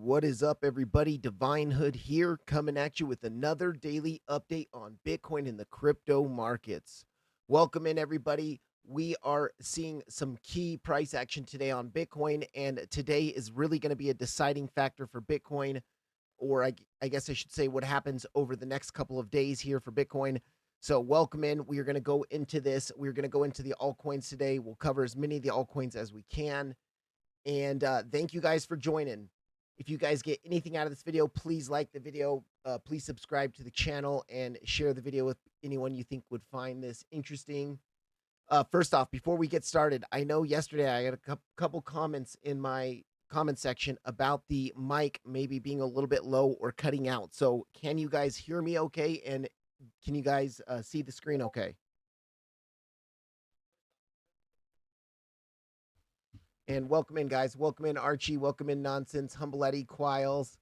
What is up, everybody? Divine Hood here, coming at you with another daily update on Bitcoin in the crypto markets. Welcome in, everybody. We are seeing some key price action today on Bitcoin, and today is really going to be a deciding factor for Bitcoin, or I guess I should say what happens over the next couple of days here for Bitcoin. So welcome in. We are going to go into this. We're going to go into the altcoins today. We'll cover as many of the altcoins as we can. And thank you guys for joining. If you guys get anything out of this video, please like the video, please subscribe to the channel, and share the video with anyone you think would find this interesting. First off, before we get started, I know yesterday I got a couple comments in my comment section about the mic maybe being a little bit low or cutting out. So can you guys hear me okay? And can you guys see the screen okay? And welcome in, guys. Welcome in, Archie. Welcome in, Nonsense, Humble Eddie, Quiles.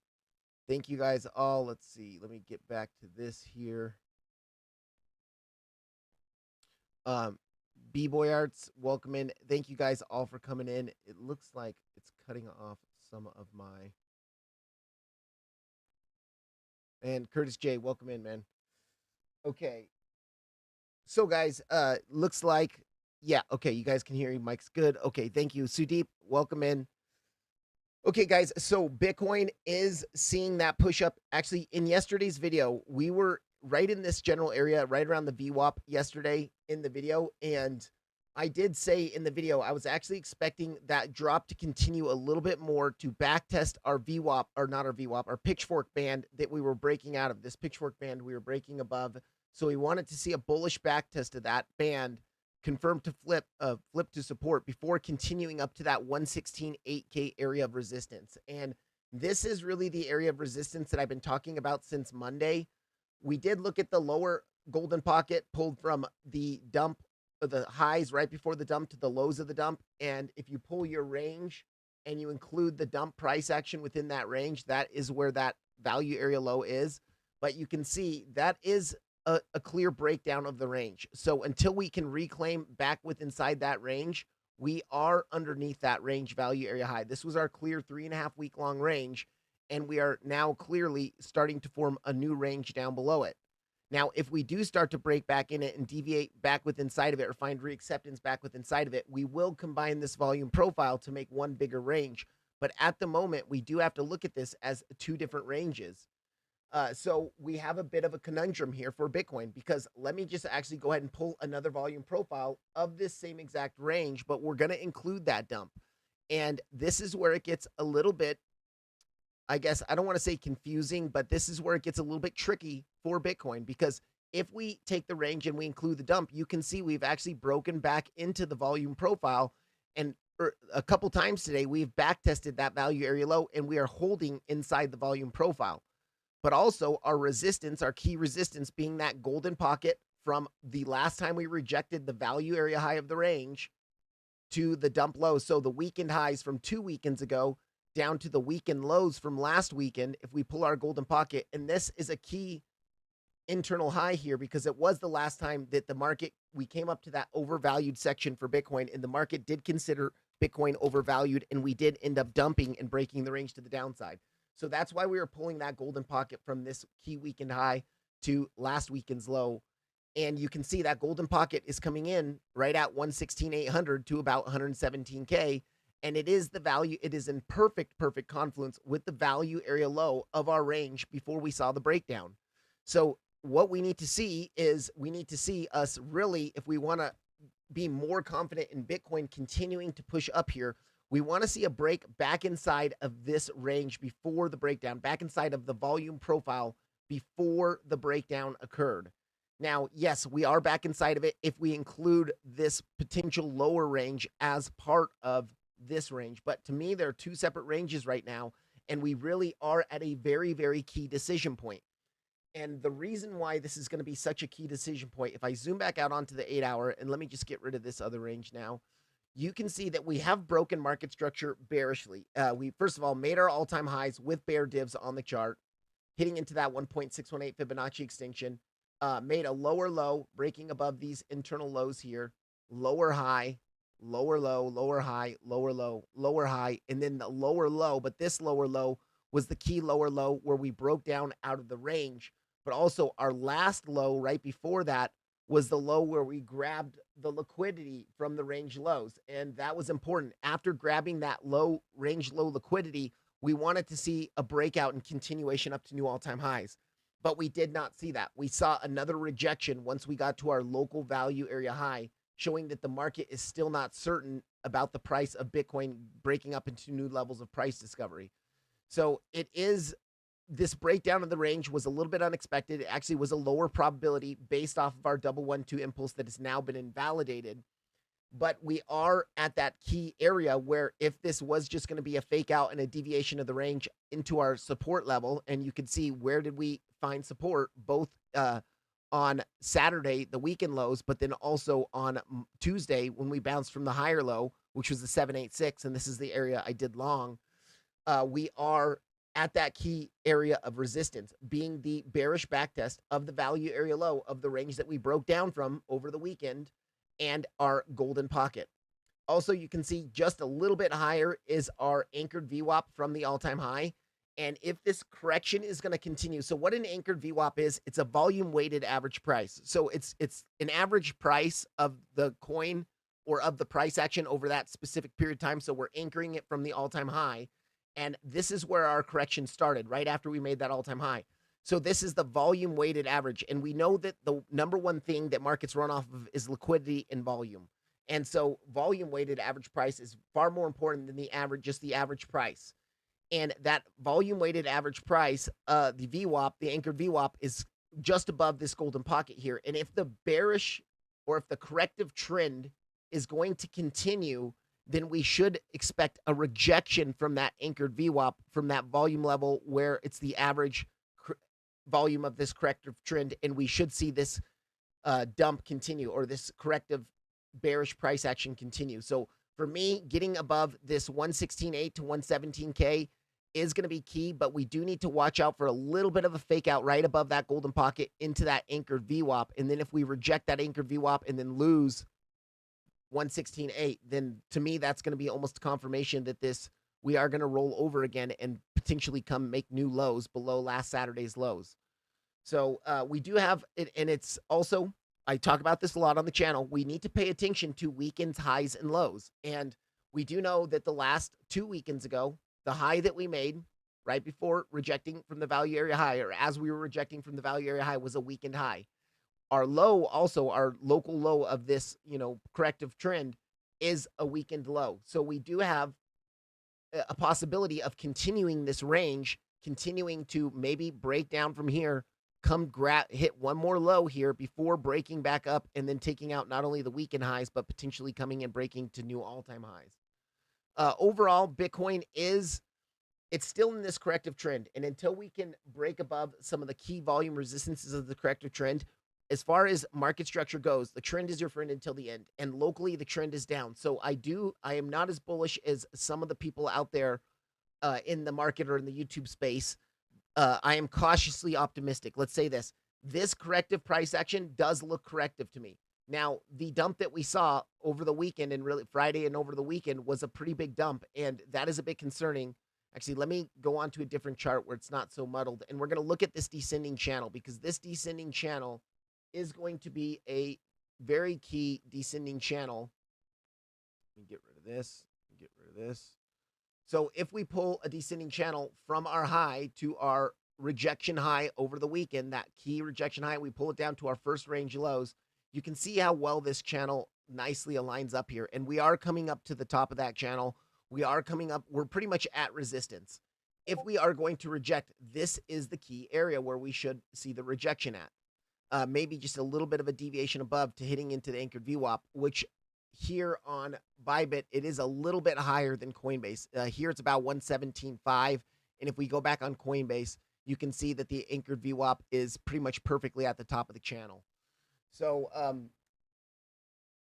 Thank you guys all. Let's see. Let me get back to this here. B-Boy Arts, welcome in. Thank you guys all for coming in. It looks like it's cutting off some of my... And Curtis J, welcome in, man. Okay. So, guys, looks like... Yeah, okay, you guys can hear me. Mike's good. Okay, thank you. Sudeep, welcome in. Okay, guys, so Bitcoin is seeing that push up. Actually, in yesterday's video, we were right in this general area, right around the VWAP yesterday in the video. And I did say in the video, I was actually expecting that drop to continue a little bit more to backtest our VWAP, or not our VWAP, our pitchfork band that we were breaking out of. This pitchfork band we were breaking above. So we wanted to see a bullish backtest of that band, confirmed to flip to support before continuing up to that 116.8K area of resistance. And this is really the area of resistance that I've been talking about since Monday. We did look at the lower golden pocket pulled from the dump, the highs right before the dump to the lows of the dump. And if you pull your range and you include the dump price action within that range, that is where that value area low is. But you can see that is a clear breakdown of the range. So until we can reclaim back with inside that range, we are underneath that range value area high. This was our clear 3.5 week long range, and we are now clearly starting to form a new range down below it. Now, if we do start to break back in it and deviate back with inside of it, or find reacceptance back with inside of it, we will combine this volume profile to make one bigger range. But at the moment, we do have to look at this as two different ranges. So we have a bit of a conundrum here for Bitcoin, because let me just actually go ahead and pull another volume profile of this same exact range, but we're going to include that dump. And this is where it gets a little bit, I guess, I don't want to say confusing, but this is where it gets a little bit tricky for Bitcoin, because if we take the range and we include the dump, you can see we've actually broken back into the volume profile. And a couple times today, we've back tested that value area low, and we are holding inside the volume profile. But also our resistance, our key resistance being that golden pocket from the last time we rejected the value area high of the range to the dump low. So the weekend highs from 2 weekends ago down to the weekend lows from last weekend, if we pull our golden pocket. And this is a key internal high here, because it was the last time that the market, we came up to that overvalued section for Bitcoin, and the market did consider Bitcoin overvalued, and we did end up dumping and breaking the range to the downside. So that's why we were pulling that golden pocket from this key weekend high to last weekend's low. And you can see that golden pocket is coming in right at 116,800 to about 117K. And it is the value, it is in perfect confluence with the value area low of our range before we saw the breakdown. So what we need to see is, we need to see us really, if we want to be more confident in Bitcoin continuing to push up here, we want to see a break back inside of this range before the breakdown, back inside of the volume profile before the breakdown occurred. Now, yes, we are back inside of it if we include this potential lower range as part of this range. But to me, there are two separate ranges right now, and we really are at a very key decision point. And the reason why this is going to be such a key decision point, if I zoom back out onto the 8 hour, and let me just get rid of this other range now, you can see that we have broken market structure bearishly. We, first of all, made our all-time highs with bear divs on the chart, hitting into that 1.618 Fibonacci extinction, made a lower low, breaking above these internal lows here, lower high, lower low, lower high, lower low, lower high, and then the lower low, but this lower low was the key lower low where we broke down out of the range. But also our last low right before that was the low where we grabbed the liquidity from the range lows. And that was important. After grabbing that low range low liquidity, we wanted to see a breakout and continuation up to new all-time highs. But we did not see that. We saw another rejection once we got to our local value area high, showing that the market is still not certain about the price of Bitcoin breaking up into new levels of price discovery. So it is, this breakdown of the range was a little bit unexpected. It actually was a lower probability based off of our 112 impulse that has now been invalidated. But we are at that key area where if this was just going to be a fake out and a deviation of the range into our support level, and you can see where did we find support, both on Saturday, the weekend lows, but then also on Tuesday when we bounced from the higher low, which was the 786, and this is the area I did long. We are at that key area of resistance, being the bearish backtest of the value area low of the range that we broke down from over the weekend and our golden pocket. Also, you can see just a little bit higher is our anchored VWAP from the all-time high. And if this correction is going to continue, so what an anchored VWAP is, it's a volume weighted average price. So it's an average price of the coin or of the price action over that specific period of time. So we're anchoring it from the all-time high. And this is where our correction started, right after we made that all-time high. So this is the volume weighted average. And we know that the number one thing that markets run off of is liquidity and volume. And so volume weighted average price is far more important than the average, just the average price. And that volume weighted average price, the VWAP, the anchored VWAP, is just above this golden pocket here. And if the bearish or if the corrective trend is going to continue, then we should expect a rejection from that anchored VWAP, from that volume level where it's the average volume of this corrective trend. And we should see this dump continue, or this corrective bearish price action continue. So for me, getting above this 116.8 to 117K is going to be key, but we do need to watch out for a little bit of a fake out right above that golden pocket into that anchored VWAP. And then if we reject that anchored VWAP and then lose 116.8, then to me, that's going to be almost a confirmation that we are going to roll over again and potentially come make new lows below last Saturday's lows. So we do have it, and it's also, I talk about this a lot on the channel, we need to pay attention to weekends, highs, and lows. And we do know that the last 2 weekends ago, the high that we made right before rejecting from the value area high, or as we were rejecting from the value area high, was a weekend high. Our low, also our local low of this, corrective trend, is a weekend low. So we do have a possibility of continuing this range, continuing to maybe break down from here, hit one more low here before breaking back up and then taking out not only the weekend highs, but potentially coming and breaking to new all-time highs. Overall, Bitcoin it's still in this corrective trend. And until we can break above some of the key volume resistances of the corrective trend, as far as market structure goes, the trend is your friend until the end. And locally, the trend is down. So I am not as bullish as some of the people out there in the market or in the YouTube space. I am cautiously optimistic. Let's say this corrective price action does look corrective to me. Now, the dump that we saw over the weekend, and really Friday and over the weekend, was a pretty big dump. And that is a bit concerning. Actually, let me go on to a different chart where it's not so muddled. And we're going to look at this descending channel, because this descending channel is going to be a very key descending channel. Let me get rid of this. Get rid of this. So if we pull a descending channel from our high to our rejection high over the weekend, that key rejection high, we pull it down to our first range lows, you can see how well this channel nicely aligns up here. And we are coming up to the top of that channel. We are coming up. We're pretty much at resistance. If we are going to reject, this is the key area where we should see the rejection at. Maybe just a little bit of a deviation above to hitting into the anchored VWAP, which here on Bybit, it is a little bit higher than Coinbase. Here it's about 117.5. And if we go back on Coinbase, you can see that the anchored VWAP is pretty much perfectly at the top of the channel. So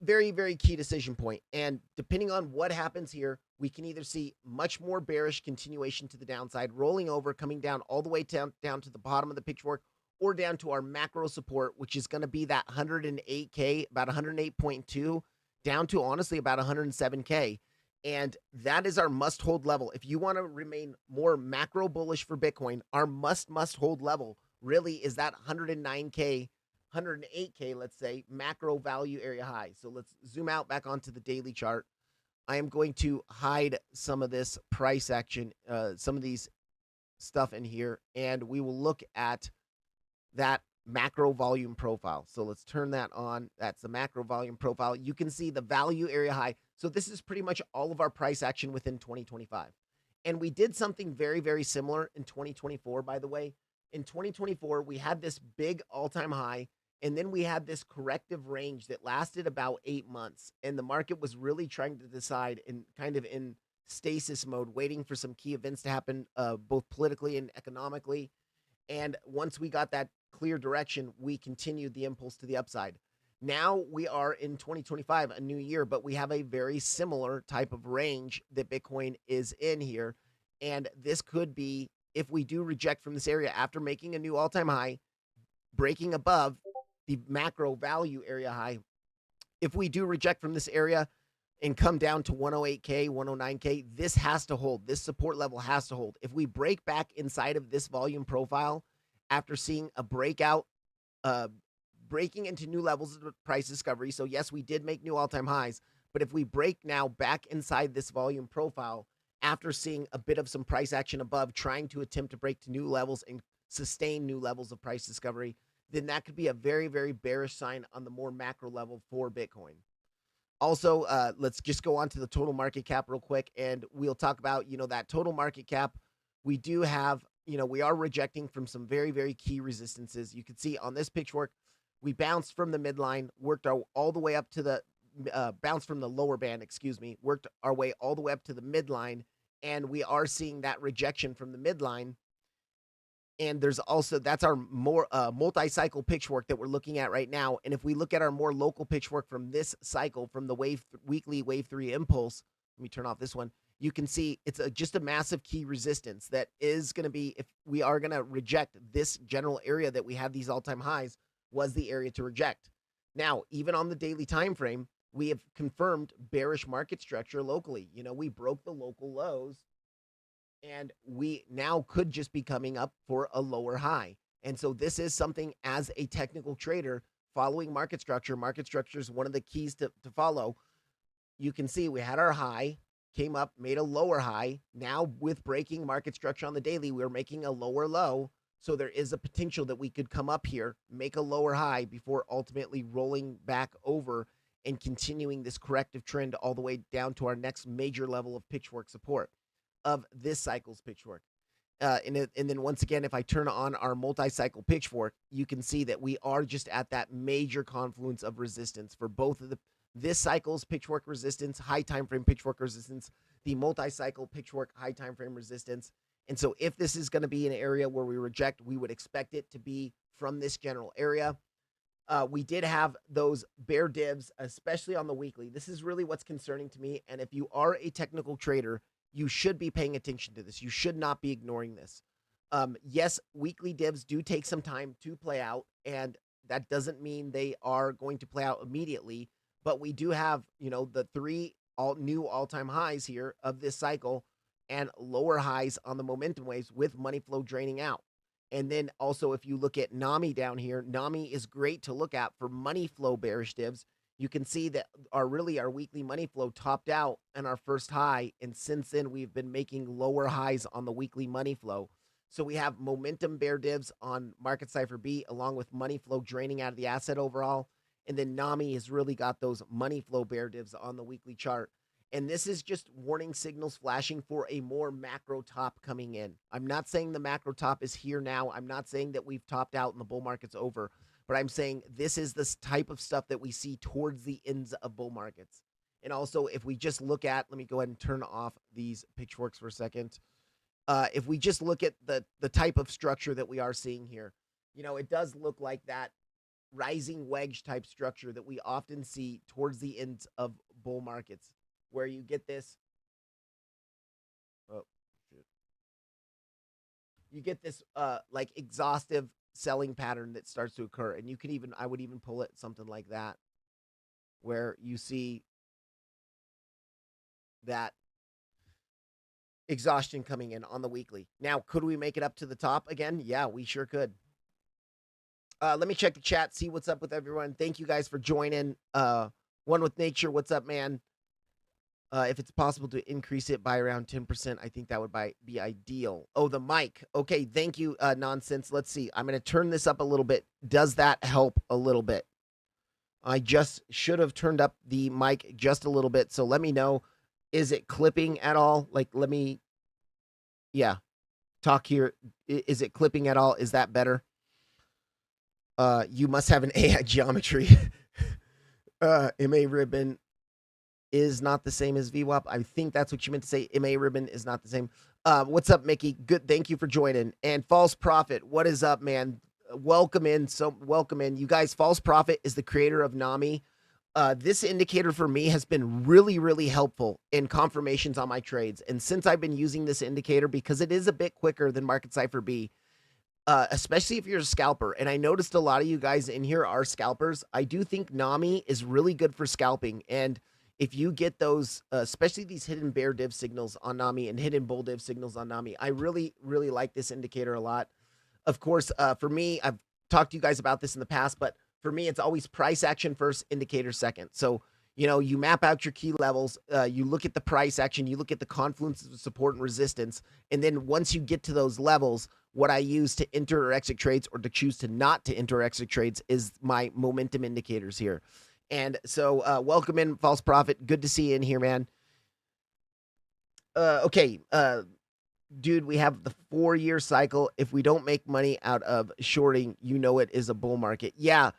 very, very key decision point. And depending on what happens here, we can either see much more bearish continuation to the downside, rolling over, coming down all the way down to the bottom of the pitchfork, or down to our macro support, which is going to be that 108K, about 108.2, down to honestly about 107K. And that is our must hold level. If you want to remain more macro bullish for Bitcoin, our must hold level really is that 109K, 108K, let's say, macro value area high. So let's zoom out back onto the daily chart. I am going to hide some of this price action, some of these stuff in here, and we will look at that macro volume profile. So let's turn that on. That's the macro volume profile. You can see the value area high. So this is pretty much all of our price action within 2025. And we did something very, very similar in 2024, by the way. In 2024, we had this big all-time high, and then we had this corrective range that lasted about 8 months. And the market was really trying to decide and kind of in stasis mode, waiting for some key events to happen, both politically and economically. And once we got that clear direction, we continued the impulse to the upside. Now we are in 2025, a new year, but we have a very similar type of range that Bitcoin is in here. And this could be, if we do reject from this area after making a new all-time high, breaking above the macro value area high, if we do reject from this area and come down to 108K, 109K, this has to hold. This support level has to hold. If we break back inside of this volume profile after seeing a breakout, breaking into new levels of price discovery. So yes, we did make new all-time highs, but if we break now back inside this volume profile after seeing a bit of some price action above, trying to attempt to break to new levels and sustain new levels of price discovery, then that could be a very, very bearish sign on the more macro level for Bitcoin. Also, let's just go on to the total market cap real quick, and we'll talk about, that total market cap. We do have, we are rejecting from some very, very key resistances. You can see on this pitchfork, we bounced from the midline, worked all the way up to the, bounced from the lower band, worked our way all the way up to the midline, and we are seeing that rejection from the midline. And there's also, that's our more multi-cycle pitchfork that we're looking at right now. And if we look at our more local pitchfork from this cycle, from the weekly wave 3 impulse, let me turn off this one. You can see it's just a massive key resistance that is going to be, if we are going to reject this general area that we have these all-time highs, was the area to reject. Now, even on the daily time frame, we have confirmed bearish market structure locally. We broke the local lows, and we now could just be coming up for a lower high. And so this is something, as a technical trader, following market structure. Market structure is one of the keys to follow. You can see we had our high, came up, made a lower high. Now with breaking market structure on the daily, we're making a lower low. So there is a potential that we could come up here, make a lower high before ultimately rolling back over and continuing this corrective trend all the way down to our next major level of pitchfork support of this cycle's pitchfork. And then once again, if I turn on our multi-cycle pitchfork, you can see that we are just at that major confluence of resistance for both of this cycle's pitchfork resistance, high time frame pitchfork resistance, the multi-cycle pitchfork high time frame resistance. And so if this is going to be an area where we reject, we would expect it to be from this general area. We did have those bear divs, especially on the weekly. This is really what's concerning to me. And if you are a technical trader, you should be paying attention to this. You should not be ignoring this. Yes, weekly divs do take some time to play out, and that doesn't mean they are going to play out immediately. But we do have, the three new all-time highs here of this cycle and lower highs on the momentum waves with money flow draining out. And then also, if you look at NAMI down here, NAMI is great to look at for money flow bearish divs. You can see that our weekly money flow topped out in our first high, and since then we've been making lower highs on the weekly money flow. So we have momentum bear divs on Market Cipher B, along with money flow draining out of the asset overall, and then NAMI has really got those money flow bear divs on the weekly chart. And this is just warning signals flashing for a more macro top coming in. I'm not saying the macro top is here now. I'm not saying that we've topped out and the bull market's over. But I'm saying this is this type of stuff that we see towards the ends of bull markets. And also, if we just look at, let me go ahead and turn off these pitchforks for a second. If we just look at the type of structure that we are seeing here, it does look like that rising wedge type structure that we often see towards the ends of bull markets, where you get this, you get this like exhaustive selling pattern that starts to occur. And I would even pull it something like that, where you see that exhaustion coming in on the weekly. Now, could we make it up to the top again? Yeah, we sure could. Let me check the chat, see what's up with everyone. Thank you guys for joining. One with Nature, what's up, man? If it's possible to increase it by around 10%, I think that would be ideal. Oh, the mic. Okay, thank you, Nonsense. Let's see. I'm going to turn this up a little bit. Does that help a little bit? I just should have turned up the mic just a little bit. So let me know. Is it clipping at all? Like, let me, yeah, talk here. Is it clipping at all? Is that better? You must have an AI geometry. MA ribbon is not the same as VWAP. I think that's what you meant to say. MA ribbon is not the same. What's up, Mickey? Good. Thank you for joining. And False Prophet, what is up, man? Welcome in. So welcome in. You guys, False Prophet is the creator of NAMI. This indicator for me has been really, really helpful in confirmations on my trades. And since I've been using this indicator, because it is a bit quicker than Market Cipher B, especially if you're a scalper, and I noticed a lot of you guys in here are scalpers, I do think NAMI is really good for scalping. And if you get those, especially these hidden bear div signals on NAMI and hidden bull div signals on NAMI, I really, really like this indicator a lot. Of course, for me, I've talked to you guys about this in the past, but for me, it's always price action first, indicator second. So, you know, you map out your key levels, you look at the price action, you look at the confluence of support and resistance, and then once you get to those levels, what I use to enter or exit trades or to choose to not to enter or exit trades is my momentum indicators here. And so welcome in, False Prophet. Good to see you in here, man. Okay, dude, we have the 4-year cycle. If we don't make money out of shorting, you know it is a bull market. Yeah.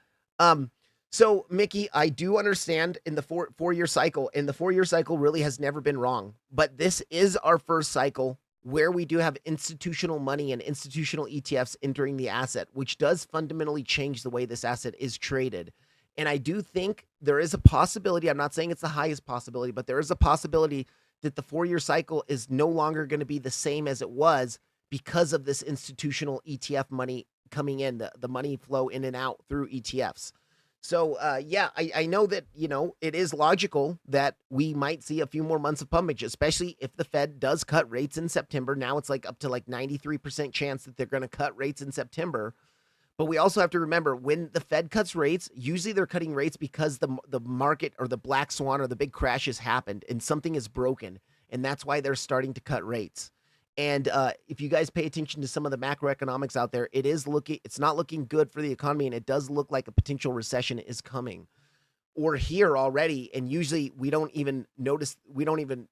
So Mickey, I do understand in the four-year cycle, and the 4-year cycle really has never been wrong. But this is our first cycle where we do have institutional money and institutional ETFs entering the asset, which does fundamentally change the way this asset is traded. And I do think there is a possibility, I'm not saying it's the highest possibility, but there is a possibility that the 4-year cycle is no longer going to be the same as it was because of this institutional ETF money coming in, the money flow in and out through ETFs. So, yeah, I know that, you know, it is logical that we might see a few more months of pumpage, especially if the Fed does cut rates in September. Now it's like up to like 93% chance that they're going to cut rates in September. But we also have to remember when the Fed cuts rates, usually they're cutting rates because the market or the black swan or the big crash has happened and something is broken. And that's why they're starting to cut rates. And if you guys pay attention to some of the macroeconomics out there, it's not looking good for the economy. And it does look like a potential recession is coming or here already. And usually we don't even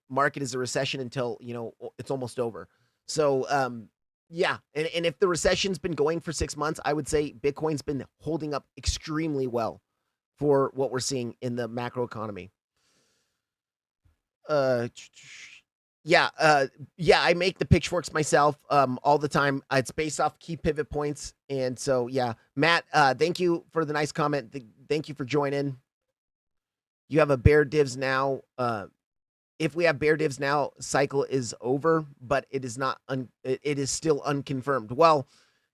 mark it as a recession until, you know, it's almost over. So, yeah, and if the recession's been going for 6 months, I would say Bitcoin's been holding up extremely well for what we're seeing in the macro economy. Yeah, I make the pitchforks myself all the time. It's based off key pivot points, and so yeah, Matt, thank you for the nice comment. Thank you for joining. You have a bear divs now. If we have bear divs now, cycle is over, but it is not. It is still unconfirmed. Well,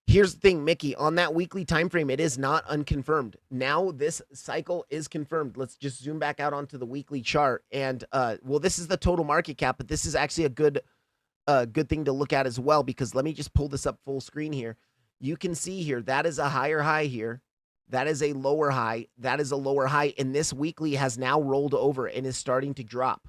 here's the thing, Mickey. On that weekly time frame, it is not unconfirmed. Now this cycle is confirmed. Let's just zoom back out onto the weekly chart, and well, this is the total market cap, but this is actually a good thing to look at as well, because let me just pull this up full screen here. You can see here that is a higher high here. That is a lower high. That is a lower high, and this weekly has now rolled over and is starting to drop.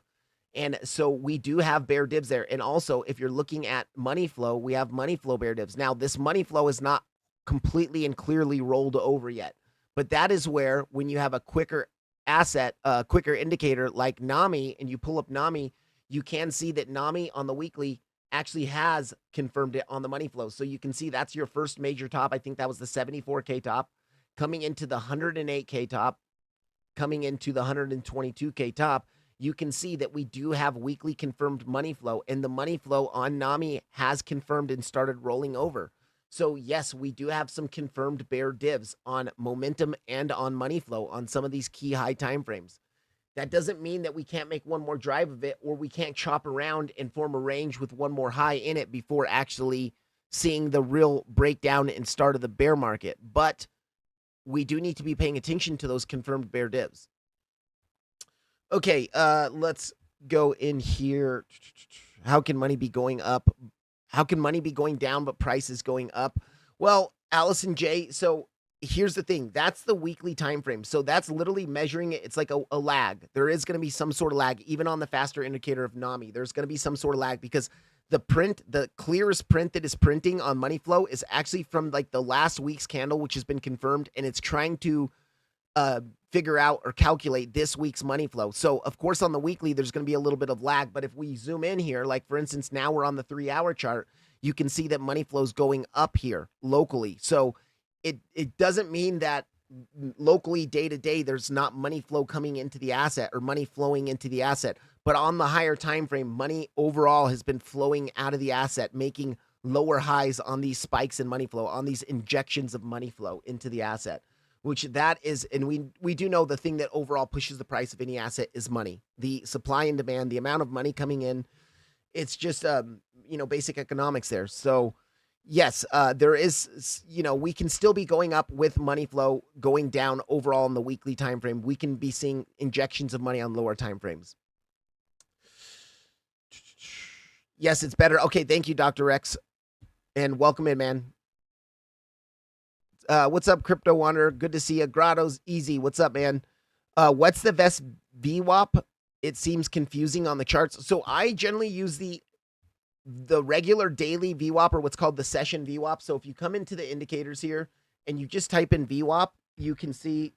And so we do have bear divs there. And also, if you're looking at money flow, we have money flow bear divs. Now, this money flow is not completely and clearly rolled over yet. But that is where, when you have a quicker asset, quicker indicator like NAMI, and you pull up NAMI, you can see that NAMI on the weekly actually has confirmed it on the money flow. So you can see that's your first major top. I think that was the 74K top, coming into the 108K top, coming into the 122K top. You can see that we do have weekly confirmed money flow, and the money flow on NAMI has confirmed and started rolling over. So yes, we do have some confirmed bear divs on momentum and on money flow on some of these key high time frames. That doesn't mean that we can't make one more drive of it, or we can't chop around and form a range with one more high in it before actually seeing the real breakdown and start of the bear market. But we do need to be paying attention to those confirmed bear divs. Okay, let's go in here. How can money be going up? How can money be going down, but price is going up? Well, Allison J. So here's the thing. That's the weekly time frame. So that's literally measuring it. It's like a lag. There is going to be some sort of lag, even on the faster indicator of NAMI. There's going to be some sort of lag because the clearest print that is printing on money flow is actually from like the last week's candle, which has been confirmed, and it's trying to figure out or calculate this week's money flow. So of course on the weekly, there's going to be a little bit of lag, but if we zoom in here, like for instance, now we're on the 3-hour chart, you can see that money flow is going up here locally. So it doesn't mean that locally day to day, there's not money flow coming into the asset or money flowing into the asset, but on the higher time frame, money overall has been flowing out of the asset, making lower highs on these spikes in money flow, on these injections of money flow into the asset. Which that is, and we do know the thing that overall pushes the price of any asset is money. The supply and demand, the amount of money coming in, it's just, basic economics there. So yes, there is, we can still be going up with money flow, going down overall in the weekly time frame. We can be seeing injections of money on lower time frames. Yes, it's better. Okay, thank you, Dr. Rex, and welcome in, man. What's up, Crypto Wanderer? Good to see you. Grotto's Easy. What's up, man? What's the best VWAP? It seems confusing on the charts. So I generally use the regular daily VWAP, or what's called the session VWAP. So if you come into the indicators here and you just type in VWAP, you can see,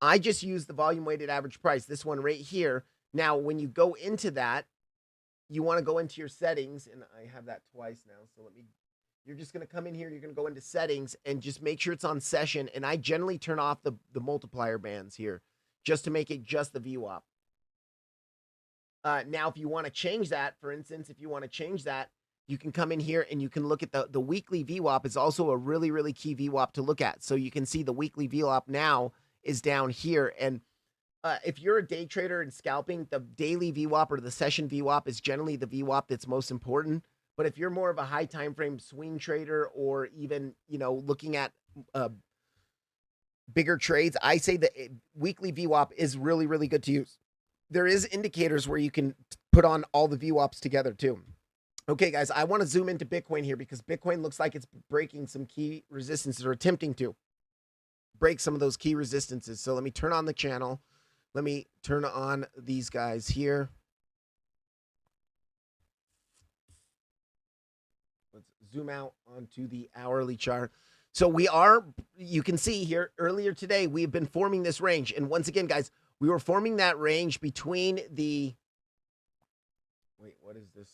I just use the volume weighted average price, this one right here. Now, when you go into that, you want to go into your settings, and I have that twice now. So you're just going to come in here, you're going to go into settings and just make sure it's on session. And I generally turn off the multiplier bands here just to make it just the VWAP. Now, if you want to change that, for instance, if you want to change that, you can come in here and you can look at the weekly VWAP is also a really, really key VWAP to look at. So you can see the weekly VWAP now is down here. And if you're a day trader and scalping, the daily VWAP or the session VWAP is generally the VWAP that's most important. But if you're more of a high time frame swing trader, or even, looking at bigger trades, I say that weekly VWAP is really, really good to use. There is indicators where you can put on all the VWAPs together too. Okay, guys, I want to zoom into Bitcoin here because Bitcoin looks like it's breaking some key resistances, or attempting to break some of those key resistances. So let me turn on the channel. Let me turn on these guys here. Zoom out onto the hourly chart. So you can see here earlier today, we've been forming this range. And once again, guys, we were forming that range between wait, what is this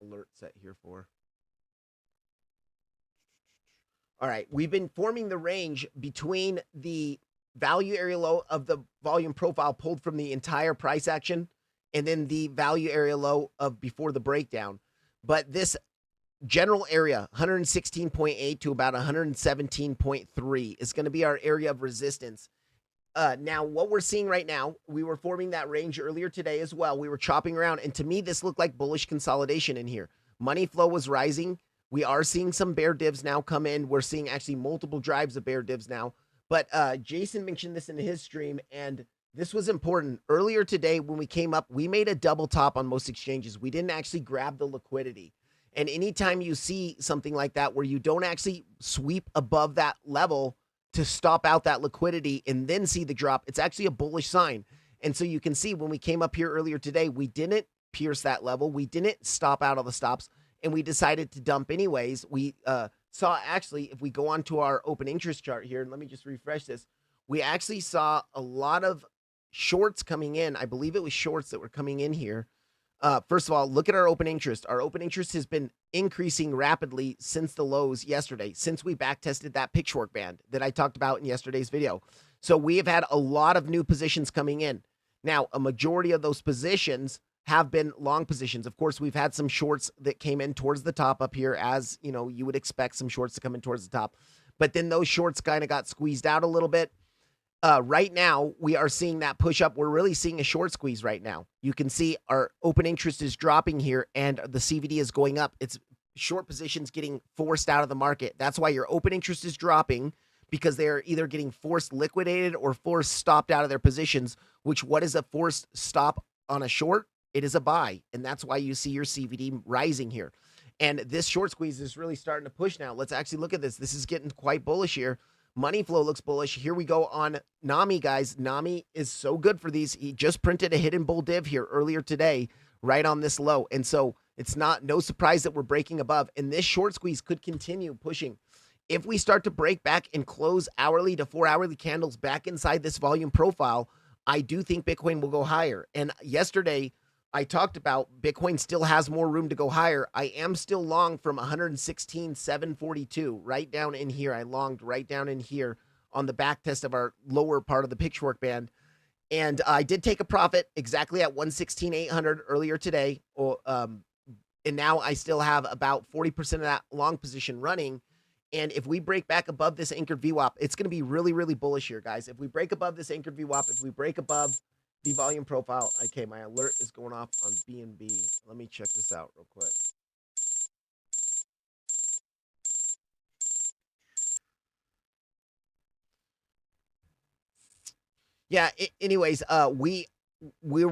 alert set here for? All right, we've been forming the range between the value area low of the volume profile pulled from the entire price action, and then the value area low of before the breakdown. But this general area, 116.8 to about 117.3 is going to be our area of resistance. Now, what we're seeing right now, we were forming that range earlier today as well. We were chopping around, and to me, this looked like bullish consolidation in here. Money flow was rising. We are seeing some bear divs now come in. We're seeing actually multiple drives of bear divs now. But Jason mentioned this in his stream, and this was important. Earlier today, when we came up, we made a double top on most exchanges. We didn't actually grab the liquidity. And anytime you see something like that where you don't actually sweep above that level to stop out that liquidity and then see the drop, it's actually a bullish sign. And so you can see when we came up here earlier today, we didn't pierce that level. We didn't stop out all the stops, and we decided to dump anyways. We saw actually, if we go on to our open interest chart here, and let me just refresh this, we actually saw a lot of shorts coming in. I believe it was shorts that were coming in here. First of all, look at our open interest. Our open interest has been increasing rapidly since the lows yesterday, since we backtested that pitchfork band that I talked about in yesterday's video. So we have had a lot of new positions coming in. Now, a majority of those positions have been long positions. Of course, we've had some shorts that came in towards the top up here, as you would expect some shorts to come in towards the top. But then those shorts kind of got squeezed out a little bit. Right now, we are seeing that push up. We're really seeing a short squeeze right now. You can see our open interest is dropping here, and the CVD is going up. It's short positions getting forced out of the market. That's why your open interest is dropping, because they're either getting forced liquidated or forced stopped out of their positions, which what is a forced stop on a short? It is a buy. And that's why you see your CVD rising here. And this short squeeze is really starting to push now. Let's actually look at this. This is getting quite bullish here. Money flow looks bullish. Here we go on NAMI, guys. NAMI is so good for these. He just printed a hidden bull div here earlier today, right on this low. And so it's no surprise that we're breaking above. And this short squeeze could continue pushing. If we start to break back and close hourly to 4 hourly candles back inside this volume profile, I do think Bitcoin will go higher. And yesterday, I talked about Bitcoin still has more room to go higher. I am still long from 116,742 right down in here. I longed right down in here on the back test of our lower part of the pitchfork band. And I did take a profit exactly at 116,800 earlier today. And now I still have about 40% of that long position running. And if we break back above this anchored VWAP, it's going to be really, really bullish here, guys. If we break above this anchored VWAP, if we break above the volume profile. Okay, my alert is going off on BNB. Let me check this out real quick. Yeah, anyways, we're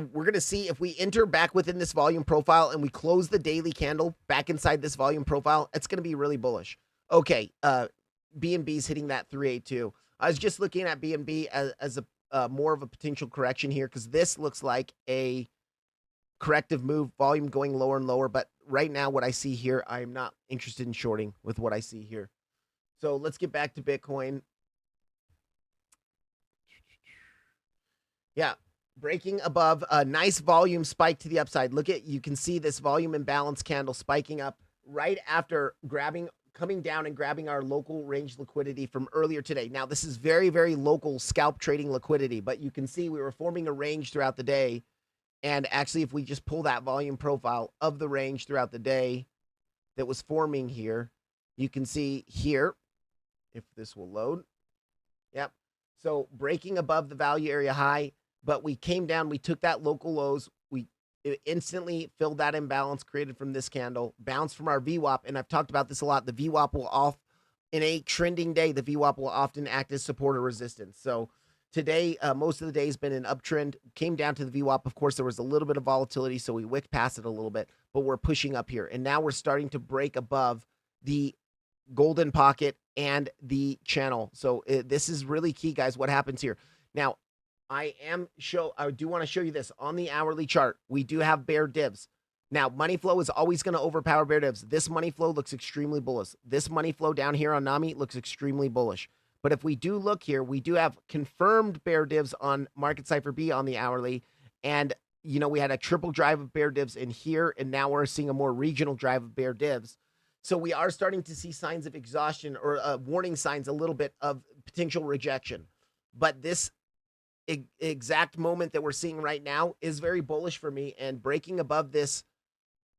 going to see if we enter back within this volume profile and we close the daily candle back inside this volume profile, it's going to be really bullish. Okay, BNB's hitting that 382. I was just looking at BNB as a more of a potential correction here because this looks like a corrective move, volume going lower and lower. But right now, what I see here, I am not interested in shorting with what I see here. So let's get back to Bitcoin. Yeah, breaking above a nice volume spike to the upside. Look at, you can see this volume imbalance candle spiking up right after coming down and grabbing our local range liquidity from earlier today. Now, this is very, very local scalp trading liquidity, but you can see we were forming a range throughout the day. And actually, if we just pull that volume profile of the range throughout the day that was forming here, you can see here, if this will load. Yep. So breaking above the value area high, but we came down, we took that local lows, it instantly filled that imbalance created from this candle, bounced from our VWAP, and I've talked about this a lot. The VWAP will in a trending day, the VWAP will often act as support or resistance. So today, most of the day has been an uptrend, came down to the VWAP. Of course, there was a little bit of volatility, so we wicked past it a little bit, but we're pushing up here. And now we're starting to break above the golden pocket and the channel. So this is really key, guys, what happens here. Now, I do want to show you this on the hourly chart. We do have bear divs. Now, money flow is always going to overpower bear divs. This money flow looks extremely bullish. This money flow down here on NAMI looks extremely bullish. But if we do look here, we do have confirmed bear divs on Market Cipher B on the hourly. And, you know, we had a triple drive of bear divs in here, and now we're seeing a more regional drive of bear divs. So we are starting to see signs of exhaustion or warning signs a little bit of potential rejection. But this exact moment that we're seeing right now is very bullish for me, and breaking above this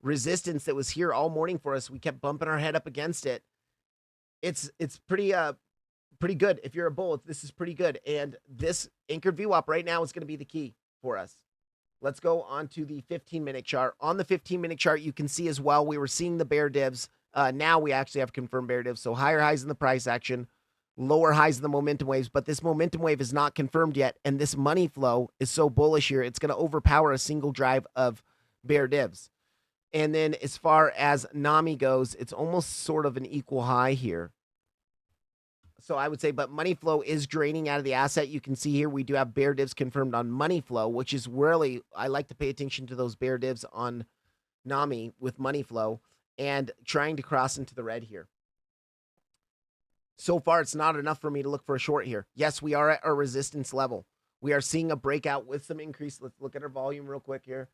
resistance that was here all morning for us, we kept bumping our head up against it. It's pretty good. If you're a bull, this is pretty good. And this anchored VWAP right now is going to be the key for us. Let's go on to the 15-minute chart. On the 15-minute chart, you can see as well, we were seeing the bear divs. Now we actually have confirmed bear divs. So higher highs in the price action, lower highs in the momentum waves, but this momentum wave is not confirmed yet. And this money flow is so bullish here, it's going to overpower a single drive of bear divs. And then as far as NAMI goes, it's almost sort of an equal high here. So I would say, but money flow is draining out of the asset. You can see here, we do have bear divs confirmed on money flow, which is really, I like to pay attention to those bear divs on NAMI with money flow and trying to cross into the red here. So far, it's not enough for me to look for a short here. Yes, we are at our resistance level. We are seeing a breakout with some increase. Let's look at our volume real quick here.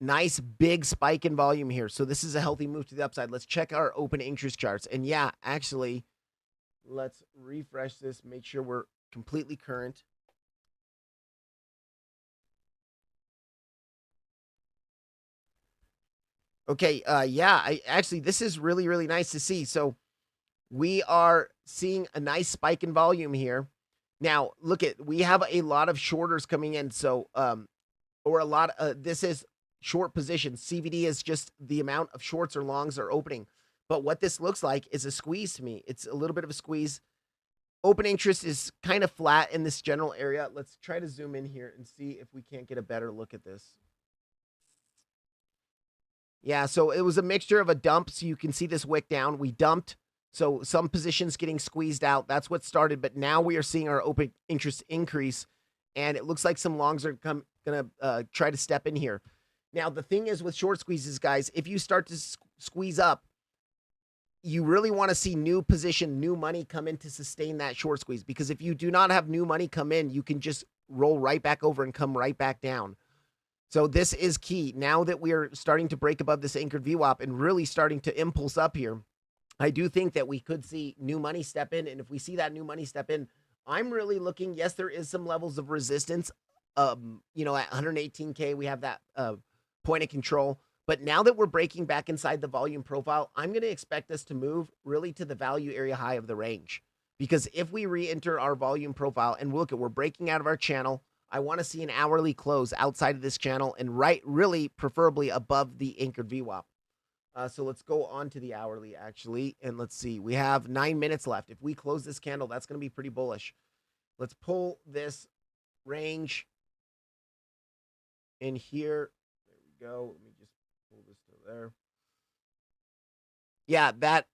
Nice big spike in volume here. So this is a healthy move to the upside. Let's check our open interest charts. And yeah, actually, let's refresh this, make sure we're completely current. Okay, yeah, this is really, really nice to see. So we are seeing a nice spike in volume here. Now, look at, we have a lot of shorters coming in. So, this is short positions. CVD is just the amount of shorts or longs are opening. But what this looks like is a squeeze to me. It's a little bit of a squeeze. Open interest is kind of flat in this general area. Let's try to zoom in here and see if we can't get a better look at this. Yeah, so it was a mixture of a dump. So you can see this wick down. We dumped. So some positions getting squeezed out. That's what started. But now we are seeing our open interest increase. And it looks like some longs are going to try to step in here. Now, the thing is with short squeezes, guys, if you start to squeeze up, you really want to see new position, new money come in to sustain that short squeeze. Because if you do not have new money come in, you can just roll right back over and come right back down. So this is key. Now that we are starting to break above this anchored VWAP and really starting to impulse up here, I do think that we could see new money step in. And if we see that new money step in, I'm really looking, yes, there is some levels of resistance. You know, at 118K, we have that point of control. But now that we're breaking back inside the volume profile, I'm going to expect us to move really to the value area high of the range. Because if we re-enter our volume profile and look at, we're breaking out of our channel, I want to see an hourly close outside of this channel and really preferably above the anchored VWAP. So let's go on to the hourly actually. And let's see, we have 9 minutes left. If we close this candle, that's going to be pretty bullish. Let's pull this range in here. There we go. Let me just pull this to there. Yeah, that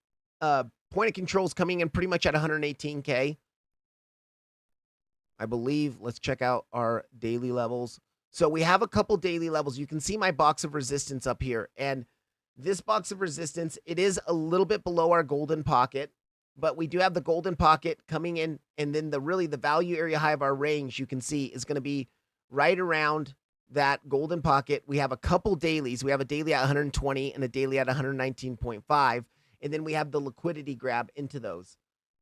point of control is coming in pretty much at 118K. I believe. Let's check out our daily levels. So we have a couple daily levels. You can see my box of resistance up here. And this box of resistance, it is a little bit below our golden pocket, but we do have the golden pocket coming in. And then the value area high of our range, you can see, is going to be right around that golden pocket. We have a couple dailies. We have a daily at 120 and a daily at 119.5. And then we have the liquidity grab into those.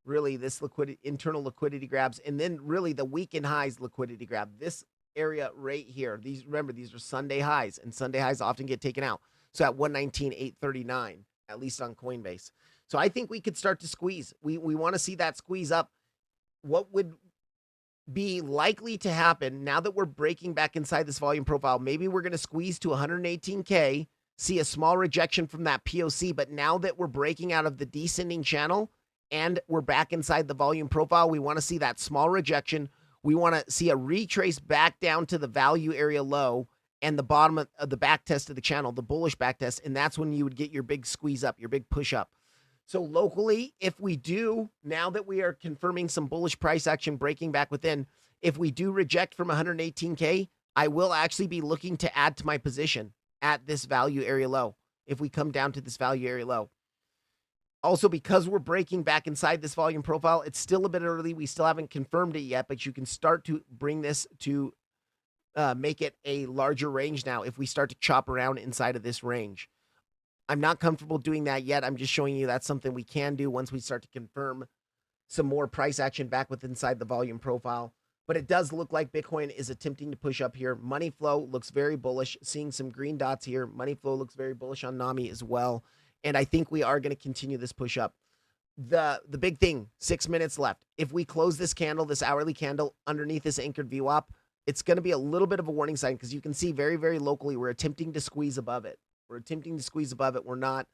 Really, this internal liquidity grabs, and then really the weekend highs liquidity grab. This area right here. Remember, these are Sunday highs, and Sunday highs often get taken out. So at 119.839, at least on Coinbase. So I think we could start to squeeze. We want to see that squeeze up. What would be likely to happen now that we're breaking back inside this volume profile? Maybe we're going to squeeze to 118K, see a small rejection from that POC, but now that we're breaking out of the descending channel, and we're back inside the volume profile, we want to see that small rejection. We want to see a retrace back down to the value area low and the bottom of the back test of the channel, the bullish back test, and that's when you would get your big squeeze up, your big push up. So locally, if we do, now that we are confirming some bullish price action breaking back within, if we do reject from 118K, I will actually be looking to add to my position at this value area low if we come down to this value area low. Also, because we're breaking back inside this volume profile, it's still a bit early. We still haven't confirmed it yet, but you can start to bring this to make it a larger range now if we start to chop around inside of this range. I'm not comfortable doing that yet. I'm just showing you that's something we can do once we start to confirm some more price action back with inside the volume profile. But it does look like Bitcoin is attempting to push up here. Money flow looks very bullish. Seeing some green dots here. Money flow looks very bullish on NAMI as well. And I think we are going to continue this push up. The big thing, 6 minutes left. If we close this candle, this hourly candle underneath this anchored VWAP, it's going to be a little bit of a warning sign because you can see very, very locally, we're attempting to squeeze above it. We're attempting to squeeze above it. We're not.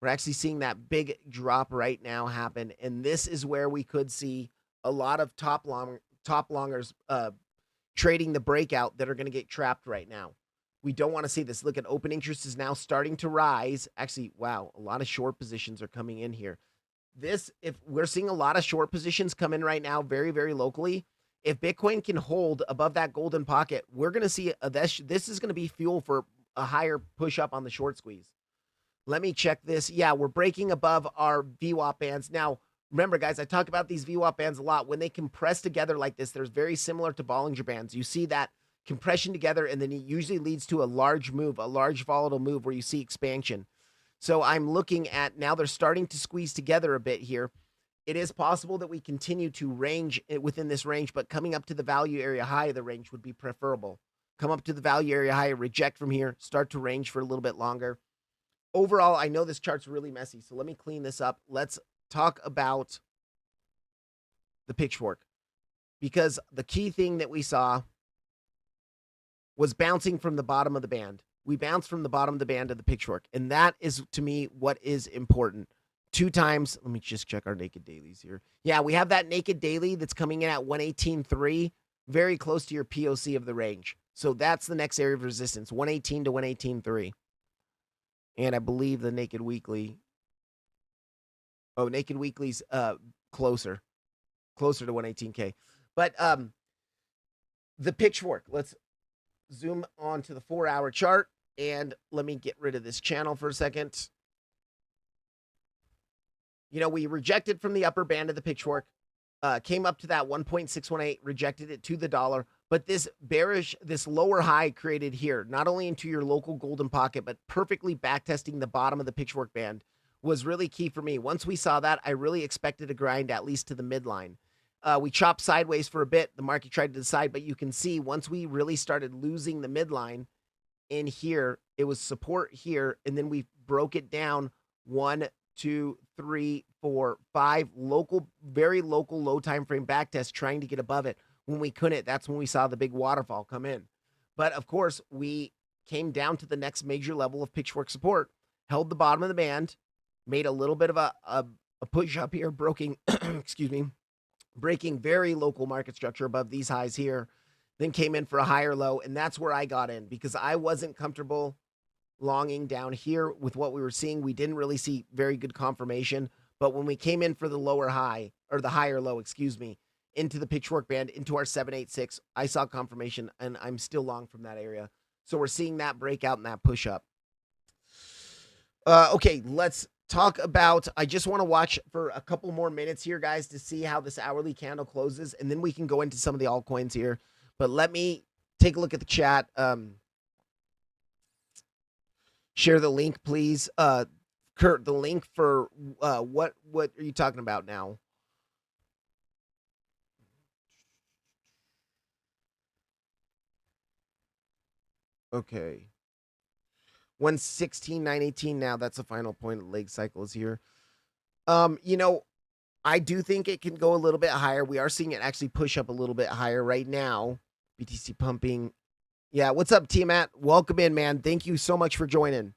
We're actually seeing that big drop right now happen. And this is where we could see a lot of top longers trading the breakout that are going to get trapped right now. We don't want to see this. Look at open interest is now starting to rise. Actually, wow, a lot of short positions are coming in here. If we're seeing a lot of short positions come in right now, very, very locally, if Bitcoin can hold above that golden pocket, we're going to see this is going to be fuel for a higher push up on the short squeeze. Let me check this. Yeah, we're breaking above our VWAP bands. Now, remember, guys, I talk about these VWAP bands a lot. When they compress together like this, they're very similar to Bollinger Bands. You see that compression together, and then it usually leads to a large move, a large volatile move where you see expansion. So I'm looking at now they're starting to squeeze together a bit here. It is possible that we continue to range within this range, but coming up to the value area high of the range would be preferable. Come up to the value area high, reject from here, start to range for a little bit longer. Overall, I know this chart's really messy, so let me clean this up. Let's talk about the pitchfork, because the key thing that we saw was bouncing from the bottom of the band. We bounced from the bottom of the band of the pitchfork, and that is, to me, what is important. 2 times. Let me just check our naked dailies here. Yeah, we have that naked daily that's coming in at 118.3, very close to your POC of the range. So that's the next area of resistance, 118 to 118.3. And I believe the naked weekly. Oh, naked weekly's closer to 118K. But the pitchfork, let's zoom on to the 4-hour chart, and let me get rid of this channel for a second. You know, we rejected from the upper band of the pitchfork, came up to that 1.618, rejected it to the dollar. But this lower high created here, not only into your local golden pocket, but perfectly backtesting the bottom of the pitchfork band was really key for me. Once we saw that, I really expected a grind at least to the midline. We chopped sideways for a bit. The market tried to decide, but you can see once we really started losing the midline in here, it was support here, and then we broke it down 1, 2, 3, 4, 5 very local low time frame back test trying to get above it. When we couldn't, that's when we saw the big waterfall come in. But of course, we came down to the next major level of pitchfork support, held the bottom of the band, made a little bit of a push up here, breaking very local market structure above these highs here, then came in for a higher low, and that's where I got in because I wasn't comfortable longing down here with what we were seeing. We didn't really see very good confirmation, but when we came in for the lower high, or the higher low, into the pitchfork band, into our 786, I saw confirmation, and I'm still long from that area. So we're seeing that breakout and that push up. Okay, let's talk about, I just want to watch for a couple more minutes here, guys, to see how this hourly candle closes, and then we can go into some of the altcoins here. But let me take a look at the chat. Share the link, please. Kurt, the link for what are you talking about now? Okay. 116, 918 now. That's the final point of the leg cycle is here. You know, I do think it can go a little bit higher. We are seeing it actually push up a little bit higher right now. BTC pumping. Yeah, what's up, T-Matt? Welcome in, man. Thank you so much for joining.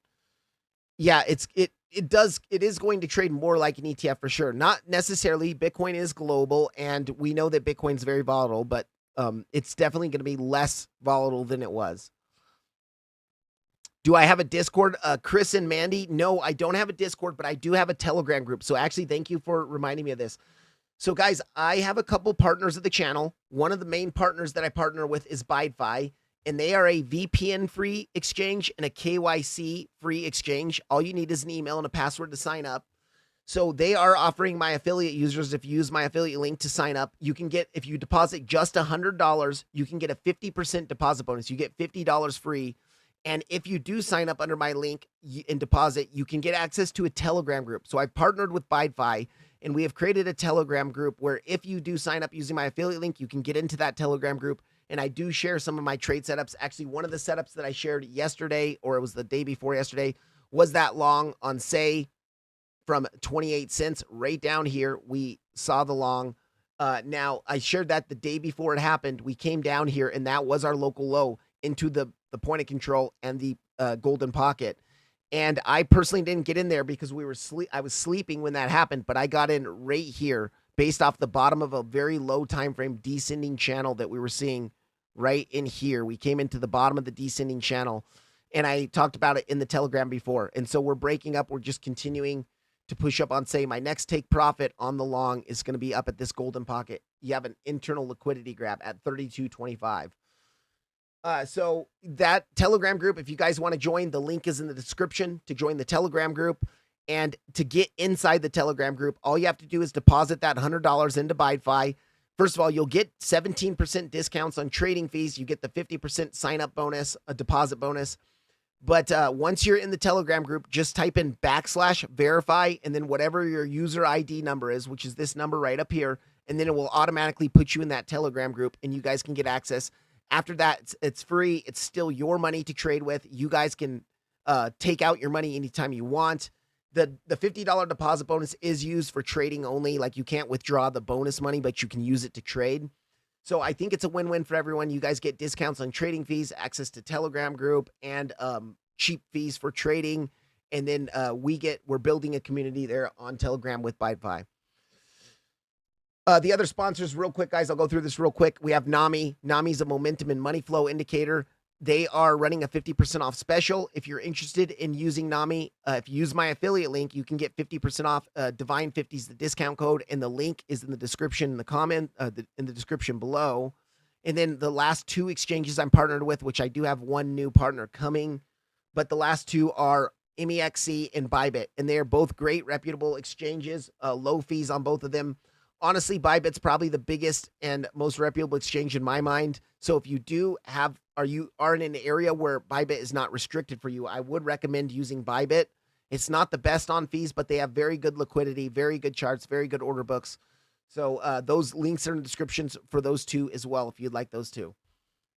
Yeah, it is going to trade more like an ETF for sure. Not necessarily. Bitcoin is global, and we know that Bitcoin's very volatile, but it's definitely going to be less volatile than it was. Do I have a Discord? Chris and Mandy? No, I don't have a Discord, but I do have a Telegram group. So actually, thank you for reminding me of this. So guys, I have a couple partners of the channel. One of the main partners that I partner with is BYDFI, and they are a VPN-free exchange and a KYC-free exchange. All you need is an email and a password to sign up. So they are offering my affiliate users, if you use my affiliate link to sign up, you can get, if you deposit just $100, you can get a 50% deposit bonus. You get $50 free. And if you do sign up under my link and deposit, you can get access to a Telegram group. So I've partnered with BYDFI, and we have created a Telegram group where if you do sign up using my affiliate link, you can get into that Telegram group. And I do share some of my trade setups. Actually, one of the setups that I shared yesterday, or it was the day before yesterday, was that long on say from 28 cents right down here. We saw the long. Now, I shared that the day before it happened. We came down here, and that was our local low into the point of control and the golden pocket. And I personally didn't get in there because I was sleeping when that happened, but I got in right here based off the bottom of a very low time frame descending channel that we were seeing right in here. We came into the bottom of the descending channel, and I talked about it in the Telegram before. And so we're breaking up. We're just continuing to push up on say my next take profit on the long is going to be up at this golden pocket. You have an internal liquidity grab at 32.25. So that Telegram group, if you guys want to join, the link is in the description to join the Telegram group. And to get inside the Telegram group, all you have to do is deposit that $100 into BYDFI. First of all, you'll get 17% discounts on trading fees. You get the 50% sign-up bonus, a deposit bonus. But once you're in the Telegram group, just type in /verify and then whatever your user ID number is, which is this number right up here, and then it will automatically put you in that Telegram group, and you guys can get access. After that, it's free. It's still your money to trade with. You guys can take out your money anytime you want. The $50 deposit bonus is used for trading only. Like, you can't withdraw the bonus money, but you can use it to trade. So I think it's a win-win for everyone. You guys get discounts on trading fees, access to Telegram group, and cheap fees for trading. And then we're building a community there on Telegram with BYDFI. The other sponsors, real quick, guys, I'll go through this real quick. We have Nami. Nami's a momentum and money flow indicator. They are running a 50% off special. If you're interested in using Nami, if you use my affiliate link, you can get 50% off. Divine50 is the discount code, and the link is in the description, in the comment, in the description below. And then the last two exchanges I'm partnered with, which I do have one new partner coming, but the last two are MEXC and Bybit, and they are both great, reputable exchanges, low fees on both of them. Honestly, Bybit's probably the biggest and most reputable exchange in my mind. So if you do have, you are in an area where Bybit is not restricted for you, I would recommend using Bybit. It's not the best on fees, but they have very good liquidity, very good charts, very good order books. So those links are in the descriptions for those two as well, if you'd like those two.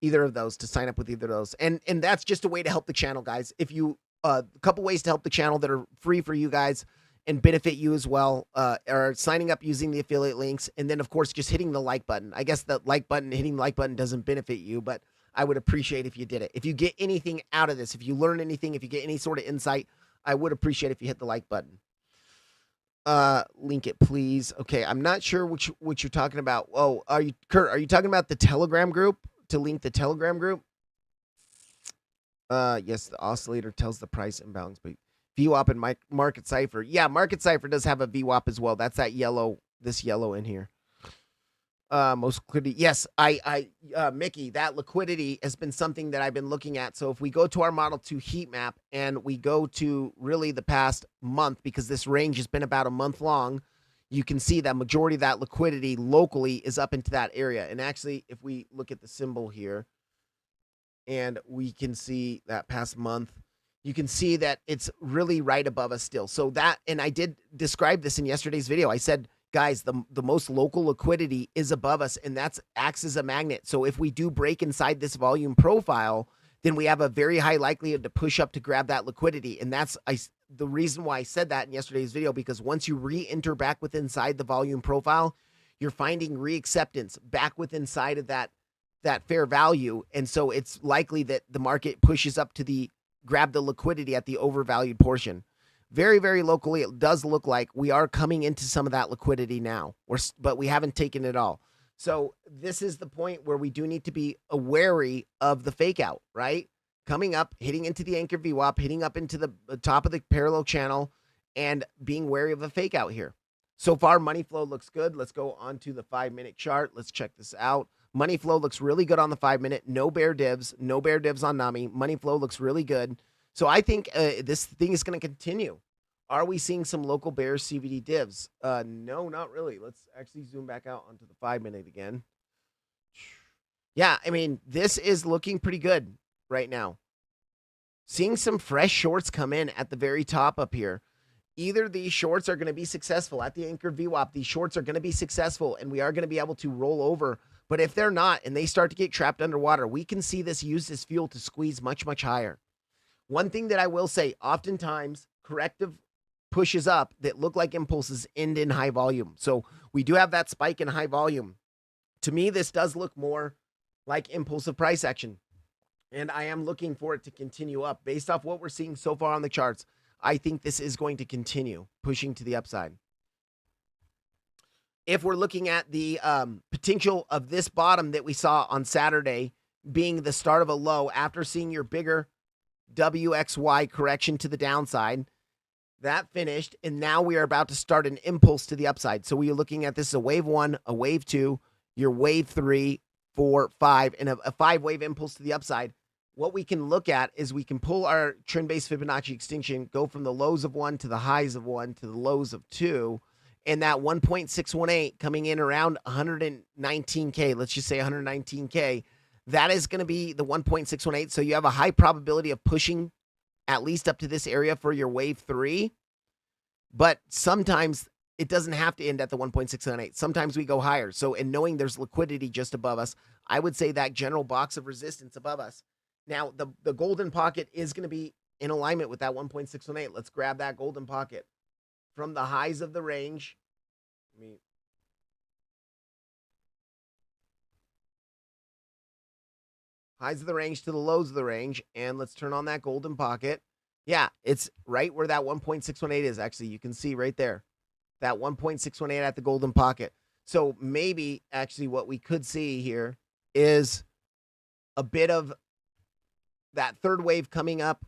Either of those, to sign up with either of those. And that's just a way to help the channel, guys. If you, a couple ways to help the channel that are free for you guys and benefit you as well, are signing up using the affiliate links, and then of course just hitting the like button. I guess the like button, hitting the like button doesn't benefit you, but I would appreciate if you did it. If you get anything out of this, if you learn anything, if you get any sort of insight, I would appreciate if you hit the like button. Link it, please. Okay, I'm not sure what you're talking about. Oh, Kurt, are you talking about the Telegram group? To link the Telegram group? Yes, the oscillator tells the price imbalance, but VWAP and Market Cipher. Yeah, Market Cipher does have a VWAP as well. That's that yellow, this yellow in here. Most liquidity. Yes, Mickey, that liquidity has been something that I've been looking at. So if we go to our Model 2 heat map and we go to really the past month, because this range has been about a month long, you can see that majority of that liquidity locally is up into that area. And actually, if we look at the symbol here and we can see that past month, you can see that it's really right above us still. So that, and I did describe this in yesterday's video. I said, guys, the most local liquidity is above us, and that's acts as a magnet. So if we do break inside this volume profile, then we have a very high likelihood to push up to grab that liquidity. And that's the reason why I said that in yesterday's video, because once you re-enter back within inside the volume profile, you're finding re-acceptance back within inside of that fair value. And so it's likely that the market pushes up to grab the liquidity at the overvalued portion. Very, very locally, it does look like we are coming into some of that liquidity now, but we haven't taken it all. So this is the point where we do need to be wary of the fake out, right? Coming up, hitting into the anchor VWAP, hitting up into the top of the parallel channel, and being wary of a fake out here. So far, money flow looks good. Let's go on to the 5-minute chart. Let's check this out. Money flow looks really good on the 5-minute. No bear divs. No bear divs on Nami. Money flow looks really good. So I think this thing is going to continue. Are we seeing some local bears CVD divs? No, not really. Let's actually zoom back out onto the 5-minute again. Yeah, I mean, this is looking pretty good right now. Seeing some fresh shorts come in at the very top up here. Either these shorts are going to be successful at the anchor VWAP. These shorts are going to be successful, and we are going to be able to roll over. But if they're not, and they start to get trapped underwater, we can see this used as fuel to squeeze much, much higher. One thing that I will say, oftentimes corrective pushes up that look like impulses end in high volume. So we do have that spike in high volume. To me, this does look more like impulsive price action. And I am looking for it to continue up. Based off what we're seeing so far on the charts, I think this is going to continue pushing to the upside. If we're looking at the potential of this bottom that we saw on Saturday being the start of a low after seeing your bigger WXY correction to the downside, that finished, and now we are about to start an impulse to the upside. So we are looking at this as a wave 1, a wave 2, your wave 3, 4, 5, and a 5-wave impulse to the upside. What we can look at is we can pull our trend-based Fibonacci extinction, go from the lows of 1 to the highs of 1 to the lows of 2, and that 1.618 coming in around 119K, let's just say 119K, that is going to be the 1.618. So you have a high probability of pushing at least up to this area for your wave 3. But sometimes it doesn't have to end at the 1.618. Sometimes we go higher. So in knowing there's liquidity just above us, I would say that general box of resistance above us. Now, the golden pocket is going to be in alignment with that 1.618. Let's grab that golden pocket. From the highs of the range, highs of the range to the lows of the range, and let's turn on that golden pocket. Yeah, it's right where that 1.618 is. Actually, you can see right there, that 1.618 at the golden pocket. So maybe actually what we could see here is a bit of that third wave coming up,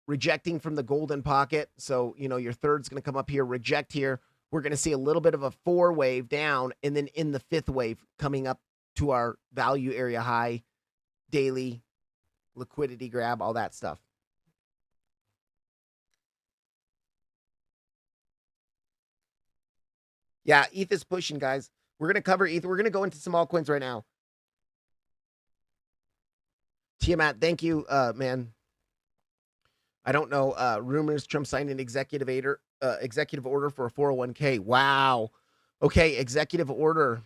rejecting from the golden pocket. So, your third's going to come up here, reject here. We're going to see a little bit of a 4 wave down, and then in the 5th wave coming up to our value area high, daily liquidity grab, all that stuff. Yeah, ETH is pushing, guys. We're going to cover ETH. We're going to go into some altcoins right now. Tiamat, thank you, man. I don't know. Rumors Trump signed an executive order for a 401k. Wow. Okay, executive order.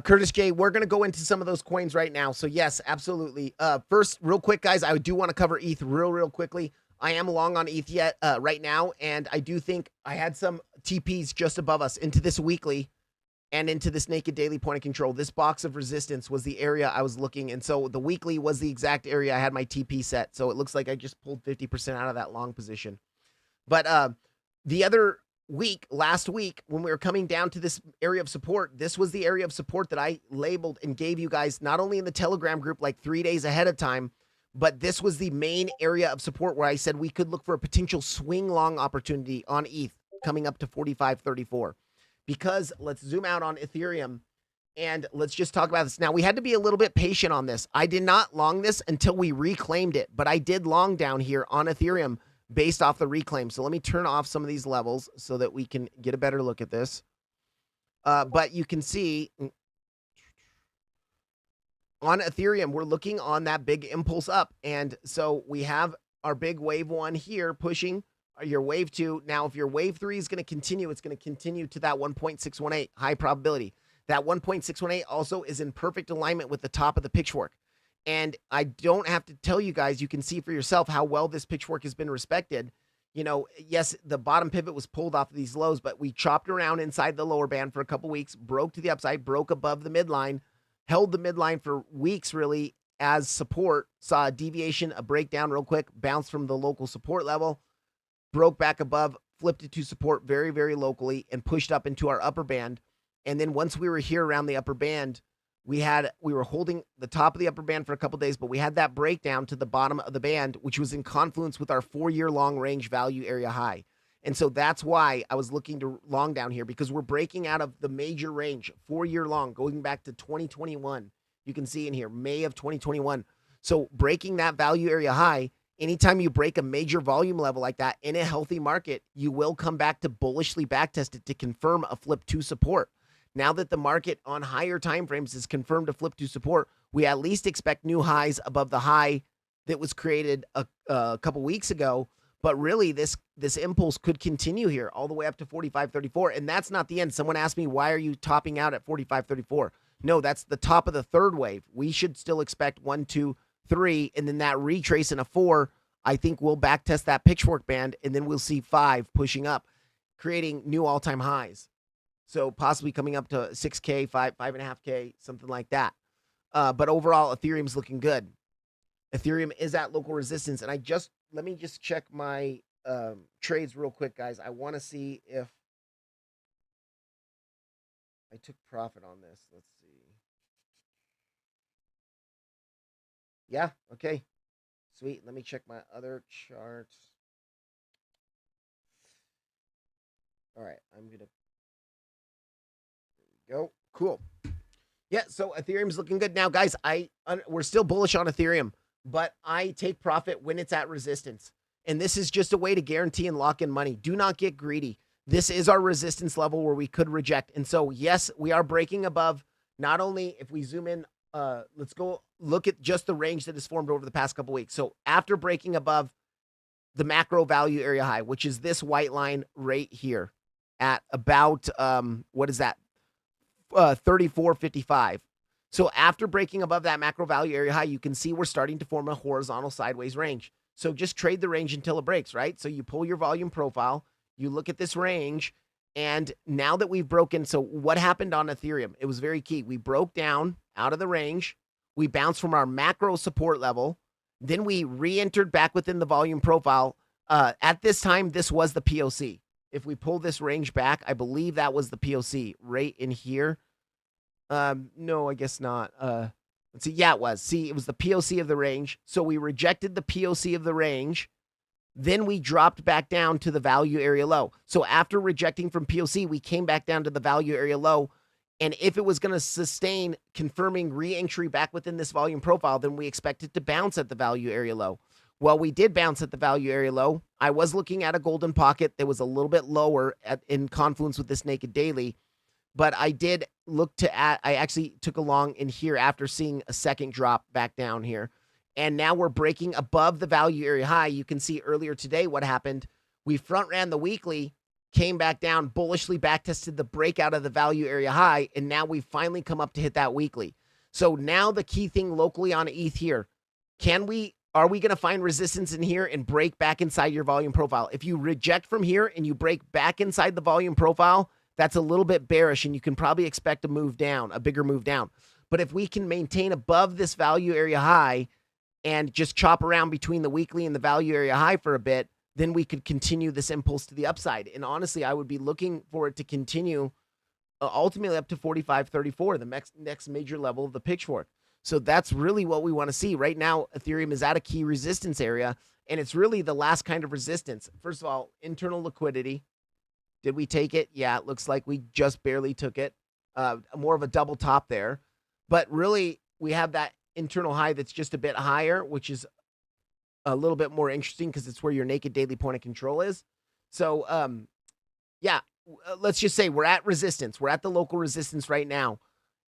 Curtis J, we're going to go into some of those coins right now. So yes, absolutely. First, real quick, guys, I do want to cover ETH real quickly. I am long on ETH yet right now, and I do think I had some TPs just above us into this weekly and into this naked daily point of control. This box of resistance was the area I was looking, and so the weekly was the exact area I had my TP set. So it looks like I just pulled 50% out of that long position. But the other week, last week, when we were coming down to this area of support, this was the area of support that I labeled and gave you guys not only in the Telegram group like 3 days ahead of time, but this was the main area of support where I said we could look for a potential swing long opportunity on ETH coming up to 45.34. Because let's zoom out on Ethereum and let's just talk about this. Now, we had to be a little bit patient on this. I did not long this until we reclaimed it, but I did long down here on Ethereum based off the reclaim. So let me turn off some of these levels so that we can get a better look at this. But you can see on Ethereum, we're looking on that big impulse up. And so we have our big wave 1 here pushing your wave 2. Now, if your wave 3 is going to continue, it's going to continue to that 1.618 high probability. That 1.618 also is in perfect alignment with the top of the pitchfork. And I don't have to tell you guys, you can see for yourself how well this pitchfork has been respected. Yes, the bottom pivot was pulled off of these lows, but we chopped around inside the lower band for a couple weeks, broke to the upside, broke above the midline, held the midline for weeks really as support, saw a deviation, a breakdown real quick, bounced from the local support level, broke back above, flipped it to support very locally, and pushed up into our upper band. And then once we were here around the upper band, we were holding the top of the upper band for a couple days, but we had that breakdown to the bottom of the band, which was in confluence with our 4-year long range value area high. And so that's why I was looking to long down here, because we're breaking out of the major range, 4-year long, going back to 2021. You can see in here, May of 2021. So breaking that value area high, anytime you break a major volume level like that in a healthy market, you will come back to bullishly backtest it to confirm a flip to support. Now that the market on higher time frames is confirmed to flip to support, we at least expect new highs above the high that was created a couple weeks ago. But really, this impulse could continue here all the way up to 45.34. And that's not the end. Someone asked me, why are you topping out at 45.34? No, that's the top of the third wave. We should still expect 1, 2, 3, and then that retrace in a 4. I think we'll backtest that pitchfork band, and then we'll see 5 pushing up, creating new all-time highs. So possibly coming up to 6K, 5.5K, something like that. But overall, Ethereum's looking good. Ethereum is at local resistance. And let me just check my trades real quick, guys. I want to see if I took profit on this. Let's see. Yeah, okay. Sweet. Let me check my other charts. All right, I'm going to go. Cool. Yeah, so Ethereum's looking good. Now, guys, we're still bullish on Ethereum, but I take profit when it's at resistance. And this is just a way to guarantee and lock in money. Do not get greedy. This is our resistance level where we could reject. And so, yes, we are breaking above. Not only if we zoom in, let's go look at just the range that has formed over the past couple weeks. So after breaking above the macro value area high, which is this white line right here at about, what is that? 34.55. So after breaking above that macro value area high, you can see we're starting to form a horizontal sideways range. So just trade the range until it breaks, right? So you pull your volume profile, you look at this range, and now that we've broken, so what happened on Ethereum? It was very key. We broke down out of the range. We bounced from our macro support level. Then we re-entered back within the volume profile. At this time, this was the POC. If we pull this range back, I believe that was the POC right in here. No, I guess not. Let's see. Yeah, it was. See, it was the POC of the range. So we rejected the POC of the range. Then we dropped back down to the value area low. So after rejecting from POC, we came back down to the value area low. And if it was going to sustain confirming re-entry back within this volume profile, then we expected to bounce at the value area low. Well, we did bounce at the value area low. I was looking at a golden pocket that was a little bit lower in confluence with this naked daily. But I did look to I actually took a long in here after seeing a second drop back down here. And now we're breaking above the value area high. You can see earlier today what happened. We front ran the weekly, came back down, bullishly backtested the breakout of the value area high, and now we've finally come up to hit that weekly. So now the key thing locally on ETH here, are we going to find resistance in here and break back inside your volume profile? If you reject from here and you break back inside the volume profile, that's a little bit bearish, and you can probably expect a move down, a bigger move down. But if we can maintain above this value area high and just chop around between the weekly and the value area high for a bit, then we could continue this impulse to the upside. And honestly, I would be looking for it to continue ultimately up to 45.34, the next major level of the pitchfork. So that's really what we want to see. Right now, Ethereum is at a key resistance area, and it's really the last kind of resistance. First of all, internal liquidity. Did we take it? Yeah, it looks like we just barely took it. More of a double top there. But really, we have that internal high that's just a bit higher, which is a little bit more interesting because it's where your naked daily point of control is. So, yeah, let's just say we're at resistance. We're at the local resistance right now.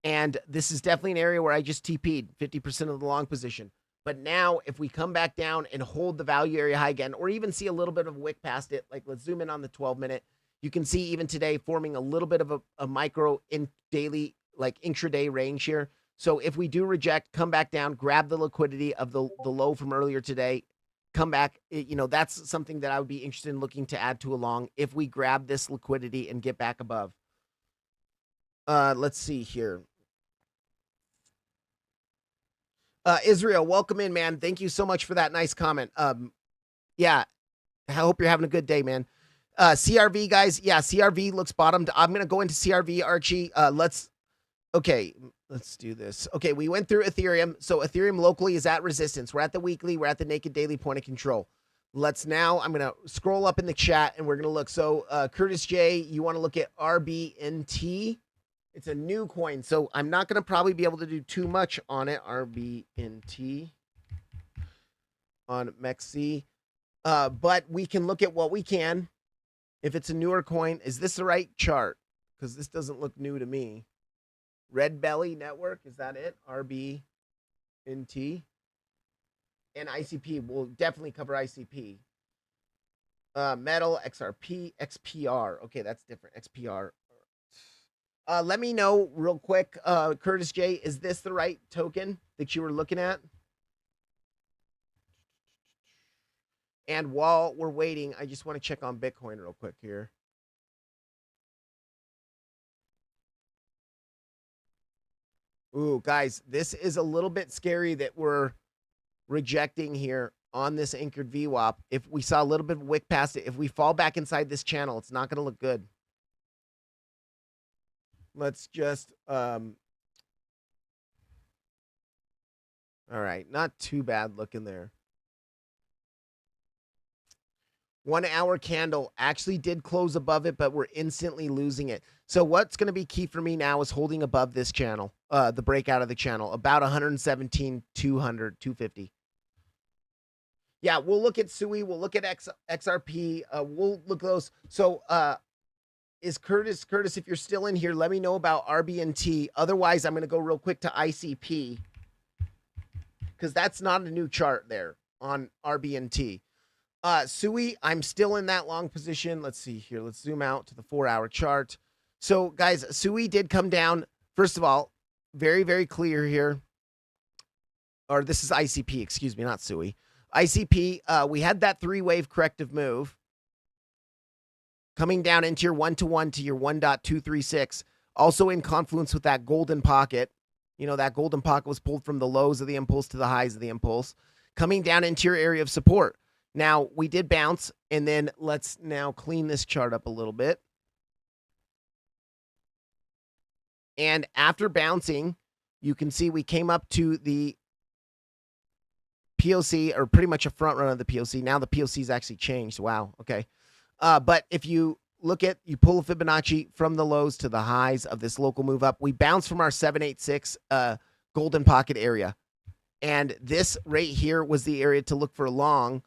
And this is definitely an area where I just TP'd 50% of the long position. But now if we come back down and hold the value area high again, or even see a little bit of a wick past it, like let's zoom in on the 12-minute, you can see even today forming a little bit of a micro in daily, like intraday range here. So if we do reject, come back down, grab the liquidity of the low from earlier today, come back, that's something that I would be interested in looking to add to a long if we grab this liquidity and get back above. Let's see here. Israel, welcome in, man. Thank you so much for that nice comment. Yeah, I hope you're having a good day, man. CRV, guys. Yeah, CRV looks bottomed. I'm going to go into CRV, Archie. Let's do this. Okay, we went through Ethereum. So Ethereum locally is at resistance. We're at the weekly. We're at the naked daily point of control. I'm going to scroll up in the chat and we're going to look. So Curtis J, you want to look at RBNT. It's a new coin. So I'm not going to probably be able to do too much on it. RBNT on MEXC. But we can look at what we can. If it's a newer coin, is this the right chart? Because this doesn't look new to me. Red Belly Network, is that it? RBNT. And ICP, we'll definitely cover ICP. Metal, XRP, XPR. Okay, that's different. XPR. Let me know real quick, Curtis J, is this the right token that you were looking at? And while we're waiting, I just want to check on Bitcoin real quick here. Ooh, guys, this is a little bit scary that we're rejecting here on this anchored VWAP. If we saw a little bit of wick past it, if we fall back inside this channel, it's not going to look good. Let's just, all right, not too bad looking there. 1 hour candle actually did close above it, but we're instantly losing it. So what's going to be key for me now is holding above this channel, the breakout of the channel, about 117, 200, 250. Yeah, we'll look at SUI. We'll look at XRP. We'll look at those. So is Curtis, if you're still in here, let me know about RBNT. Otherwise, I'm going to go real quick to ICP because that's not a new chart there on RBNT. SUI, I'm still in that long position. Let's see here. Let's zoom out to the 4-hour chart. So, guys, SUI did come down. First of all, very, very clear here. Or this is ICP, excuse me, not SUI. ICP, we had that 3-wave corrective move coming down into your 1-to-1 to your 1.236. Also in confluence with that golden pocket. You know, that golden pocket was pulled from the lows of the impulse to the highs of the impulse. coming down into your area of support. Now, we did bounce, and then let's now clean this chart up a little bit. And after bouncing, you can see we came up to the POC, or pretty much a front run of the POC. Now the POC's actually changed. Wow. Okay. But if you look at, you pull a Fibonacci from the lows to the highs of this local move up, we bounce from our 786 golden pocket area. And this right here was the area to look for long.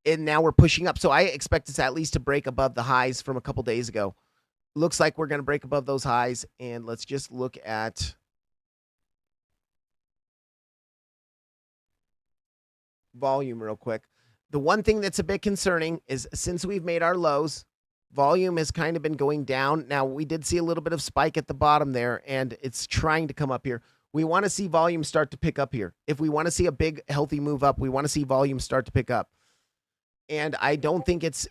And now we're pushing up. So I expect us at least to break above the highs from a couple days ago. Looks like we're going to break above those highs. And let's just look at volume real quick. The one thing that's a bit concerning is since we've made our lows, volume has kind of been going down. Now, we did see a little bit of spike at the bottom there, and it's trying to come up here. We want to see volume start to pick up here. If we want to see a big, healthy move up, we want to see volume start to pick up. And I don't think it's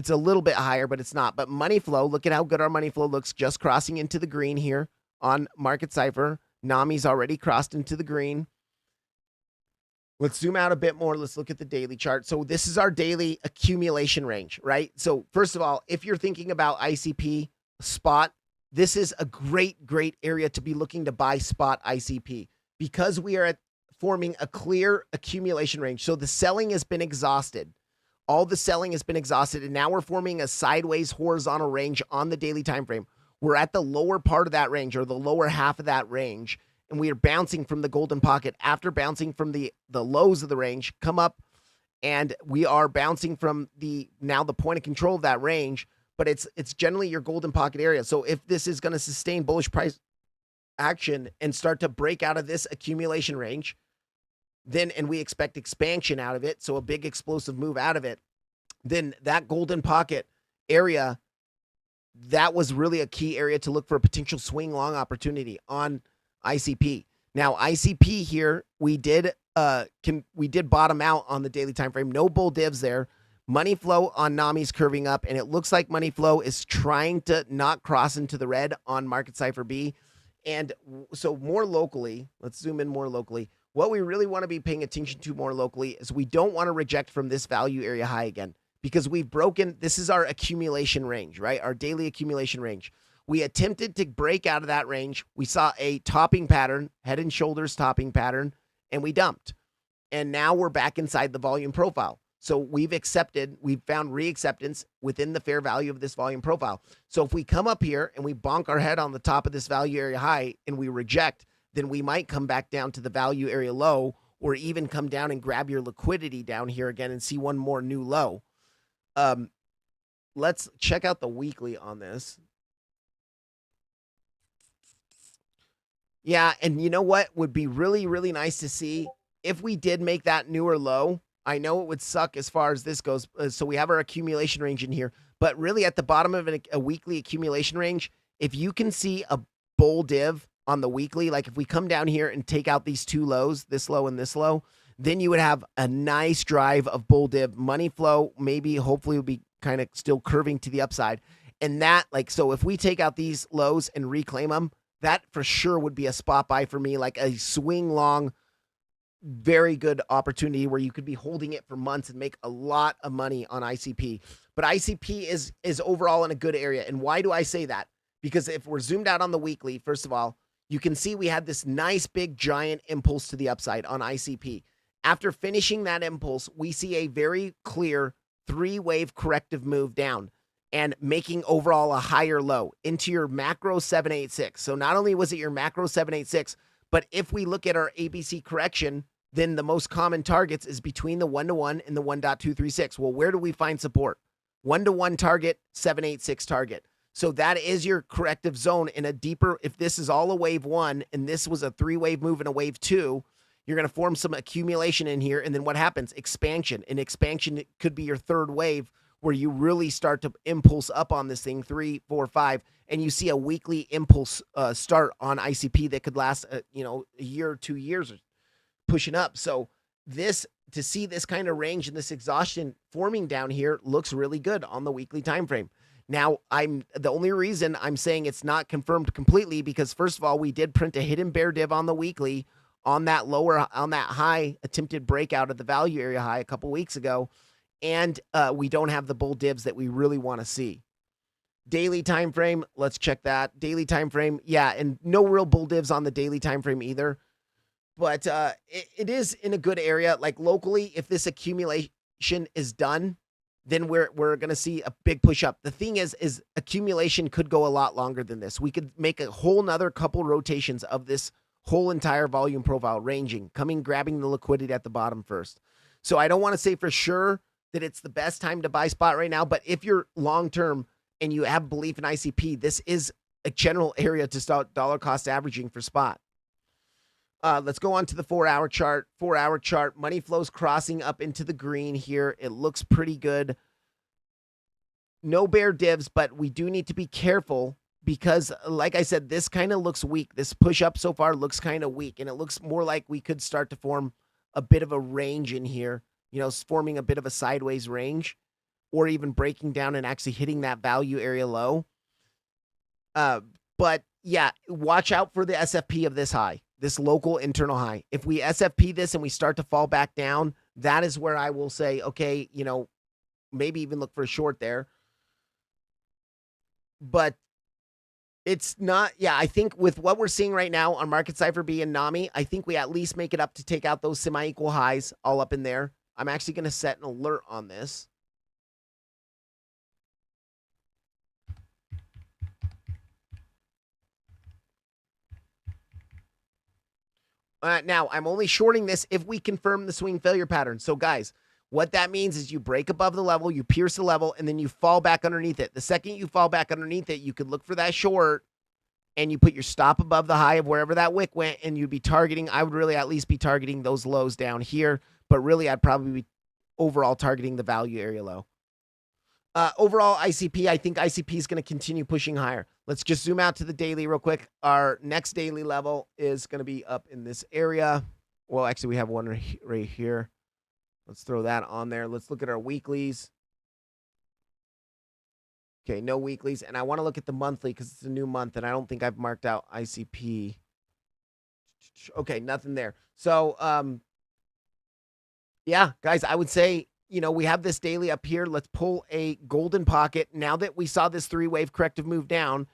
a little bit higher, but it's not. But money flow, look at how good our money flow looks, just crossing into the green here on Market Cipher. NAMI's already crossed into the green. Let's zoom out a bit more. Let's look at the daily chart. So this is our daily accumulation range, right? So first of all, if you're thinking about ICP spot, this is a great area to be looking to buy spot ICP because we are forming a clear accumulation range. So the selling has been exhausted. All the selling has been exhausted, and now we're forming a sideways horizontal range on the daily time frame. We're at the lower part of that range, or the lower half of that range, and we are bouncing from the golden pocket. After bouncing from the lows of the range, come up, and we are bouncing from now the point of control of that range, but it's generally your golden pocket area. So if this is going to sustain bullish price action and start to break out of this accumulation range, then, and we expect expansion out of it, so a big explosive move out of it, then that golden pocket area, that was really a key area to look for a potential swing long opportunity on ICP. Now, ICP here, we did bottom out on the daily time frame. No bull divs there. Money flow on NAMI's curving up, and it looks like money flow is trying to not cross into the red on Market Cipher B. And so more locally, let's zoom in more locally. What we really want to be paying attention to more locally is we don't want to reject from this value area high again, because we've broken, this is our accumulation range, right? Our daily accumulation range. We attempted to break out of that range. We saw a topping pattern, head and shoulders topping pattern, and we dumped. And now we're back inside the volume profile. So we've found re-acceptance within the fair value of this volume profile. So if we come up here and we bonk our head on the top of this value area high and we reject, then we might come back down to the value area low, or even come down and grab your liquidity down here again and see one more new low. Let's check out the weekly on this. Yeah, and you know what would be really, really nice to see if we did make that newer low. I know it would suck as far as this goes. So we have our accumulation range in here, but really at the bottom of a weekly accumulation range, if you can see a bull div on the weekly, like if we come down here and take out these two lows, this low and this low, then you would have a nice drive of bull div. Money flow, maybe, hopefully, will be kind of still curving to the upside. And that, like, so if we take out these lows and reclaim them, that for sure would be a spot buy for me, like a swing long, very good opportunity where you could be holding it for months and make a lot of money on ICP. But ICP is overall in a good area. And why do I say that? Because if we're zoomed out on the weekly, first of all, you can see we had this nice big giant impulse to the upside on ICP. After finishing that impulse, we see a very clear 3-wave corrective move down and making overall a higher low into your macro 786. So not only was it your macro 786, but if we look at our ABC correction, then the most common targets is between the 1-to-1 and the 1.236. Well, where do we find support? 1-to-1 target, 786 target. So that is your corrective zone in a deeper, if this is all a wave 1 and this was a 3-wave move in a wave 2, you're going to form some accumulation in here. And then what happens? Expansion. And expansion could be your 3rd wave where you really start to impulse up on this thing, 3, 4, 5, and you see a weekly impulse start on ICP that could last, a year or 2 years pushing up. So this, to see this kind of range and this exhaustion forming down here looks really good on the weekly time frame. Now, the only reason I'm saying it's not confirmed completely because, first of all, we did print a hidden bear div on the weekly on that high attempted breakout of the value area high a couple weeks ago. And we don't have the bull divs that we really want to see. Daily time frame, let's check that. Daily time frame, yeah, and no real bull divs on the daily time frame either. But it is in a good area. Like locally, if this accumulation is done, then we're going to see a big push up. The thing is accumulation could go a lot longer than this. We could make a whole nother couple rotations of this whole entire volume profile ranging, grabbing the liquidity at the bottom first. So I don't want to say for sure that it's the best time to buy spot right now, but if you're long-term and you have belief in ICP, this is a general area to start dollar cost averaging for spot. Let's go on to the 4-hour chart. 4-hour chart, money flows crossing up into the green here. It looks pretty good. No bear divs, but we do need to be careful because, like I said, this kind of looks weak. This push up so far looks kind of weak, and it looks more like we could start to form a bit of a range in here, forming a bit of a sideways range, or even breaking down and actually hitting that value area low. But yeah, watch out for the SFP of this high, this local internal high. If we SFP this and we start to fall back down, that is where I will say, okay, maybe even look for a short there. But it's not, yeah, I think with what we're seeing right now on Market Cypher B and NAMI, I think we at least make it up to take out those semi-equal highs all up in there. I'm actually going to set an alert on this. Now, I'm only shorting this if we confirm the swing failure pattern. So, guys, what that means is you break above the level, you pierce the level, and then you fall back underneath it. The second you fall back underneath it, you could look for that short, and you put your stop above the high of wherever that wick went, and you'd be targeting, I would really at least be targeting those lows down here, but really I'd probably be overall targeting the value area low. Overall, ICP, I think ICP is going to continue pushing higher. Let's just zoom out to the daily real quick. Our next daily level is going to be up in this area. Well, actually, we have one right here. Let's throw that on there. Let's look at our weeklies. Okay, no weeklies. And I want to look at the monthly because it's a new month, and I don't think I've marked out ICP. Okay, nothing there. So, yeah, guys, I would say, we have this daily up here. Let's pull a golden pocket. Now that we saw this 3-wave corrective move down,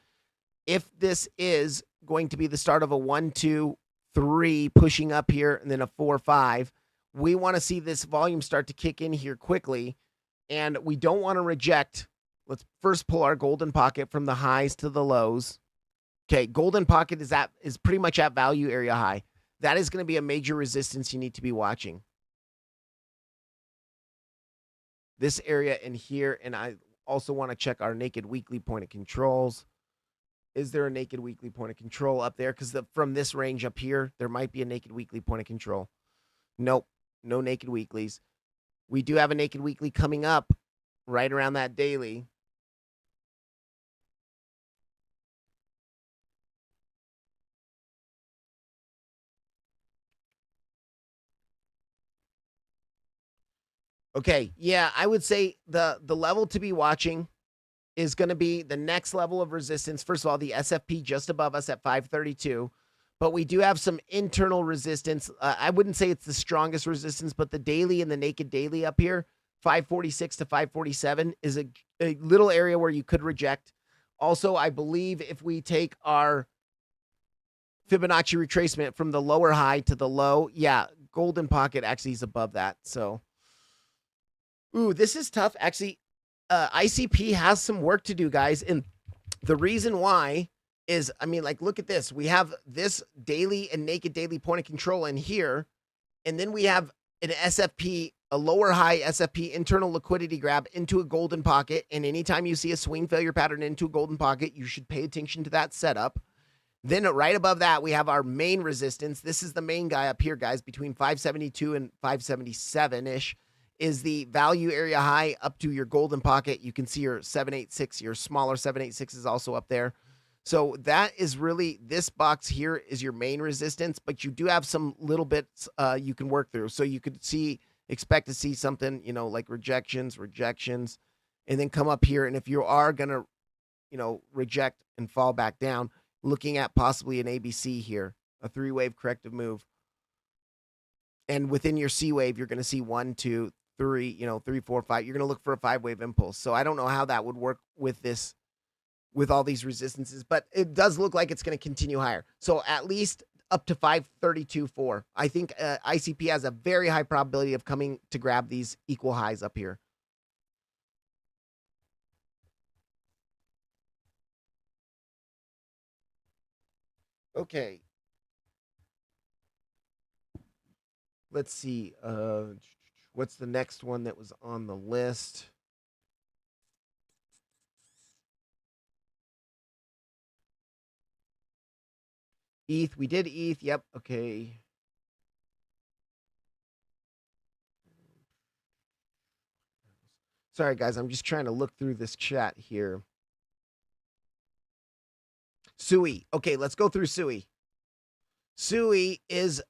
if this is going to be the start of a 1, 2, 3 pushing up here and then a 4, 5, we want to see this volume start to kick in here quickly, and we don't want to reject. Let's first pull our golden pocket from the highs to the lows. Okay, golden pocket is pretty much at value area high. That is going to be a major resistance you need to be watching. This area in here, and I also want to check our naked weekly point of controls. Is there a naked weekly point of control up there? Because from this range up here, there might be a naked weekly point of control. Nope, no naked weeklies. We do have a naked weekly coming up right around that daily. Okay, yeah, I would say the level to be watching is going to be the next level of resistance. First of all, the SFP just above us at 532, but we do have some internal resistance. I wouldn't say it's the strongest resistance, but the daily and the naked daily up here, 546 to 547 is a little area where you could reject. Also, I believe if we take our Fibonacci retracement from the lower high to the low, yeah, golden pocket actually is above that. So, ooh, this is tough. Actually, ICP has some work to do, guys. And the reason why is, I mean, like, look at this. We have this daily and naked daily point of control in here. And then we have an SFP, a lower high SFP internal liquidity grab into a golden pocket. And anytime you see a swing failure pattern into a golden pocket, you should pay attention to that setup. Then right above that, we have our main resistance. This is the main guy up here, guys, between 572 and 577-ish. Is the value area high up to your golden pocket. You can see your 786, your smaller 786 is also up there. So that is really, this box here is your main resistance, but you do have some little bits you can work through. So you could expect to see something, like rejections, and then come up here. And if you are going to, reject and fall back down, looking at possibly an ABC here, a 3-wave corrective move. And within your C wave, you're going to see 1, 2, 3, 3, 4, 5. You're going to look for a 5-wave impulse. So I don't know how that would work with this, with all these resistances, but it does look like it's going to continue higher. So at least up to 532.4. I think ICP has a very high probability of coming to grab these equal highs up here. Okay. Let's see. What's the next one that was on the list? ETH. We did ETH. Yep. Okay. Sorry, guys. I'm just trying to look through this chat here. Sui. Okay, let's go through Sui. Sui is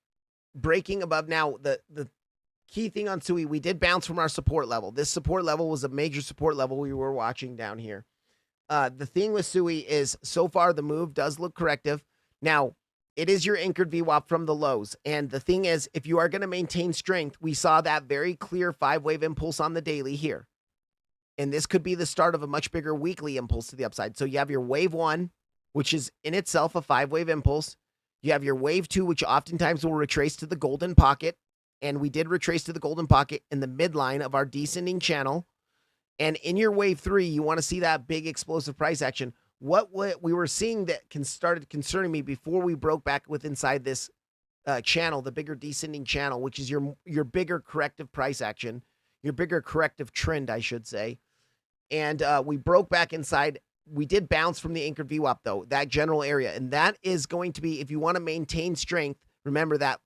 breaking above. Now, the key thing on Sui, we did bounce from our support level. This support level was a major support level we were watching down here. The thing with Sui is, so far, the move does look corrective. Now, it is your anchored VWAP from the lows. And the thing is, if you are going to maintain strength, we saw that very clear 5-wave impulse on the daily here. And this could be the start of a much bigger weekly impulse to the upside. So you have your wave 1, which is in itself a 5-wave impulse. You have your wave 2, which oftentimes will retrace to the golden pocket. And we did retrace to the golden pocket in the midline of our descending channel. And in your wave 3, you want to see that big explosive price action. What we were seeing that started concerning me before we broke back with inside this channel, the bigger descending channel, which is your bigger corrective price action, your bigger corrective trend, I should say. And we broke back inside. We did bounce from the anchored VWAP, though, that general area. And that is going to be, if you want to maintain strength, remember that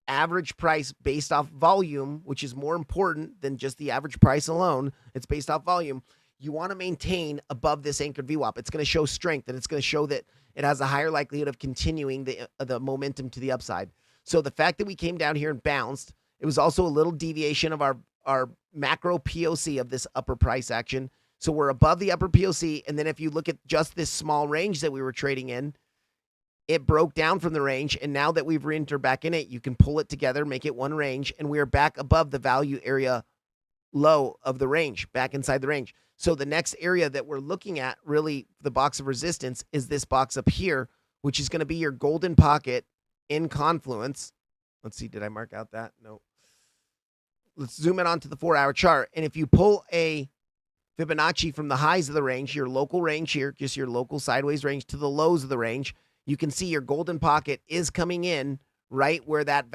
average price based off volume, which is more important than just the average price alone. It's based off volume. You want to maintain above this anchored VWAP. It's going to show strength, and it's going to show that it has a higher likelihood of continuing the momentum to the upside. So the fact that we came down here and bounced, it was also a little deviation of our macro POC of this upper price action. So we're above the upper POC, and then if you look at just this small range that we were trading in, it broke down from the range, and now that we've re-entered back in it, you can pull it together, make it one range, and we are back above the value area low of the range, back inside the range. So the next area that we're looking at, really, the box of resistance, is this box up here, which is going to be your golden pocket in confluence. Let's see, did I mark out that? No. Let's zoom in onto the 4-hour chart, and if you pull a Fibonacci from the highs of the range, your local range here, just your local sideways range, to the lows of the range, you can see your golden pocket is coming in right where that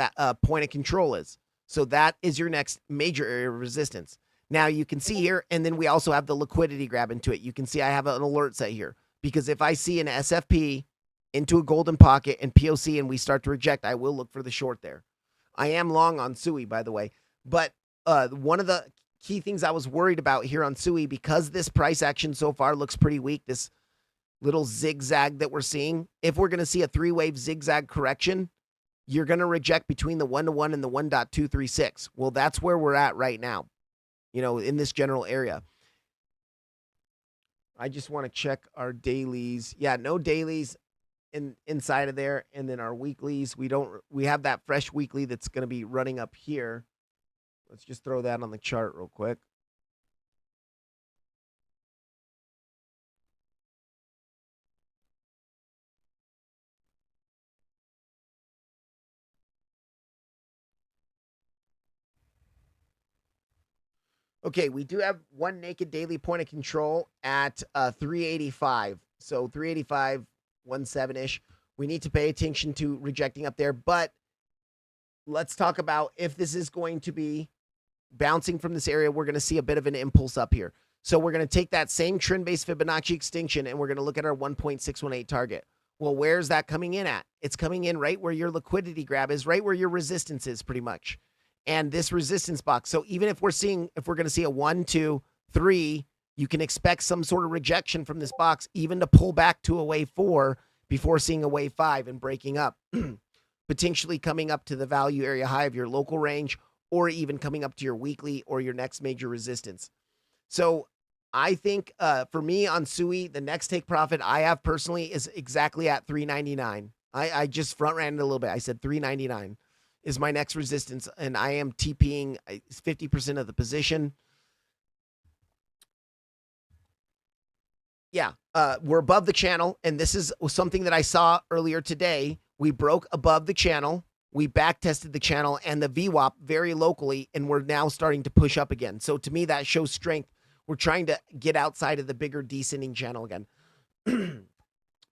point of control is. So that is your next major area of resistance. Now you can see here, and then we also have the liquidity grab into it. You can see I have an alert set here, because if I see an SFP into a golden pocket and POC and we start to reject, I will look for the short there. I am long on Sui, by the way. But one of the key things I was worried about here on Sui, because this price action so far looks pretty weak, this little zigzag that we're seeing, if we're going to see a 3-wave zigzag correction, you're going to reject between the 1-to-1 and the 1.236. Well, that's where we're at right now, in this general area. I just want to check our dailies. Yeah, no dailies inside of there. And then our weeklies, we have that fresh weekly that's going to be running up here. Let's just throw that on the chart real quick. Okay, we do have one naked daily point of control at 385. So 385, 17-ish. We need to pay attention to rejecting up there. But let's talk about if this is going to be bouncing from this area, we're going to see a bit of an impulse up here. So we're going to take that same trend-based Fibonacci extinction, and we're going to look at our 1.618 target. Well, where's that coming in at? It's coming in right where your liquidity grab is, right where your resistance is, pretty much. And this resistance box. So even if we're going to see a 1, 2, 3, you can expect some sort of rejection from this box, even to pull back to a wave 4 before seeing a wave 5 and breaking up, potentially coming up to the value area high of your local range, or even coming up to your weekly or your next major resistance. So I think for me on Sui, the next take profit I have personally is exactly at 399. I just front ran it a little bit. I said 399. is my next resistance, and I am TPing 50% of the position. Yeah, we're above the channel, and this is something that I saw earlier today. We broke above the channel. We back tested the channel and the VWAP very locally, and we're now starting to push up again. So to me, that shows strength. We're trying to get outside of the bigger descending channel again.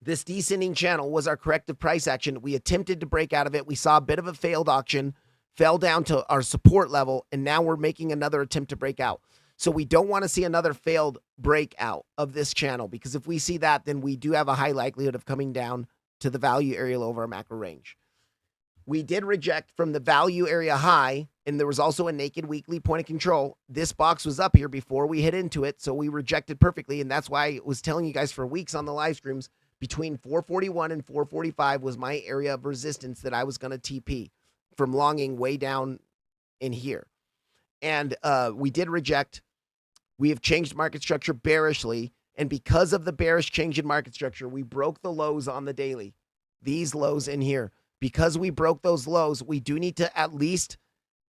This descending channel was our corrective price action. We attempted to break out of it. We saw a bit of a failed auction, fell down to our support level, and now we're making another attempt to break out. So we don't want to see another failed breakout of this channel, because if we see that, then we do have a high likelihood of coming down to the value area low of our macro range. We did reject from the value area high, and there was also a naked weekly point of control. This box was up here before we hit into it, so we rejected perfectly, and that's why I was telling you guys for weeks on the live streams, between 441 and 445 was my area of resistance that I was going to TP from longing way down in here. And we did reject. We have changed market structure bearishly, and because of the bearish change in market structure, we broke the lows on the daily. These lows in here. Because we broke those lows, we do need to at least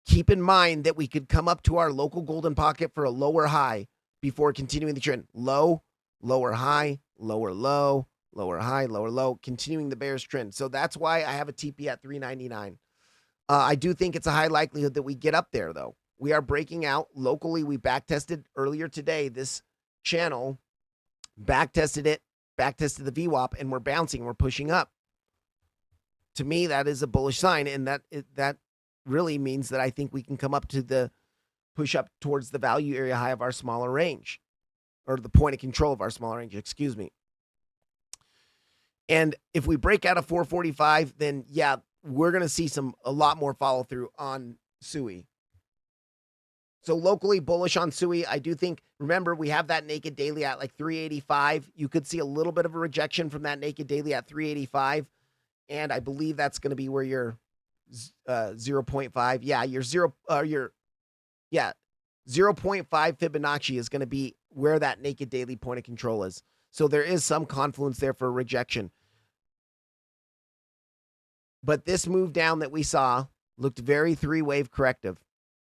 keep in mind that we could come up to our local golden pocket for a lower high before continuing the trend. Low, lower high, lower low, lower high, lower low, continuing the bearish trend. So that's why I have a TP at 399. I do think it's a high likelihood that we get up there, though. We are breaking out locally. We back tested earlier today this channel, back tested it, back tested the VWAP, and we're bouncing. We're pushing up. To me, that is a bullish sign, and that really means that I think we can come up to the push up towards the value area high of our smaller range, or the point of control of our smaller range, excuse me. And if we break out of 445, then yeah, we're going to see a lot more follow through on SUI. So locally bullish on SUI. I do think, remember, we have that naked daily at like 385. You could see a little bit of a rejection from that naked daily at 385. And I believe that's going to be where your 0.5, yeah, your 0.5 Fibonacci is going to be where that naked daily point of control is. So there is some confluence there for rejection. But this move down that we saw looked very three-wave corrective.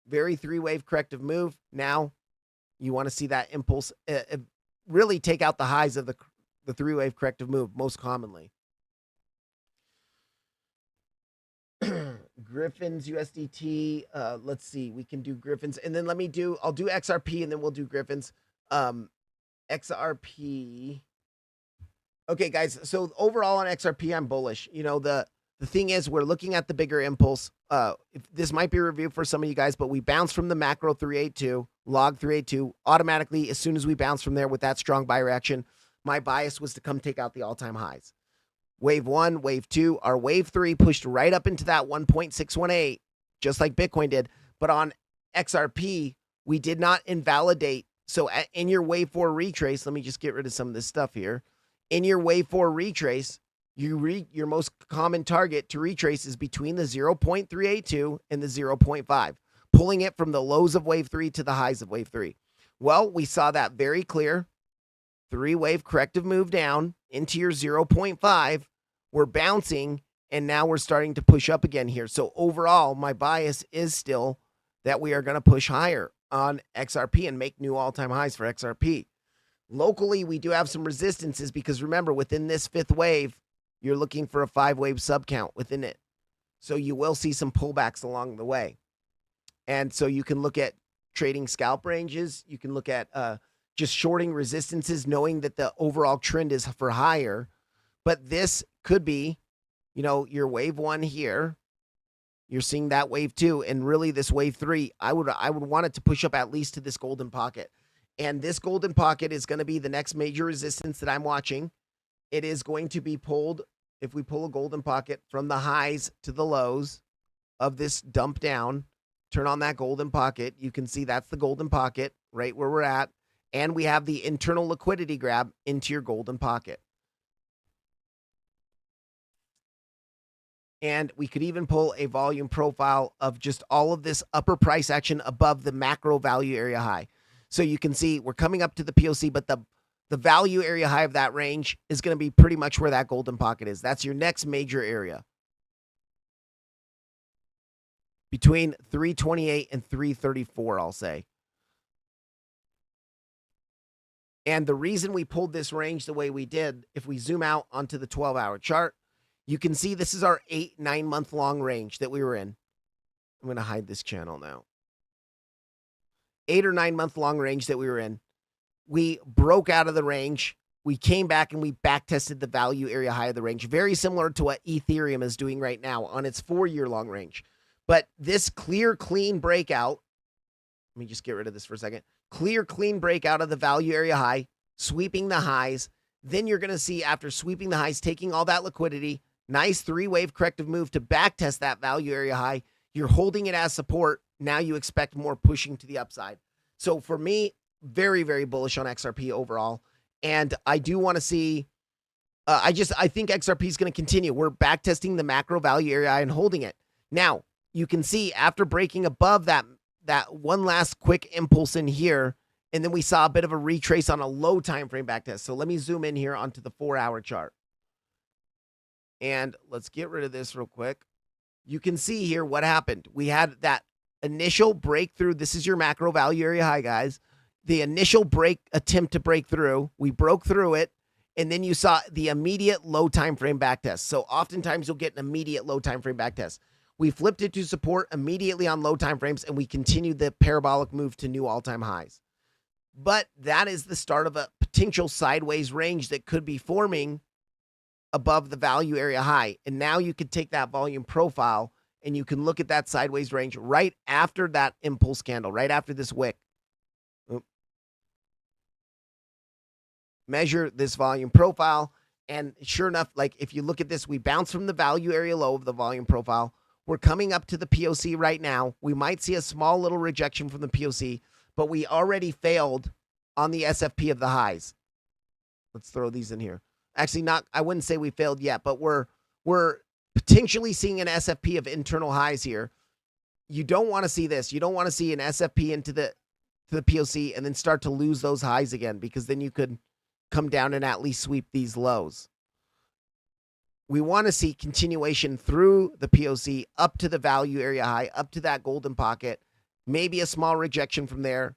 Very three-wave corrective move. Now you want to see that impulse really take out the highs of the three-wave corrective move most commonly. Griffins USDT. Let's see. We can do Griffins, and then I'll do XRP, and then we'll do Griffins. XRP. Okay, guys. So overall on XRP, I'm bullish. You know, the thing is, we're looking at the bigger impulse. This might be a review for some of you guys, but we bounced from the macro 382, log 382 automatically as soon as we bounced from there with that strong buy reaction. My bias was to come take out the all-time highs. Wave 1, wave 2, our wave 3 pushed right up into that 1.618, just like Bitcoin did. But on XRP, we did not invalidate. So in your wave 4 retrace, let me just get rid of some of this stuff here. In your wave 4 retrace, your most common target to retrace is between the 0.382 and the 0.5, pulling it from the lows of wave 3 to the highs of wave 3. Well, we saw that very clear. 3-wave corrective move down into your 0.5. We're bouncing, and now we're starting to push up again here. So overall, my bias is still that we are going to push higher on XRP and make new all-time highs for XRP. Locally, we do have some resistances because remember, within this 5th wave, you're looking for a 5-wave subcount within it. So you will see some pullbacks along the way. And so you can look at trading scalp ranges. You can look at just shorting resistances, knowing that the overall trend is for higher. But this could be, you know, your wave 1 here. You're seeing that wave 2, and really this wave 3, I would want it to push up at least to this golden pocket. And this golden pocket is going to be the next major resistance that I'm watching. It is going to be pulled, if we pull a golden pocket, from the highs to the lows of this dump down. Turn on that golden pocket. You can see that's the golden pocket right where we're at. And we have the internal liquidity grab into your golden pocket. And we could even pull a volume profile of just all of this upper price action above the macro value area high. So you can see we're coming up to the POC, but the value area high of that range is going to be pretty much where that golden pocket is. That's your next major area. between 328 and 334, I'll say. And the reason we pulled this range the way we did, if we zoom out onto the 12-hour chart, you can see this is our 8-9 month long range that we were in. I'm going to hide this channel now. 8 or 9 month long range that we were in. We broke out of the range. We came back and we back tested the value area high of the range. Very similar to what Ethereum is doing right now on its 4-year long range. But this clear, clean breakout, let me just get rid of this for a second. Clear, clean breakout of the value area high, sweeping the highs. Then you're going to see after sweeping the highs, taking all that liquidity, nice 3-wave corrective move to back test that value area high. You're holding it as support. Now you expect more pushing to the upside. So for me, very, very bullish on XRP overall. And I do want to see, I think XRP is going to continue. We're back testing the macro value area and holding it. Now, you can see after breaking above that one last quick impulse in here, and then we saw a bit of a retrace on a low time frame back test. So let me zoom in here onto the 4-hour chart. And let's get rid of this real quick. You can see here what happened. We had that initial breakthrough. This is your macro value area high, guys. The initial attempt to break through, we broke through it, and then you saw the immediate low time frame back test. So oftentimes you'll get an immediate low time frame back test. We flipped it to support immediately on low time frames, and we continued the parabolic move to new all-time highs. But that is the start of a potential sideways range that could be forming above the value area high. And now you could take that volume profile and you can look at that sideways range right after that impulse candle, right after this wick. Measure this volume profile. And sure enough, like if you look at this, we bounce from the value area low of the volume profile. We're coming up to the POC right now. We might see a small little rejection from the POC, but we already failed on the SFP of the highs. Let's throw these in here. Actually, I wouldn't say we failed yet, but we're potentially seeing an SFP of internal highs here. You don't want to see this. You don't want to see an SFP into the POC and then start to lose those highs again, because then you could come down and at least sweep these lows. We want to see continuation through the POC up to the value area high, up to that golden pocket, maybe a small rejection from there,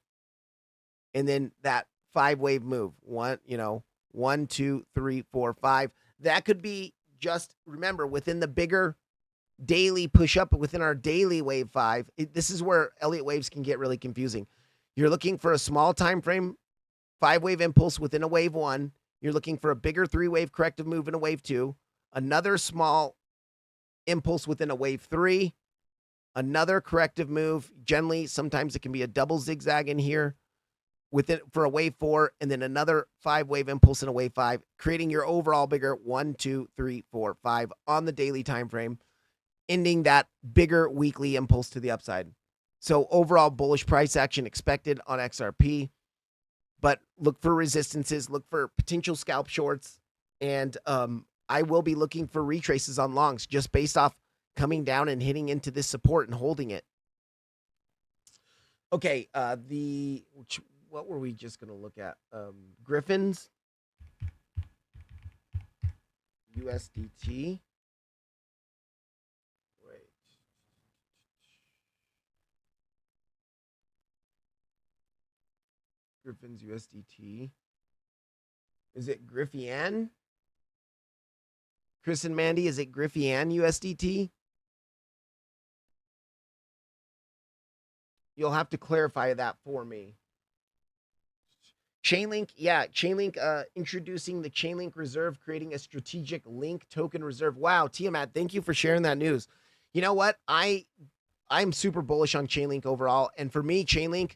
and then that 5-wave move. 1, 2, 3, 4, 5. That could be just, remember, within the bigger daily push up, within our daily wave 5. This is where Elliott waves can get really confusing. You're looking for a small time frame 5-wave impulse within a wave 1. You're looking for a bigger 3-wave corrective move in a wave 2. Another small impulse within a wave 3. Another corrective move. Generally, sometimes it can be a double zigzag in here for a wave 4, and then another 5-wave impulse in a wave 5, creating your overall bigger 1, 2, 3, 4, 5 on the daily time frame, ending that bigger weekly impulse to the upside. So overall bullish price action expected on XRP, but look for resistances, look for potential scalp shorts, and I will be looking for retraces on longs just based off coming down and hitting into this support and holding it. Okay, what were we just going to look at? Griffin's USDT. Wait. Griffin's USDT. Is it Griffian? Chris and Mandy, is it Griffian USDT? You'll have to clarify that for me. Chainlink, yeah, Chainlink introducing the Chainlink Reserve, creating a strategic link token reserve. Wow, Tiamat, thank you for sharing that news. You know what? I'm super bullish on Chainlink overall. And for me, Chainlink,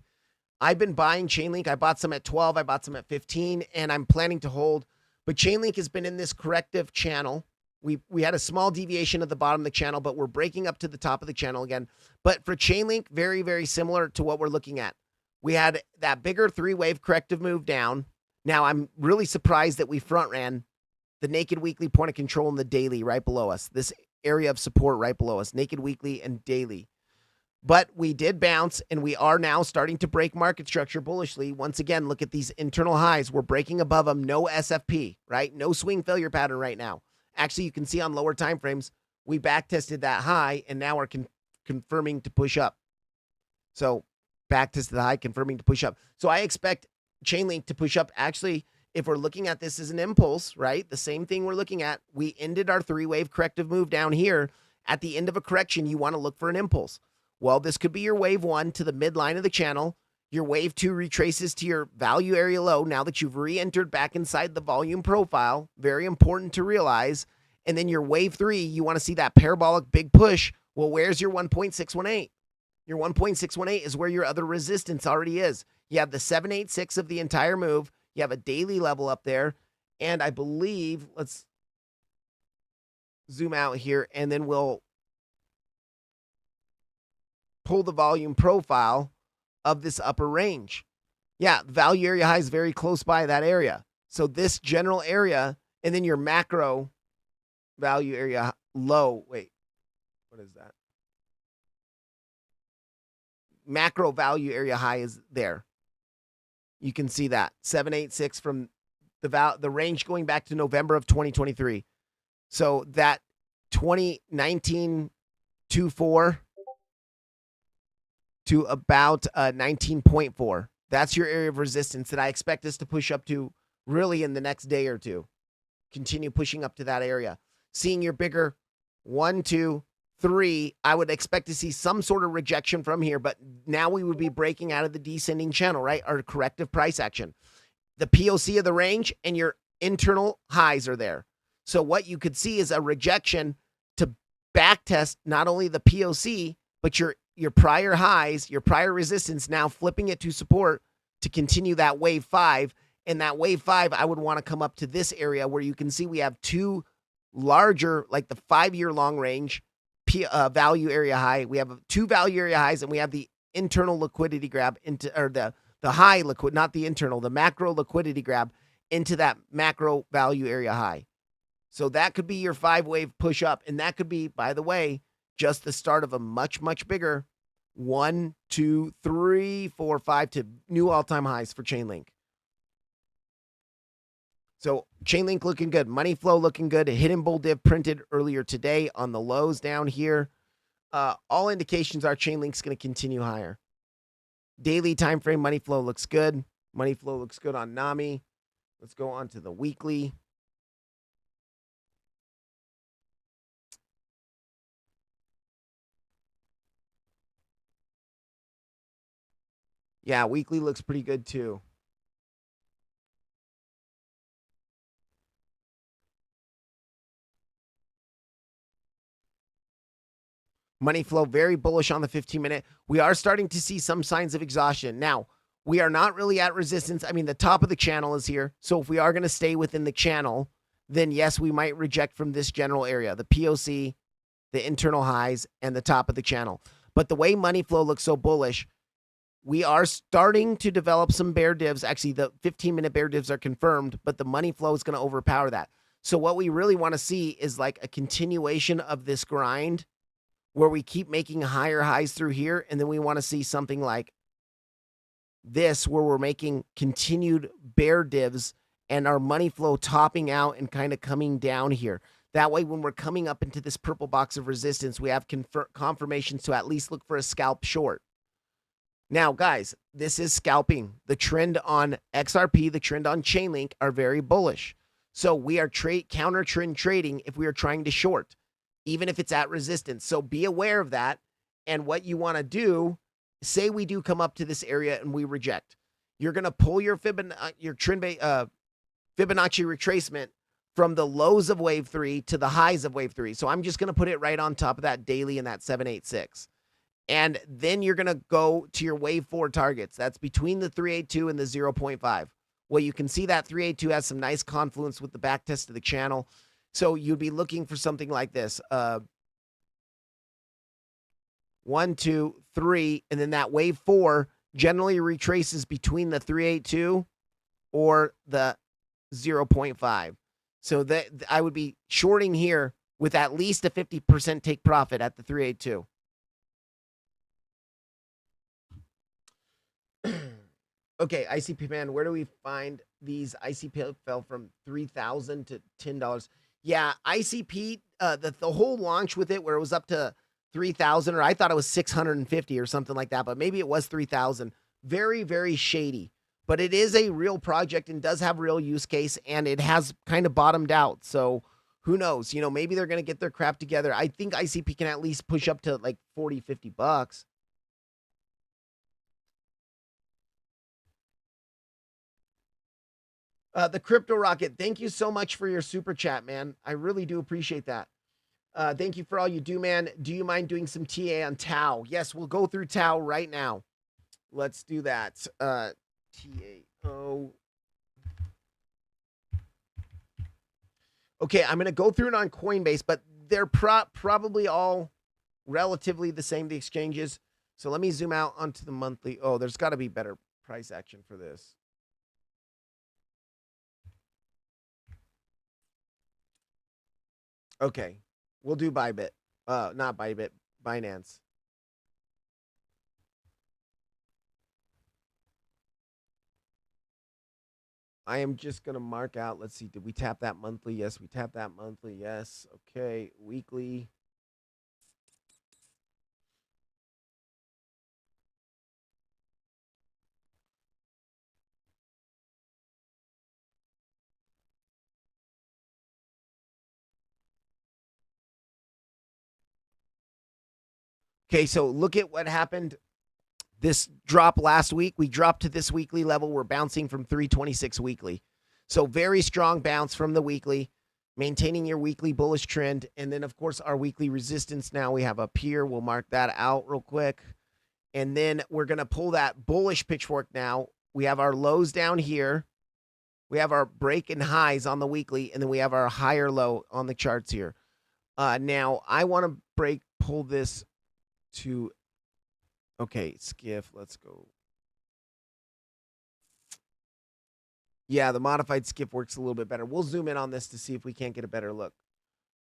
I've been buying Chainlink. I bought some at 12, I bought some at 15, and I'm planning to hold. But Chainlink has been in this corrective channel. We had a small deviation at the bottom of the channel, but we're breaking up to the top of the channel again. But for Chainlink, very, very similar to what we're looking at. We had that bigger 3-wave corrective move down. Now, I'm really surprised that we front ran the naked weekly point of control in the daily right below us. This area of support right below us, naked weekly and daily. But we did bounce, and we are now starting to break market structure bullishly. Once again, look at these internal highs. We're breaking above them. No SFP, right? No swing failure pattern right now. Actually, you can see on lower time frames, we back tested that high, and now we're confirming to push up. So back to the high, confirming to push up. So I expect Chainlink to push up. Actually, if we're looking at this as an impulse, right? The same thing we're looking at. We ended our 3-wave corrective move down here. At the end of a correction, you want to look for an impulse. Well, this could be your wave 1 to the midline of the channel. Your wave 2 retraces to your value area low now that you've re-entered back inside the volume profile. Very important to realize. And then your wave 3, you want to see that parabolic big push. Well, where's your 1.618? Your 1.618 is where your other resistance already is. You have the 786 of the entire move. You have a daily level up there. And I believe, let's zoom out here, and then we'll pull the volume profile of this upper range. Yeah, value area high is very close by that area. So this general area, and then your macro value area low. Wait, what is that? Macro value area high is there. You can see that 786 from the range going back to November of 2023. So that 19.24 to about 19.4. That's your area of resistance that I expect us to push up to really in the next day or two. Continue pushing up to that area. Seeing your bigger 1, 2, 3, I would expect to see some sort of rejection from here, but now we would be breaking out of the descending channel, right? Our corrective price action. The POC of the range and your internal highs are there. So what you could see is a rejection to backtest not only the POC, but your prior highs, your prior resistance, now flipping it to support to continue that wave 5. And that wave 5, I would want to come up to this area where you can see we have two larger, like the 5-year long range value area high. We have 2 value area highs, and we have the internal liquidity grab into, or the high liquid, not the internal, the macro liquidity grab into that macro value area high. So that could be your 5-wave push up. And that could be, by the way, just the start of a much, much bigger 1, 2, 3, 4, 5 to new all-time highs for Chainlink. So Chainlink looking good. Money flow looking good. A hidden bull div printed earlier today on the lows down here. All indications are Chainlink's going to continue higher. Daily time frame money flow looks good. Money flow looks good on NAMI. Let's go on to the weekly. Yeah, weekly looks pretty good too. Money flow, very bullish on the 15-minute. We are starting to see some signs of exhaustion. Now, we are not really at resistance. I mean, the top of the channel is here. So if we are going to stay within the channel, then yes, we might reject from this general area, the POC, the internal highs, and the top of the channel. But the way money flow looks so bullish, we are starting to develop some bear divs. Actually, the 15-minute bear divs are confirmed, but the money flow is going to overpower that. So what we really want to see is like a continuation of this grind where we keep making higher highs through here, and then we want to see something like this where we're making continued bear divs and our money flow topping out and kind of coming down here. That way, when we're coming up into this purple box of resistance, we have confirmations to at least look for a scalp short. Now, guys, this is scalping. The trend on XRP, the trend on Chainlink are very bullish. So we are counter trend trading if we are trying to short, even if it's at resistance. So be aware of that. And what you want to do, say we do come up to this area and we reject. You're going to pull your Fibonacci retracement from the lows of wave 3 to the highs of wave 3. So I'm just going to put it right on top of that daily and that 786. And then you're going to go to your wave 4 targets. That's between the 382 and the 0.5. Well, you can see that 382 has some nice confluence with the back test of the channel. So you'd be looking for something like this. 1, 2, 3, and then that wave 4 generally retraces between the 382 or the 0.5. So that I would be shorting here with at least a 50% take profit at the 382. Okay, ICP man, where do we find these? ICP fell from $3,000 to $10. Yeah, ICP, the whole launch with it where it was up to 3,000, or I thought it was 650 or something like that, but maybe it was 3,000. Very, very shady. But it is a real project and does have real use case, and it has kind of bottomed out. So who knows? You know, maybe they're going to get their crap together. I think ICP can at least push up to like 40, 50 bucks. The Crypto Rocket, thank you so much for your super chat, man. I really do appreciate that. Thank you for all you do, man. Do you mind doing some TA on Tau? Yes, we'll go through Tau right now. Let's do that. TAO. Okay, I'm going to go through it on Coinbase, but they're probably all relatively the same, the exchanges. So let me zoom out onto the monthly. Oh, there's got to be better price action for this. Okay, we'll do Bybit. Not Bybit, Binance. I am just going to mark out. Let's see. Did we tap that monthly? Yes, we tapped that monthly. Yes. Okay. Weekly. Okay, so look at what happened. This drop last week, we dropped to this weekly level. We're bouncing from 326 weekly. So very strong bounce from the weekly, maintaining your weekly bullish trend. And then, of course, our weekly resistance now we have up here. We'll mark that out real quick. And then we're going to pull that bullish pitchfork now. We have our lows down here. We have our break and highs on the weekly. And then we have our higher low on the charts here. Now, I want to pull this to, okay, Skiff, let's go. Yeah, the modified Skiff works a little bit better. We'll zoom in on this to see if we can't get a better look.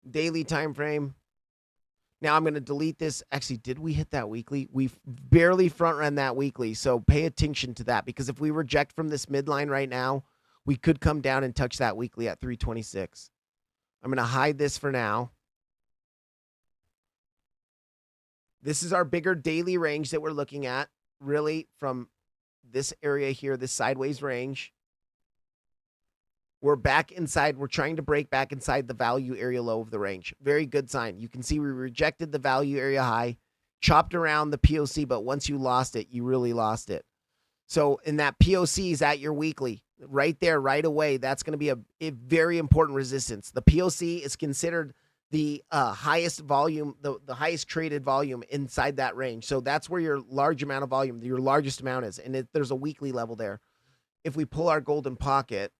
Daily time frame. Now I'm going to delete this. Actually, did we hit that weekly? We barely front ran that weekly, so pay attention to that, because if we reject from this midline right now, we could come down and touch that weekly at 326. I'm going to hide this for now. This is our bigger daily range that we're looking at, really, from this area here, this sideways range. We're back inside. We're trying to break back inside the value area low of the range. Very good sign. You can see we rejected the value area high, chopped around the POC, but once you lost it, you really lost it. So, in that POC is at your weekly. Right there, right away, that's going to be a very important resistance. The POC is considered the highest volume, the highest traded volume inside that range. So that's where your large amount of volume, your largest amount is. And there's a weekly level there. If we pull our golden pocket,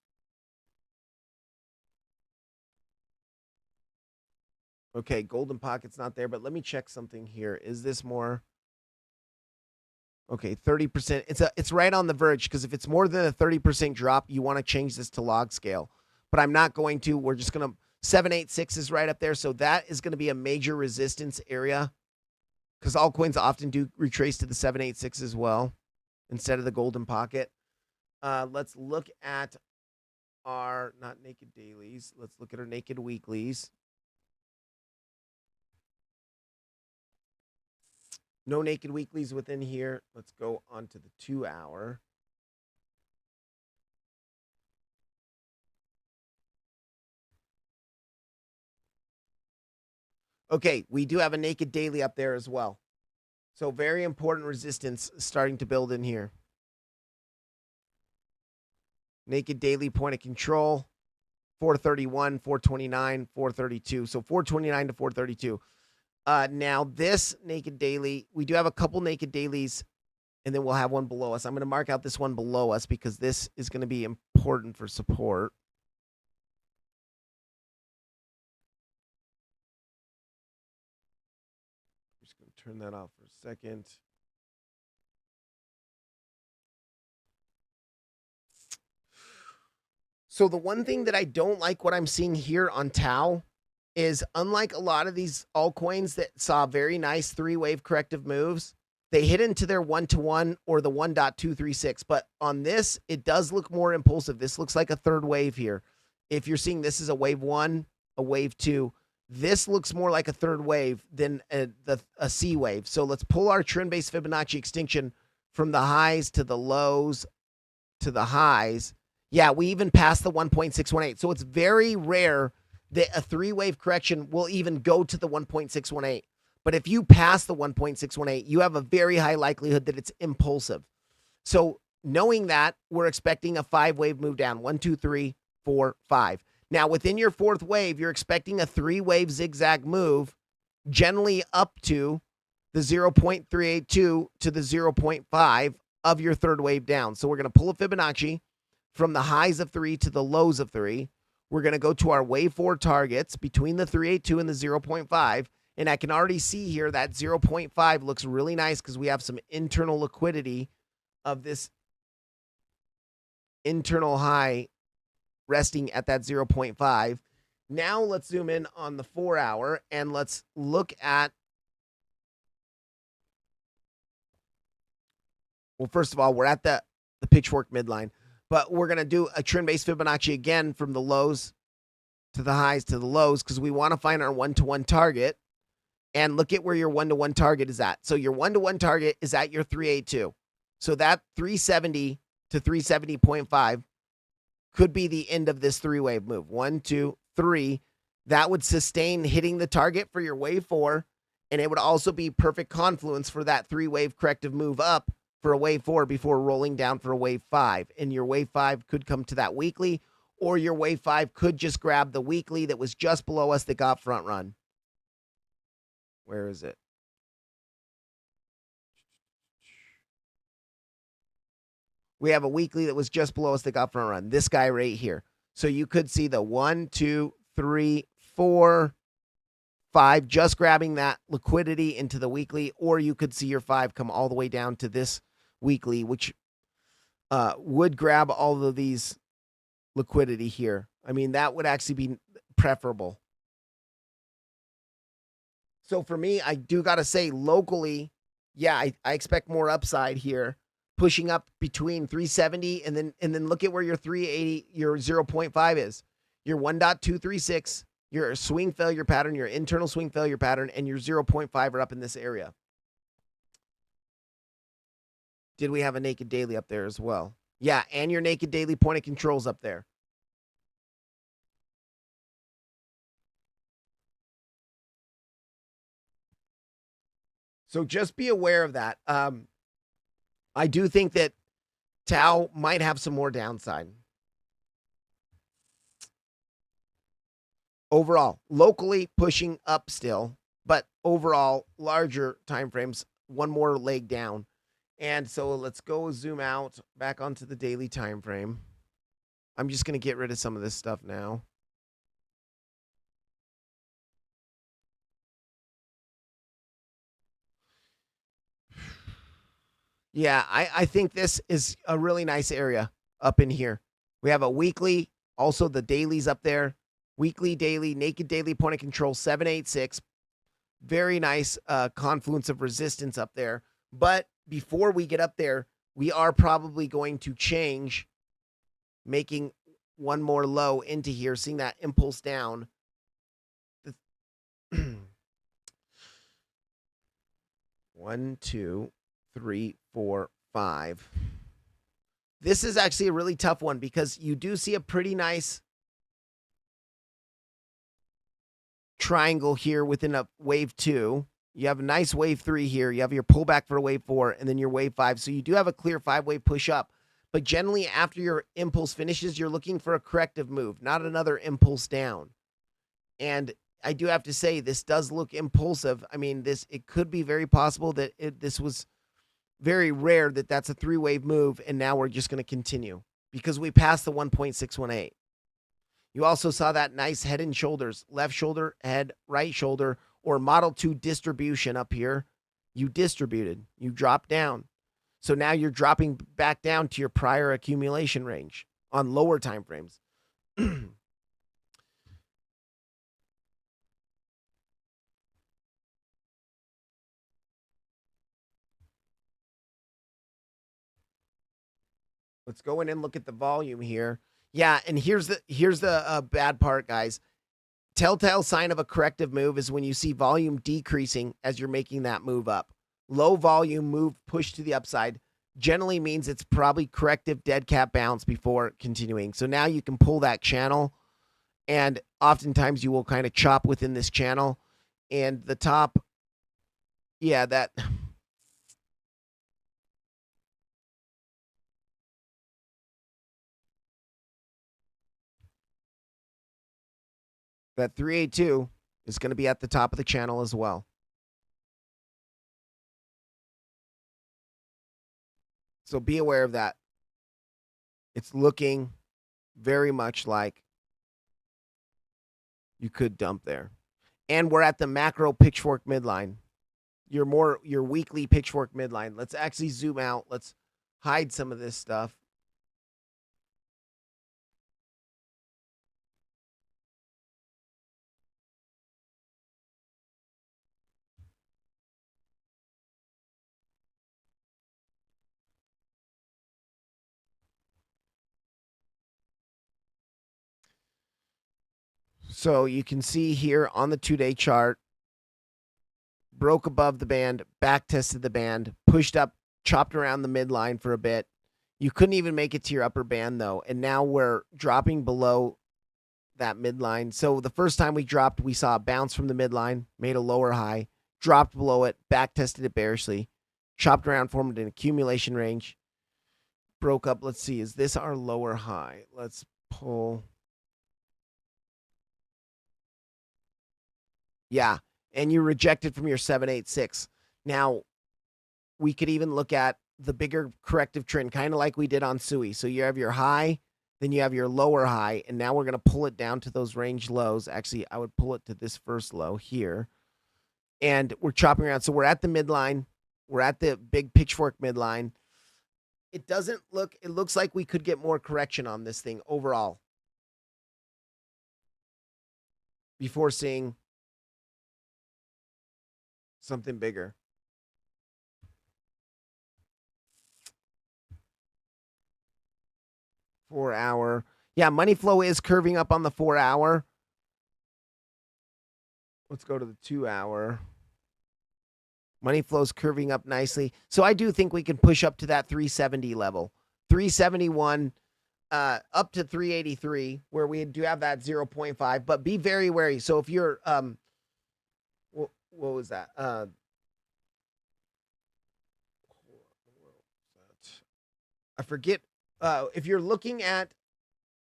okay, golden pocket's not there, but let me check something here. Is this more? Okay, 30%. It's right on the verge, because if it's more than a 30% drop, you want to change this to log scale. But I'm not going to. We're just going to. 786 is right up there, so that is going to be a major resistance area, because altcoins often do retrace to the 786 as well instead of the golden pocket. Let's look at our, not naked dailies, let's look at our naked weeklies. No naked weeklies within here. Let's go on to the 2 hour. Okay, we do have a naked daily up there as well. So very important resistance starting to build in here. Naked daily point of control, 431, 429, 432. So 429 to 432. Now this naked daily, we do have a couple naked dailies, and then we'll have one below us. I'm going to mark out this one below us because this is going to be important for support. Turn that off for a second. So the one thing that I don't like what I'm seeing here on Tau is, unlike a lot of these altcoins that saw very nice 3-wave corrective moves, they hit into their 1-to-1 or the 1.236. But on this, it does look more impulsive. This looks like a third wave here. If you're seeing this is a wave 1, a wave 2, This looks more like a third wave than a C wave. So let's pull our trend-based Fibonacci extinction from the highs to the lows to the highs. Yeah, we even passed the 1.618. So it's very rare that a three-wave correction will even go to the 1.618. But if you pass the 1.618, you have a very high likelihood that it's impulsive. So knowing that, we're expecting a 5-wave move down. 1, 2, 3, 4, 5. Now, within your 4th wave, you're expecting a 3-wave zigzag move, generally up to the 0.382 to the 0.5 of your 3rd wave down. So we're going to pull a Fibonacci from the highs of 3 to the lows of 3. We're going to go to our wave 4 targets between the 382 and the 0.5. And I can already see here that 0.5 looks really nice because we have some internal liquidity of this internal high resting at that 0.5. Now let's zoom in on the 4-hour and let's look at, well, first of all, we're at the pitchfork midline, but we're going to do a trend-based Fibonacci again from the lows to the highs to the lows because we want to find our one-to-one target. And look at where your one-to-one target is at. So your one-to-one target is at your 382. So that 370 to 370.5 could be the end of this 3-wave move. 1, 2, 3. That would sustain hitting the target for your wave 4. And it would also be perfect confluence for that 3-wave corrective move up for a wave 4 before rolling down for a wave 5. And your wave 5 could come to that weekly, or your wave 5 could just grab the weekly that was just below us that got front run. Where is it? We have a weekly that was just below us that got front run. This guy right here. So you could see the 1, 2, 3, 4, 5 just grabbing that liquidity into the weekly, or you could see your 5 come all the way down to this weekly, which would grab all of these liquidity here. I mean, that would actually be preferable. So for me, I do got to say locally, yeah, I expect more upside here, pushing up between 370 and then look at where your 380, your 0.5 is. Your 1.236, your swing failure pattern, your internal swing failure pattern, and your 0.5 are up in this area. Did we have a naked daily up there as well? Yeah, and your naked daily point of controls up there. So just be aware of that. I do think that Tau might have some more downside. Overall, locally pushing up still, but overall larger time frames, one more leg down. And so let's go zoom out back onto the daily time frame. I'm just going to get rid of some of this stuff now. Yeah, I think this is a really nice area up in here. We have a weekly, also the dailies up there. Weekly, daily, naked daily point of control, 786. Very nice confluence of resistance up there. But before we get up there, we are probably going to change, making one more low into here, seeing that impulse down. 1, 2, 3, 4, 5. This is actually a really tough one because you do see a pretty nice triangle here within a wave 2. You have a nice wave 3 here. You have your pullback for a wave 4 and then your wave 5. So you do have a clear 5-wave push up. But generally, after your impulse finishes, you're looking for a corrective move, not another impulse down. And I do have to say, this does look impulsive. I mean, it could be very possible that this was very rare that that's a 3-wave move, and now we're just going to continue because we passed the 1.618. You also saw that nice head and shoulders, left shoulder, head, right shoulder, or Model 2 distribution up here. You distributed. You dropped down. So now you're dropping back down to your prior accumulation range on lower time frames. Let's go in and look at the volume here. Yeah, and here's the bad part, guys. telltale sign of a corrective move is when you see volume decreasing as you're making that move up. Low volume move push to the upside generally means it's probably corrective dead cat bounce before continuing. So now you can pull that channel, and oftentimes you will kind of chop within this channel. And the top, yeah, that that 382 is going to be at the top of the channel as well. So be aware of that. It's looking very much like you could dump there. And we're at the macro pitchfork midline. Your weekly pitchfork midline. Let's actually zoom out. Let's hide some of this stuff. So you can see here on the 2-day chart, broke above the band, back tested the band, pushed up, chopped around the midline for a bit. You couldn't even make it to your upper band though. And now we're dropping below that midline. So the first time we dropped, we saw a bounce from the midline, made a lower high, dropped below it, back tested it bearishly, chopped around, formed an accumulation range, broke up. Let's see, is this our lower high? Let's pull. Yeah, and you rejected from your 786. Now, we could even look at the bigger corrective trend, kind of like we did on SUI. So you have your high, then you have your lower high, and now we're going to pull it down to those range lows. Actually, I would pull it to this first low here. And we're chopping around. So we're at the midline. We're at the big pitchfork midline. It doesn't look, it looks like we could get more correction on this thing overall before seeing something bigger. Four-hour. Yeah, money flow is curving up on the 4-hour. Let's go to the 2-hour. Money flow's curving up nicely. So I do think we can push up to that 370 level. 371 up to 383, where we do have that 0.5, but be very wary. So if you're what was that? I forget. If you're looking at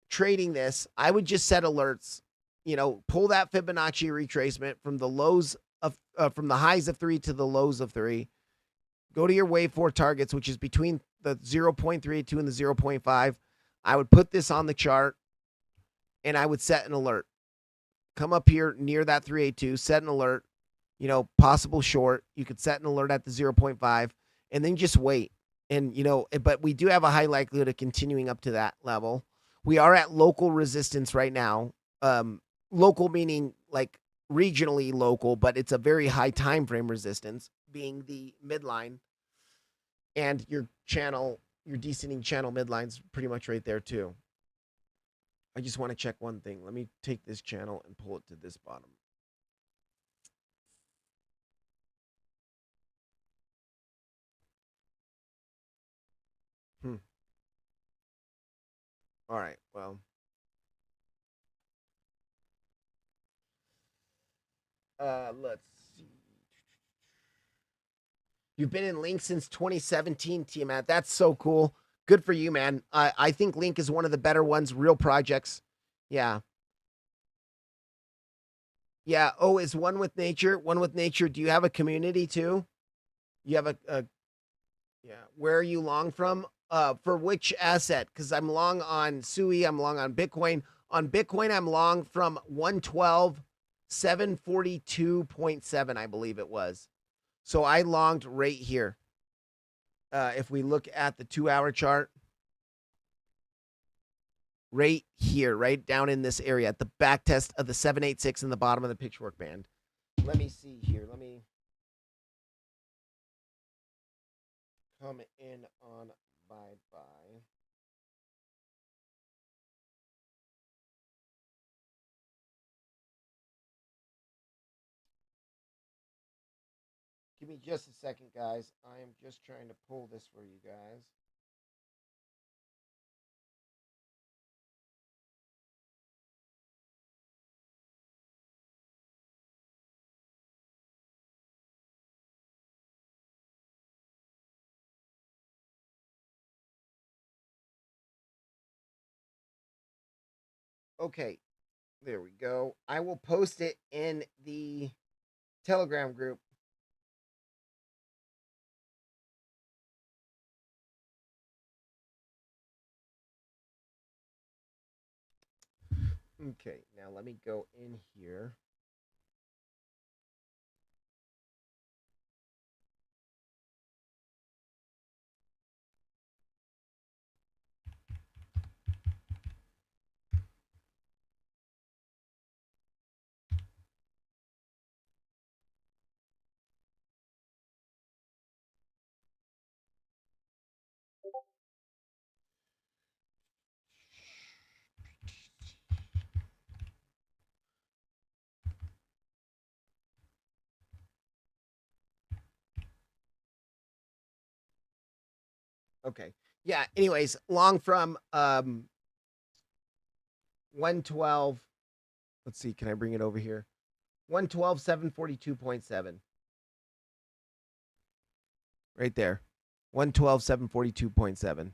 trading this, I would just set alerts. You know, pull that Fibonacci retracement from the lows of from the highs of 3 to the lows of 3. Go to your wave 4 targets, which is between the 0.32 and the 0.5. I would put this on the chart, and I would set an alert. Come up here near that 382, set an alert. You know, possible short. You could set an alert at the 0.5, and then just wait. And, you know, but we do have a high likelihood of continuing up to that level. We are at local resistance right now. Local meaning like regionally local, but it's a very high time frame resistance, being the midline. And your channel, your descending channel midline's pretty much right there too. I just want to check one thing. Let me take this channel and pull it to this bottom. All right, well. Let's see. You've been in Link since 2017, Tiamat. That's so cool. Good for you, man. I think Link is one of the better ones, real projects. Yeah. Yeah. Oh, is One with Nature? One with Nature. Do you have a community too? You have a yeah. Where are you long from? For which asset? Because I'm long on SUI, I'm long on Bitcoin. On Bitcoin, I'm long from 112, 742.7, I believe it was. So I longed right here. If we look at the 2-hour chart, right here, right down in this area, at the back test of the 786 in the bottom of the pitchfork band. Let me see here. Let me come in on bye-bye. Give me just a second, guys. I am just trying to pull this for you guys. Okay, there we go. I will post it in the Telegram group. Okay, now let me go in here. Okay. Yeah, anyways, long from 112. Let's see, can I bring it over here? 112 742.7. Right there. 112 742.7.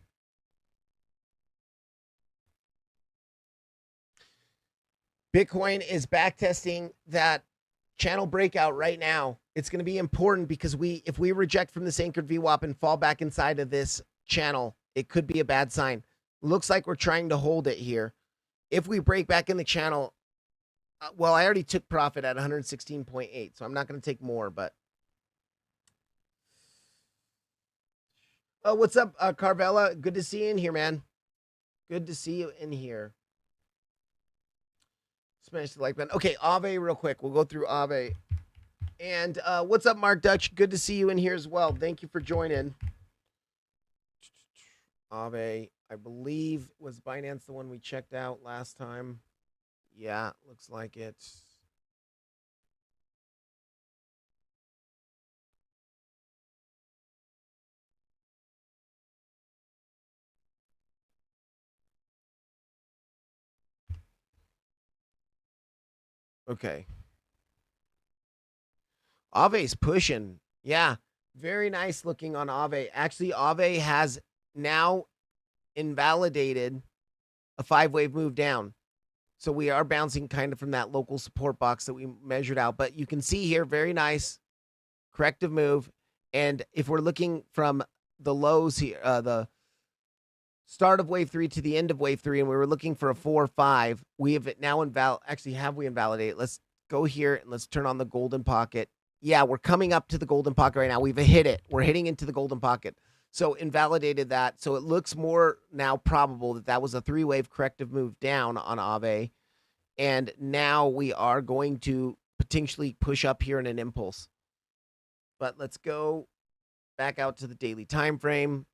Bitcoin is backtesting that channel breakout right now. It's going to be important because if we reject from this anchored VWAP and fall back inside of this channel, it could be a bad sign. Looks like we're trying to hold it here. If we break back in the channel, well, I already took profit at 116.8, so I'm not going to take more, but. Oh, what's up, Carvella? Good to see you in here, man. Good to see you in here. Smash the like button. Okay, Aave real quick. We'll go through Aave. And what's up, Mark Dutch? Good to see you in here as well. Thank you for joining. Aave, I believe, was Binance the one we checked out last time? Yeah, looks like it. Okay. Aave's pushing. Yeah, very nice looking on Aave. Actually, Aave has now invalidated a 5-wave move down. So we are bouncing kind of from that local support box that we measured out. But you can see here, very nice corrective move. And if we're looking from the lows here, the start of wave 3 to the end of wave 3, and we were looking for a 4 or 5, we have it now actually, have we invalidated? Let's go here and let's turn on the golden pocket. Yeah, we're coming up to the golden pocket right now. We've hit it. We're hitting into the golden pocket. So invalidated that. So it looks more now probable that that was a 3-wave corrective move down on Aave. And now we are going to potentially push up here in an impulse. But let's go back out to the daily time frame.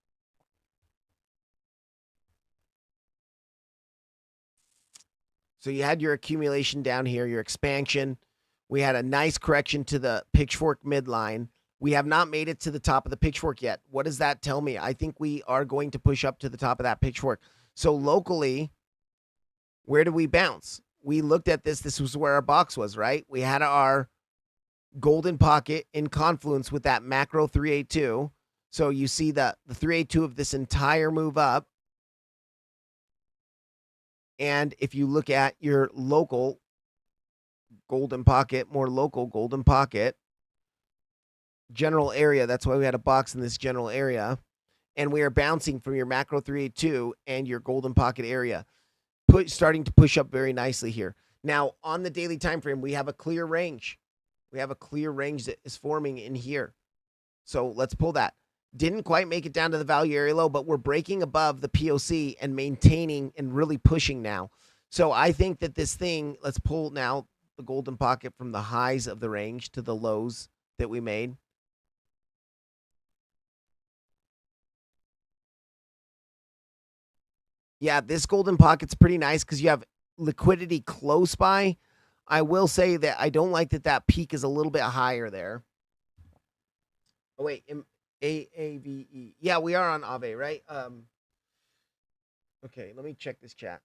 So you had your accumulation down here, your expansion. We had a nice correction to the pitchfork midline. We have not made it to the top of the pitchfork yet. What does that tell me? I think we are going to push up to the top of that pitchfork. So locally, where do we bounce? We looked at this. This was where our box was, right? We had our golden pocket in confluence with that macro 382. So you see the 382 of this entire move up. And if you look at your local golden pocket, more local golden pocket, general area, that's why we had a box in this general area, and we are bouncing from your macro 382 and your golden pocket area, starting to push up very nicely here. Now, on the daily time frame, we have a clear range. We have a clear range that is forming in here. So let's pull that. Didn't quite make it down to the value area low, but we're breaking above the POC and maintaining and really pushing now. So I think that this thing, let's pull now the golden pocket from the highs of the range to the lows that we made. Yeah, this golden pocket's pretty nice because you have liquidity close by. I will say that I don't like that peak is a little bit higher there. Oh wait, AAVE. Yeah, we are on Aave, right? Okay, let me check this chat.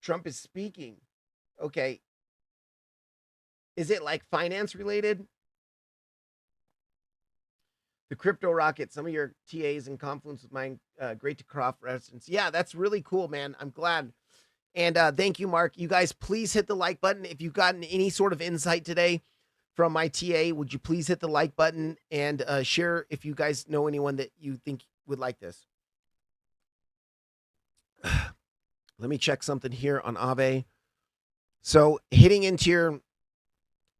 Trump is speaking. Okay. Is it like finance related? The crypto rocket, some of your TAs in confluence with mine. Great to cross reference. Yeah, that's really cool, man. I'm glad. And thank you, Mark. You guys, please hit the like button. If you've gotten any sort of insight today from my TA, would you please hit the like button and share if you guys know anyone that you think would like this. Let me check something here on Aave. So hitting into your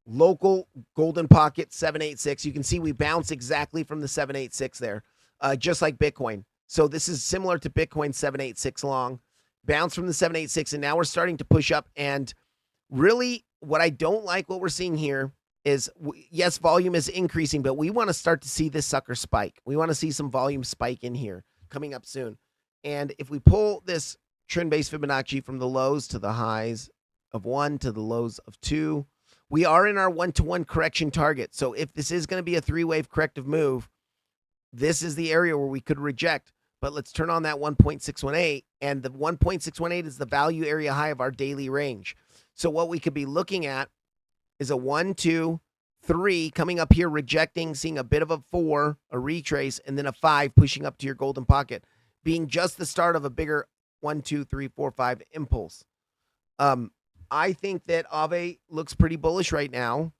local golden pocket 786, you can see we bounce exactly from the 786 there, just like Bitcoin. So this is similar to Bitcoin 786 long. Bounce from the 786, and now we're starting to push up. And really, what I don't like what we're seeing here is, yes, volume is increasing, but we want to start to see this sucker spike. We want to see some volume spike in here coming up soon. And if we pull this trend-based Fibonacci from the lows to the highs of 1 to the lows of 2, we are in our 1-to-1 correction target. So if this is going to be a 3-wave corrective move, this is the area where we could reject. But let's turn on that 1.618, and the 1.618 is the value area high of our daily range. So what we could be looking at is a 1, 2, 3 coming up here, rejecting, seeing a bit of a 4, a retrace, and then a 5 pushing up to your golden pocket, being just the start of a bigger 1, 2, 3, 4, 5 impulse. I think that Aave looks pretty bullish right now.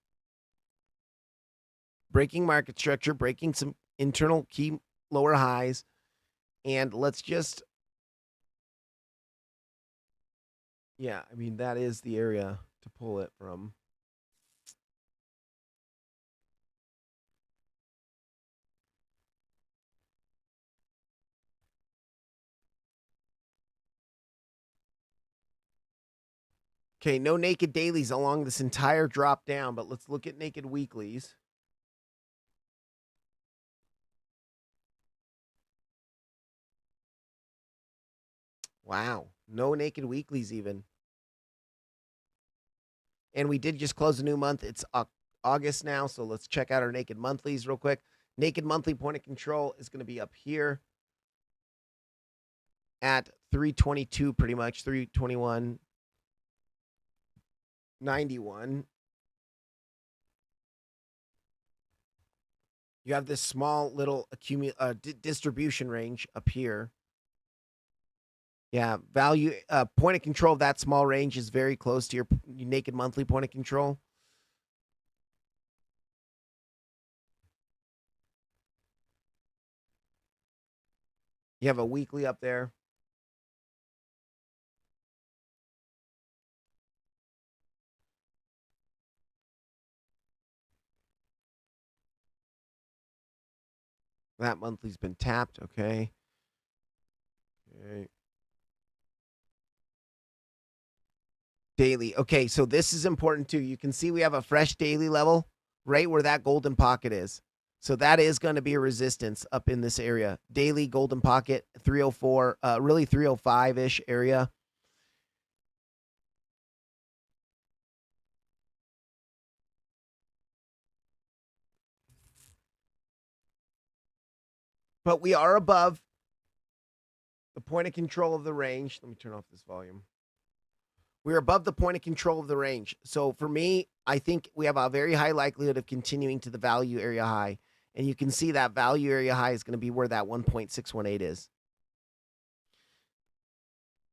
Breaking market structure, breaking some internal key lower highs. And let's just, yeah, I mean, that is the area to pull it from. Okay, no naked dailies along this entire drop down, but let's look at naked weeklies. Wow, no naked weeklies even. And we did just close a new month. It's August now, so let's check out our naked monthlies real quick. Naked monthly point of control is going to be up here at 322, pretty much 321, 91. You have this small little distribution range up here. Yeah, value point of control of that small range is very close to your naked monthly point of control. You have a weekly up there. That monthly's been tapped. Okay. Okay. Daily. Okay, so this is important too. You can see we have a fresh daily level right where that golden pocket is. So that is going to be a resistance up in this area. Daily golden pocket 304, really 305-ish area. But we are above the point of control of the range. Let me turn off this volume. We're above the point of control of the range. So for me, I think we have a very high likelihood of continuing to the value area high. And you can see that value area high is going to be where that 1.618 is.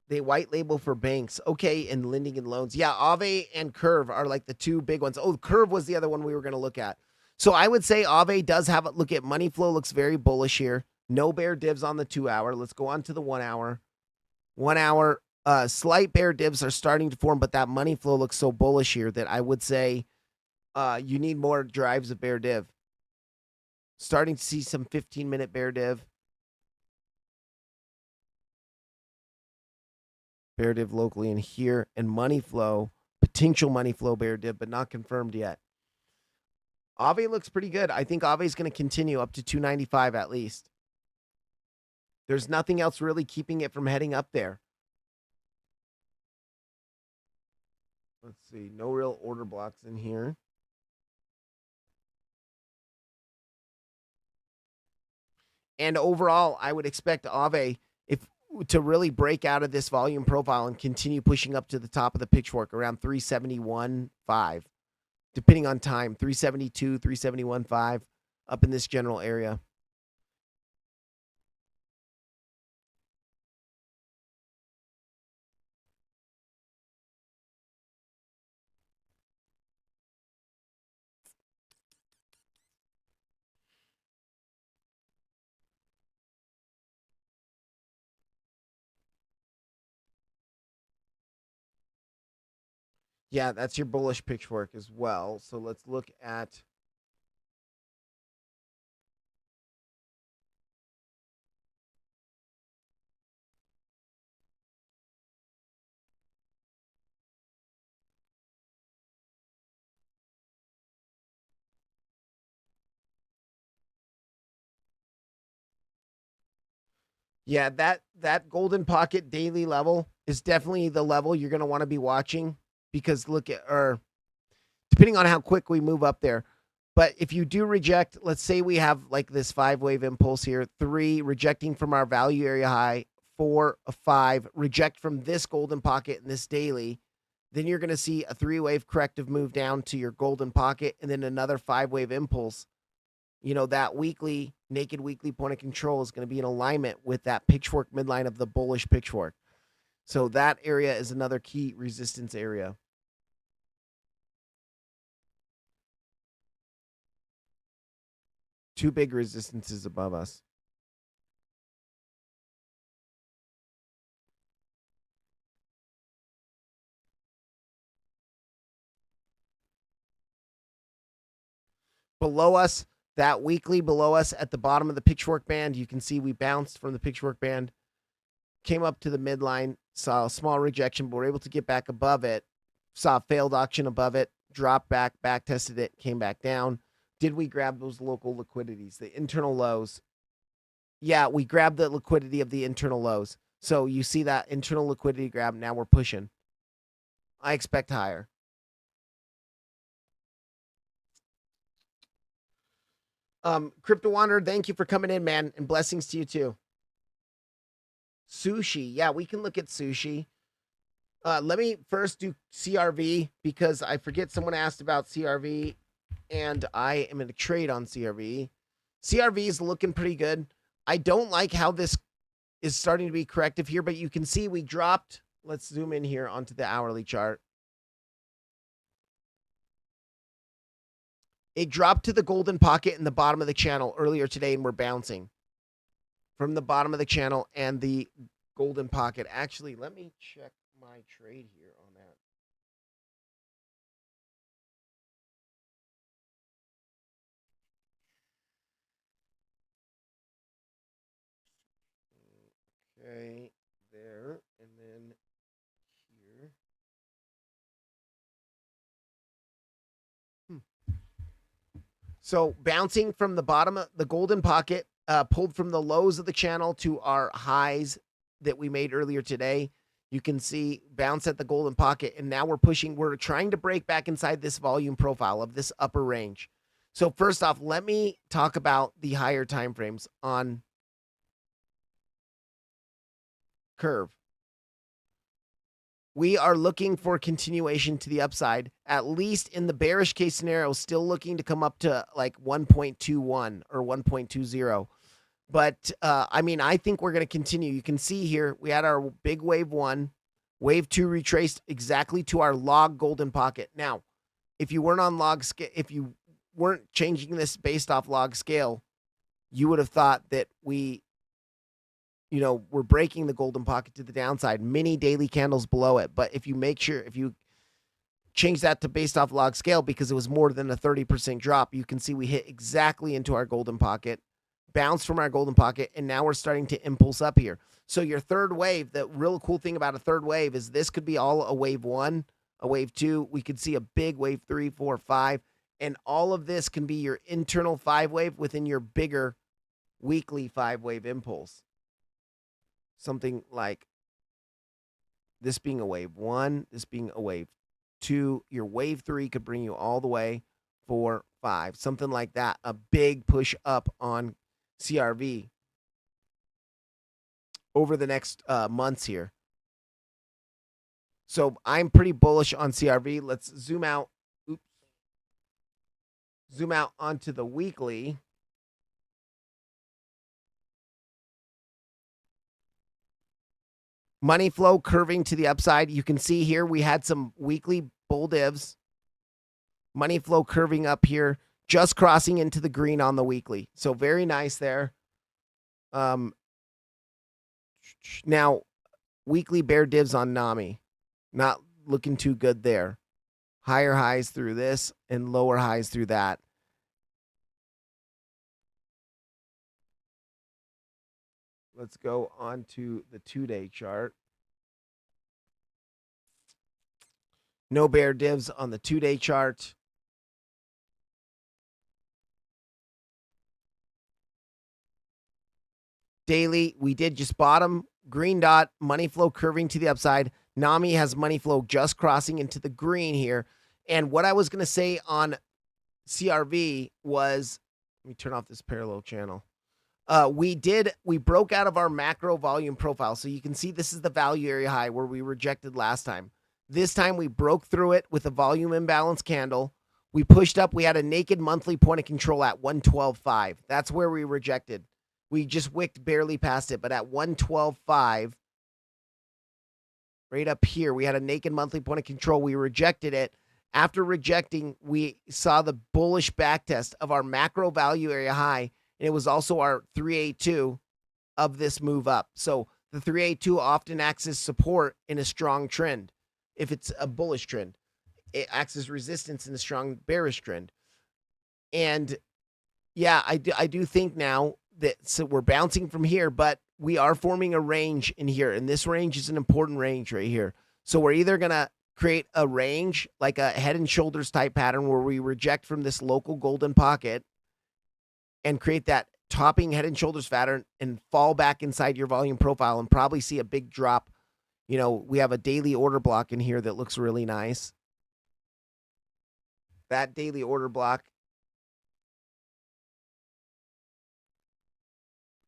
They white label for banks. Okay, and lending and loans. Yeah, Aave and Curve are like the two big ones. Oh, Curve was the other one we were going to look at. So I would say Aave does have a look at money flow, looks very bullish here. No bear divs on the 2 hour. Let's go on to the 1 hour. 1 hour, slight bear divs are starting to form, but that money flow looks so bullish here that I would say you need more drives of bear div. Starting to see some 15-minute bear div. Bear div locally in here, and money flow, potential money flow bear div, but not confirmed yet. Aave looks pretty good. I think Aave is going to continue up to 295 at least. There's nothing else really keeping it from heading up there. Let's see. No real order blocks in here. And overall, I would expect Aave to really break out of this volume profile and continue pushing up to the top of the pitchfork around 371.5, depending on time, 372, 371.5, up in this general area. Yeah, that's your bullish pitchfork as well. So let's look at. Yeah, that golden pocket daily level is definitely the level you're going to want to be watching, because look at, or depending on how quick we move up there. But if you do reject, let's say we have like this 5-wave impulse here, 3 rejecting from our value area high, 4, a 5 reject from this golden pocket in this daily, then you're going to see a 3-wave corrective move down to your golden pocket, and then another 5-wave impulse. That weekly naked weekly point of control is going to be in alignment with that pitchfork midline of the bullish pitchfork. So that area is another key resistance area. Two big resistances above us. Below us, that weekly below us at the bottom of the pitchfork band, you can see we bounced from the pitchfork band, came up to the midline, saw a small rejection, but we're able to get back above it, saw a failed auction above it, dropped back tested it, came back down. Did we grab those local liquidities, the internal lows? Yeah, we grabbed the liquidity of the internal lows. So you see that internal liquidity grab. Now we're pushing. I expect higher. Crypto Wanderer, thank you for coming in, man, and blessings to you too. Sushi, yeah, we can look at sushi. Let me first do CRV, because I forget someone asked about CRV, and I am in a trade on CRV. CRV is looking pretty good. I don't like how this is starting to be corrective here, but you can see we dropped. Let's zoom in here onto the hourly chart. It dropped to the golden pocket in the bottom of the channel earlier today, and we're bouncing from the bottom of the channel and the golden pocket. Actually, let me check my trade here on that. Okay, there, and then here. So bouncing from the bottom of the golden pocket, pulled from the lows of the channel to our highs that we made earlier today. You can see bounce at the golden pocket, and now we're pushing. We're trying to break back inside this volume profile of this upper range. So first off, let me talk about the higher time frames on curve. We are looking for continuation to the upside, at least in the bearish case scenario, still looking to come up to like 1.21 or 1.20. But I mean, I think we're going to continue. You can see here, we had our big wave 1, wave 2 retraced exactly to our log golden pocket. Now, if you weren't on log scale, if you weren't changing this based off log scale, you would have thought that we're breaking the golden pocket to the downside, many daily candles below it. But if you change that to based off log scale, because it was more than a 30% drop, you can see we hit exactly into our golden pocket, bounced from our golden pocket, and now we're starting to impulse up here. So your third wave, the real cool thing about a third wave is this could be all a wave 1, a wave 2. We could see a big wave 3, 4, 5, and all of this can be your internal 5-wave within your bigger weekly 5-wave impulse. Something like this being a wave 1, this being a wave 2, your wave 3 could bring you all the way 4, 5, something like that. A big push up on CRV over the next months here. So I'm pretty bullish on CRV. Let's zoom out. Oops. Zoom out onto the weekly. Money flow curving to the upside. You can see here we had some weekly bull divs. Money flow curving up here, just crossing into the green on the weekly. So very nice there. Now, weekly bear divs on NAMI. Not looking too good there. Higher highs through this and lower highs through that. Let's go on to the 2-day chart. No bear divs on the 2-day chart. Daily, we did just bottom, green dot, money flow curving to the upside. NAMI has money flow just crossing into the green here. And what I was going to say on CRV was, let me turn off this parallel channel. We broke out of our macro volume profile. So you can see this is the value area high where we rejected last time. This time we broke through it with a volume imbalance candle. We pushed up. We had a naked monthly point of control at 112.5. That's where we rejected. We just wicked barely past it, but at 112.5, right up here, we had a naked monthly point of control. We rejected it. After rejecting, we saw the bullish backtest of our macro value area high, and it was also our 382 of this move up. So the 382 often acts as support in a strong trend. If it's a bullish trend, it acts as resistance in a strong bearish trend. And yeah, I do think now that, so we're bouncing from here, but we are forming a range in here, and this range is an important range right here. So we're either going to create a range, like a head and shoulders type pattern where we reject from this local golden pocket and create that topping head and shoulders pattern and fall back inside your volume profile and probably see a big drop. You know, we have a daily order block in here that looks really nice. That daily order block,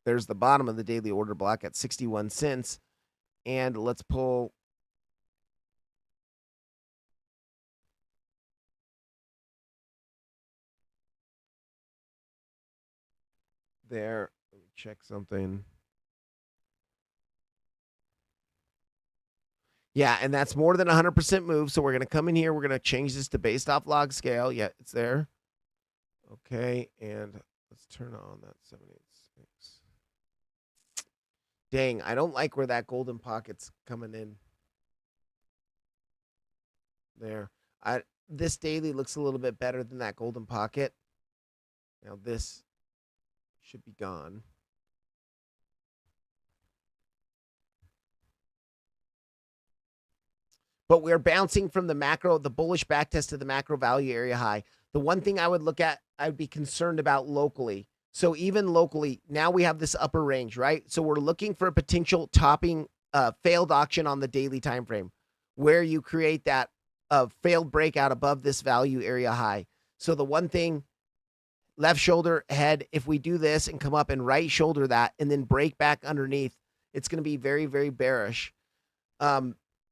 there's the bottom of the daily order block at 61 cents. And let's pull there. Let me check something. Yeah, and that's more than 100% move. So we're going to come in here. We're going to change this to based off log scale. Yeah, it's there. Okay, and let's turn on that 786. Dang, I don't like where that golden pocket's coming in. There. This daily looks a little bit better than that golden pocket. Now this should be gone. But we're bouncing from the macro, the bullish backtest to the macro value area high. The one thing I would look at, I would be concerned about locally. So even locally, now we have this upper range, right? So we're looking for a potential topping failed auction on the daily time frame where you create that failed breakout above this value area high. So the one thing, left shoulder, head, if we do this and come up and right shoulder that and then break back underneath, it's going to be very, very bearish.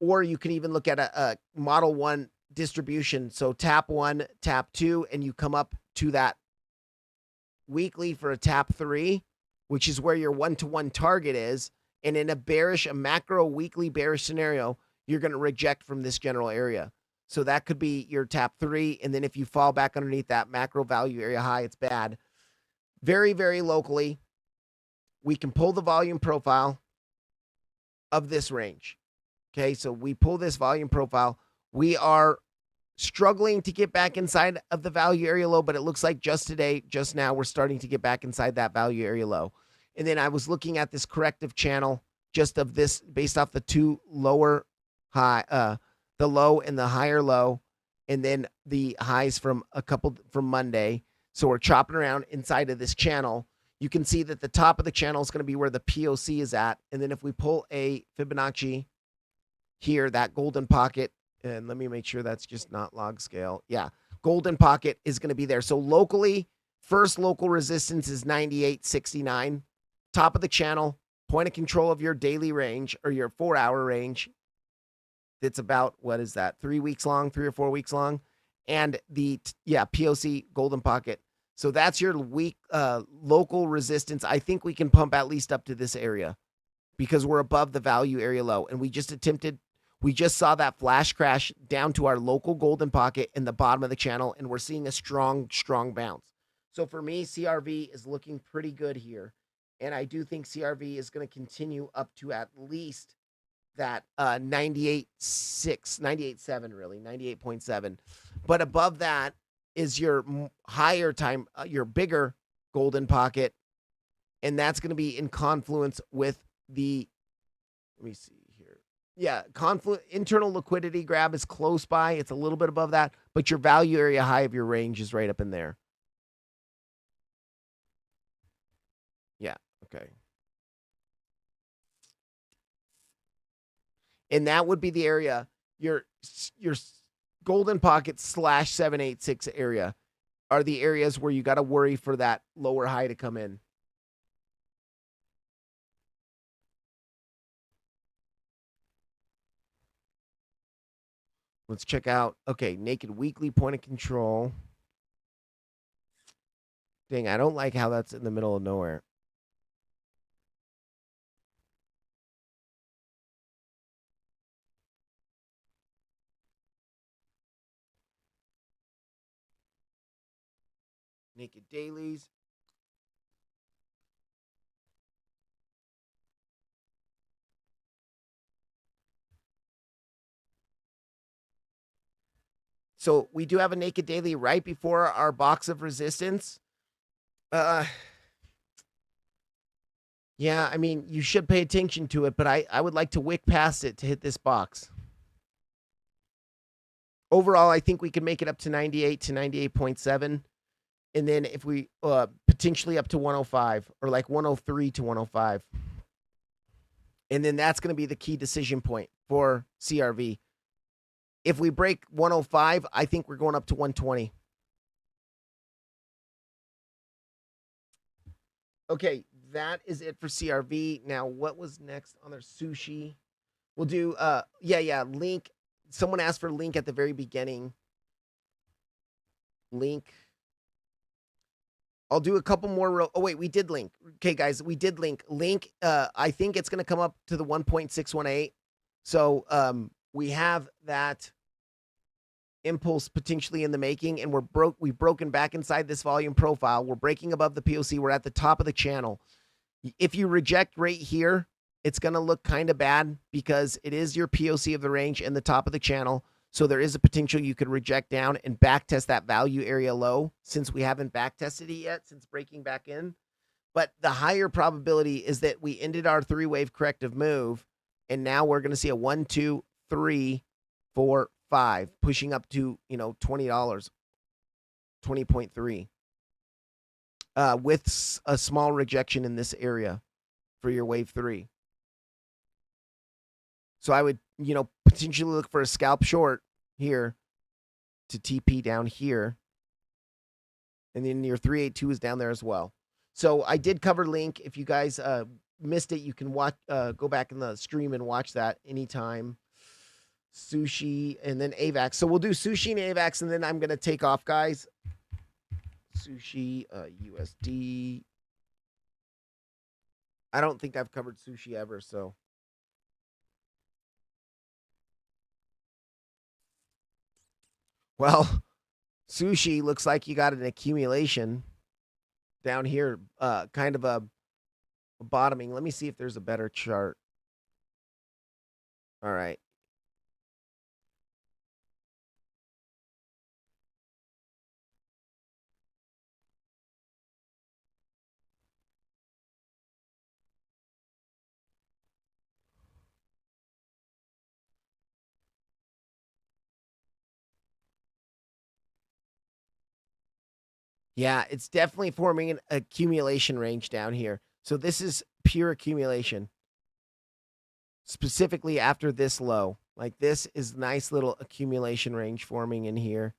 Or you can even look at a model 1 distribution. So tap 1, tap 2, and you come up to that weekly for a tap 3, which is where your 1-to-1 target is. And in a macro weekly bearish scenario, you're going to reject from this general area. So that could be your tap 3. And then if you fall back underneath that macro value area high, it's bad. Very, very locally, we can pull the volume profile of this range. Okay, so we pull this volume profile. We are struggling to get back inside of the value area low, but it looks like just today, just now, we're starting to get back inside that value area low. And then I was looking at this corrective channel just of this based off the two lower high, the low and the higher low, and then the highs from Monday. So we're chopping around inside of this channel. You can see that the top of the channel is going to be where the POC is at. And then if we pull a Fibonacci here, that golden pocket And let me make sure that's just not log scale. Yeah, golden pocket is going to be there. So locally, first local resistance is 98.69. Top of the channel, point of control of your daily range or your 4-hour range. It's about, what is that, 3 weeks long, 3 or 4 weeks long. And the, POC golden pocket. So that's your week local resistance. I think we can pump at least up to this area because we're above the value area low. And we just saw that flash crash down to our local golden pocket in the bottom of the channel. And we're seeing a strong, strong bounce. So for me, CRV is looking pretty good here. And I do think CRV is going to continue up to at least that 98.6, 98.7, really, 98.7. But above that is your higher time, your bigger golden pocket. And that's going to be in confluence with the, let me see here. Yeah, internal liquidity grab is close by. It's a little bit above that, but your value area high of your range is right up in there. Yeah, okay. And that would be the area, your golden pocket / 786 area are the areas where you got to worry for that lower high to come in. Let's check out, okay, naked weekly point of control. Dang, I don't like how that's in the middle of nowhere. Naked dailies. So we do have a naked daily right before our box of resistance. Yeah, I mean, you should pay attention to it, but I would like to wick past it to hit this box. Overall, I think we can make it up to 98 to 98.7. And then if we potentially up to 105 or like 103 to 105. And then that's going to be the key decision point for CRV. If we break 105, I think we're going up to 120. Okay, that is it for CRV. Now, what was next on their sushi? We'll do, link. Someone asked for link at the very beginning. Link. I'll do a couple more. Oh, wait, we did link. Okay, guys, we did link. Link, I think it's going to come up to the 1.618. So we have that impulse potentially in the making, and we've broken back inside this volume profile. We're breaking above the POC. We're at the top of the channel. If you reject right here, it's going to look kind of bad because it is your POC of the range and the top of the channel. So there is a potential you could reject down and backtest that value area low since we haven't backtested it yet since breaking back in. But the higher probability is that we ended our 3-wave corrective move, and now we're going to see a 1, 2, 3, 4, 5 pushing up to, $20, 20.3 with a small rejection in this area for your wave 3. So I would, potentially look for a scalp short here to TP down here. And then your 382 is down there as well. So I did cover link. If you guys missed it, you can watch, go back in the stream and watch that anytime. Sushi and then AVAX. So we'll do sushi and AVAX, and then I'm going to take off, guys. Sushi, USD. I don't think I've covered sushi ever, so. Well, sushi looks like you got an accumulation down here, kind of a bottoming. Let me see if there's a better chart. All right. Yeah, it's definitely forming an accumulation range down here. So this is pure accumulation. Specifically after this low. Like this is nice little accumulation range forming in here.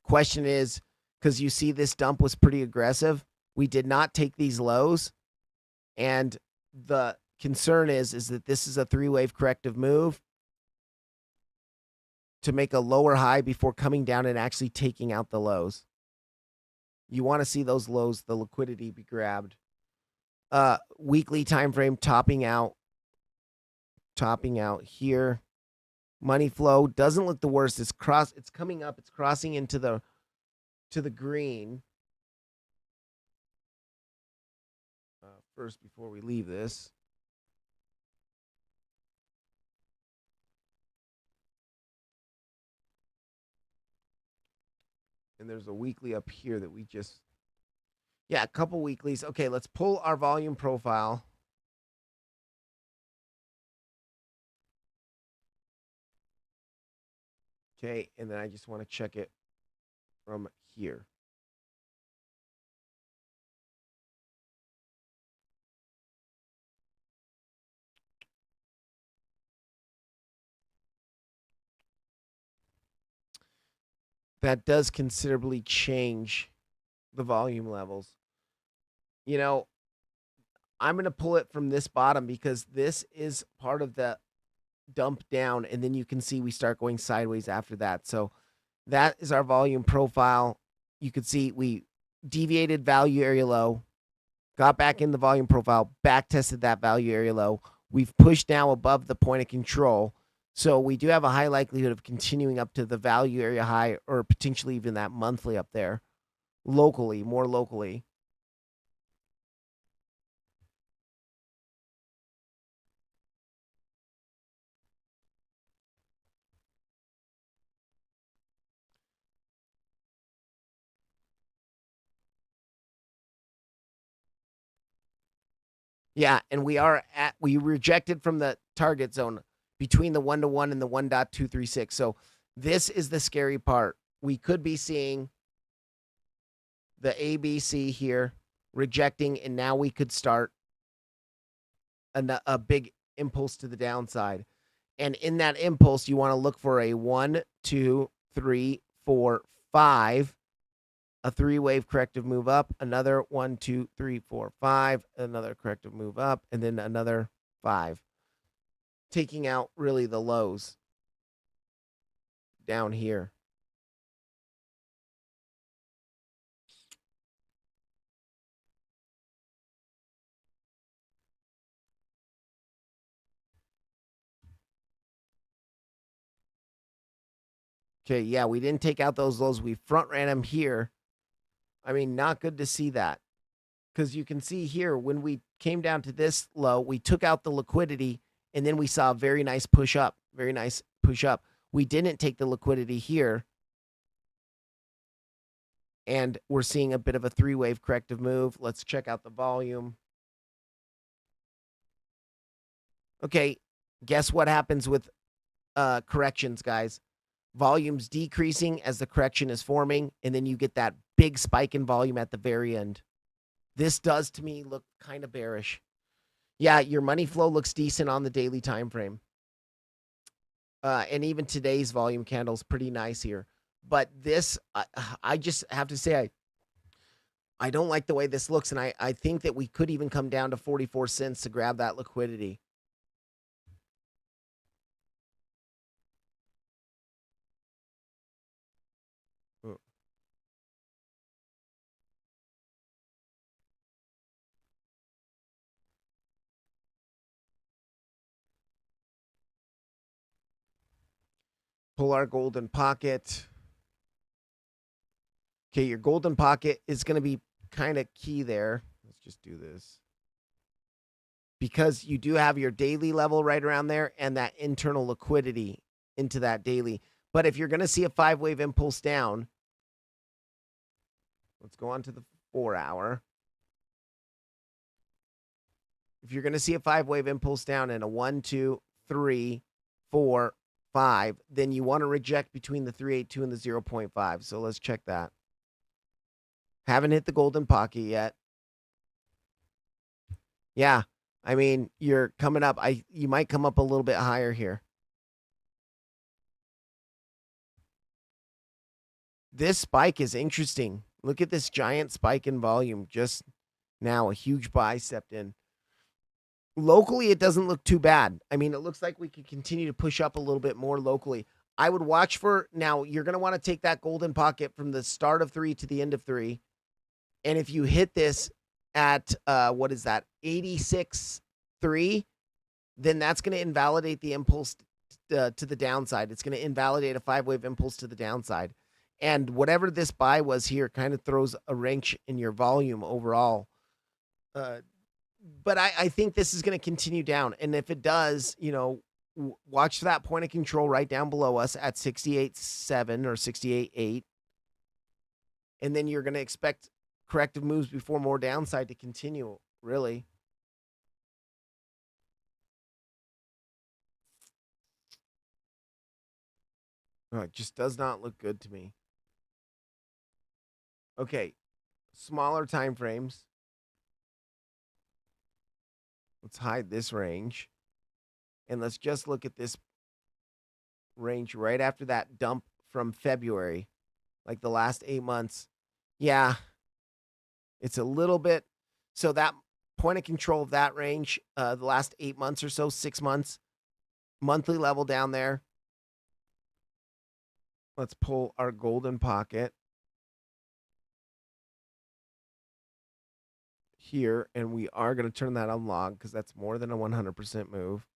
Question is, because you see this dump was pretty aggressive, we did not take these lows. And the concern is that this is a 3-wave corrective move to make a lower high before coming down and actually taking out the lows. You want to see those lows, the liquidity be grabbed. Weekly time frame topping out here. Money flow doesn't look the worst. It's coming up, it's crossing into the green. First, before we leave this, and there's a weekly up here that we just, yeah, a couple weeklies. Okay, let's pull our volume profile. Okay, and then I just want to check it from here. That does considerably change the volume levels. You know, I'm going to pull it from this bottom because this is part of the dump down, and then you can see we start going sideways after that. So that is our volume profile. You can see we deviated value area low, got back in the volume profile, back tested that value area low. We've pushed now above the point of control. So we do have a high likelihood of continuing up to the value area high, or potentially even that monthly up there locally, more locally. Yeah, and we rejected from the target zone between the 1-to-1 and the 1.236. So this is the scary part. We could be seeing the ABC here rejecting, and now we could start a big impulse to the downside. And in that impulse, you want to look for a 1, 2, 3, 4, 5, a 3-wave corrective move up, another 1, 2, 3, 4, 5, another corrective move up, and then another 5. Taking out really the lows down here. Okay, yeah, we didn't take out those lows. We front ran them here. I mean, not good to see that. Because you can see here, when we came down to this low, we took out the liquidity, and then we saw a very nice push up. Very nice push up. We didn't take the liquidity here. And we're seeing a bit of a 3-wave corrective move. Let's check out the volume. Okay, guess what happens with corrections, guys? Volume's decreasing as the correction is forming, and then you get that big spike in volume at the very end. This does, to me, look kind of bearish. Yeah, your money flow looks decent on the daily time frame. And even today's volume candle is pretty nice here. But this, I just have to say, I don't like the way this looks, and I think that we could even come down to 44 cents to grab that liquidity. Pull our golden pocket. Okay, your golden pocket is going to be kind of key there. Let's just do this. Because you do have your daily level right around there and that internal liquidity into that daily. But if you're going to see a 5-wave impulse down, let's go on to the 4-hour. If you're going to see a 5-wave impulse down and a 1, 2, 3, 4, 5, then you want to reject between the 382 and the 0.5. So let's check that. Haven't hit the golden pocket yet. Yeah, I mean, you're coming up. You might come up a little bit higher here. This spike is interesting. Look at this giant spike in volume. Just now, a huge buy stepped in. Locally, it doesn't look too bad. I mean, it looks like we could continue to push up a little bit more locally. I would watch for, now you're going to want to take that golden pocket from the start of 3 to the end of 3. And if you hit this at, what is that, 86.3, then that's going to invalidate the impulse to the downside. It's going to invalidate a 5-wave impulse to the downside. And whatever this buy was here kind of throws a wrench in your volume overall. But I think this is going to continue down. And if it does, watch for that point of control right down below us at 68.7 or 68.8. And then you're going to expect corrective moves before more downside to continue, really. Oh, it just does not look good to me. Okay, smaller time frames. Let's hide this range. And let's just look at this range right after that dump from February, like the last 8 months. Yeah, it's a little bit. So that point of control of that range, the last 8 months or so, 6 months, monthly level down there. Let's pull our golden pocket here, and we are going to turn that on log because that's more than a 100% move.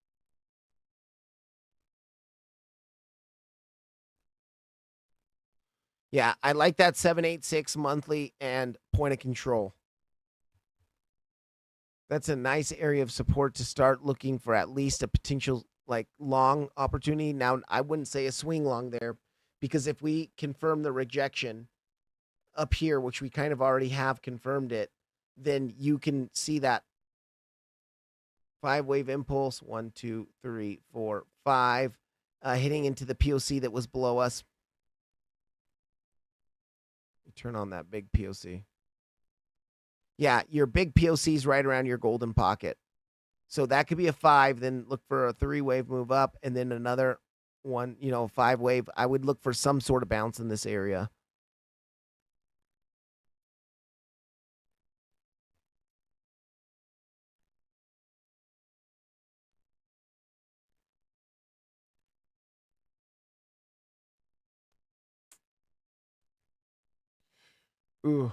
Yeah, I like that 786 monthly and point of control. That's a nice area of support to start looking for at least a potential like long opportunity. Now, I wouldn't say a swing long there, because if we confirm the rejection up here, which we kind of already have confirmed it, then you can see that 5-wave impulse, 1, 2, 3, 4, 5, hitting into the POC that was below us. Turn on that big POC. Yeah, your big POC is right around your golden pocket. So that could be a 5, then look for a 3-wave move up, and then another one, 5-wave. I would look for some sort of bounce in this area. Ooh.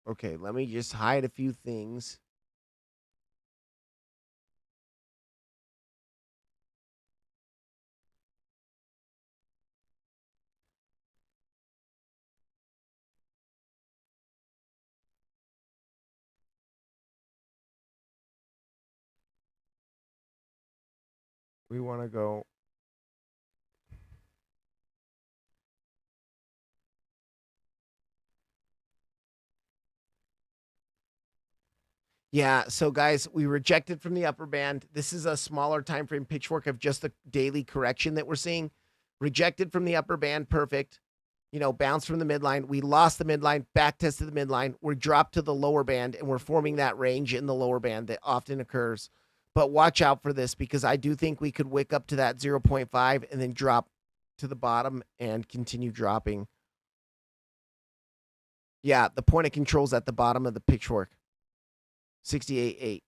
Okay, let me just hide a few things. We want to go. Yeah, so guys, we rejected from the upper band. This is a smaller time frame pitchfork of just the daily correction that we're seeing. Rejected from the upper band, perfect. Bounce from the midline. We lost the midline, back tested the midline. We're dropped to the lower band, and we're forming that range in the lower band that often occurs. But watch out for this, because I do think we could wick up to that 0.5 and then drop to the bottom and continue dropping. Yeah, the point of control is at the bottom of the pitchfork. 68.8.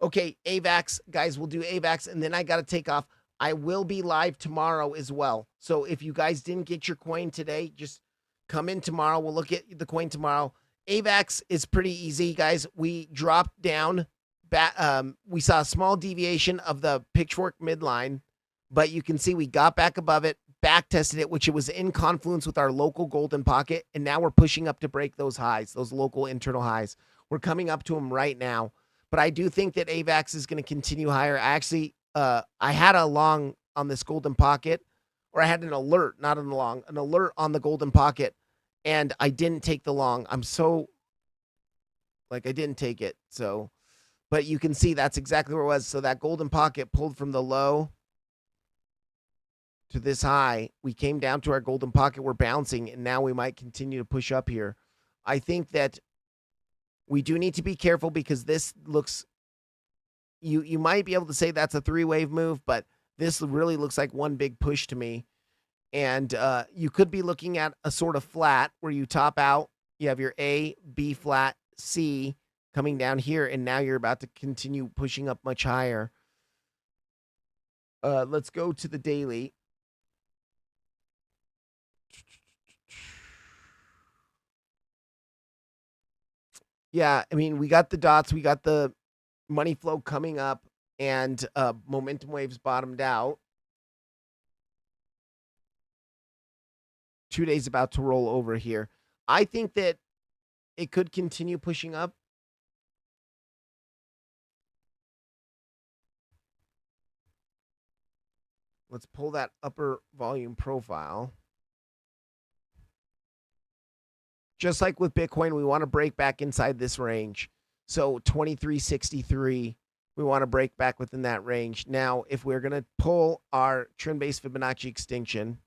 Okay, AVAX. Guys, we'll do AVAX, and then I got to take off. I will be live tomorrow as well. So if you guys didn't get your coin today, just come in tomorrow. We'll look at the coin tomorrow. AVAX is pretty easy, guys. We dropped down. We saw a small deviation of the pitchfork midline, but you can see we got back above it, back tested it, which it was in confluence with our local golden pocket, and now we're pushing up to break those highs, those local internal highs. We're coming up to them right now. But I do think that AVAX is going to continue higher. I had a long on this golden pocket, or I had an alert, not an long, an alert on the golden pocket, and I didn't take the long. I didn't take it. So, but you can see that's exactly where it was. So that golden pocket pulled from the low. to this high. We came down to our golden pocket. We're bouncing, and now we might continue to push up here. I think that we do need to be careful because this looks, you might be able to say that's a three-wave move, but this really looks like one big push to me. And you could be looking at a sort of flat where you top out. You have your A, B flat, C coming down here, and now you're about to continue pushing up much higher. Let's go to the daily. Yeah, I mean, we got the dots, we got the money flow coming up, and momentum waves bottomed out. 2 days about to roll over here. I think that it could continue pushing up. Let's pull that upper volume profile. Just like with Bitcoin, we want to break back inside this range. So 2363, we want to break back within that range. Now, if we're going to pull our trend-based Fibonacci extinction,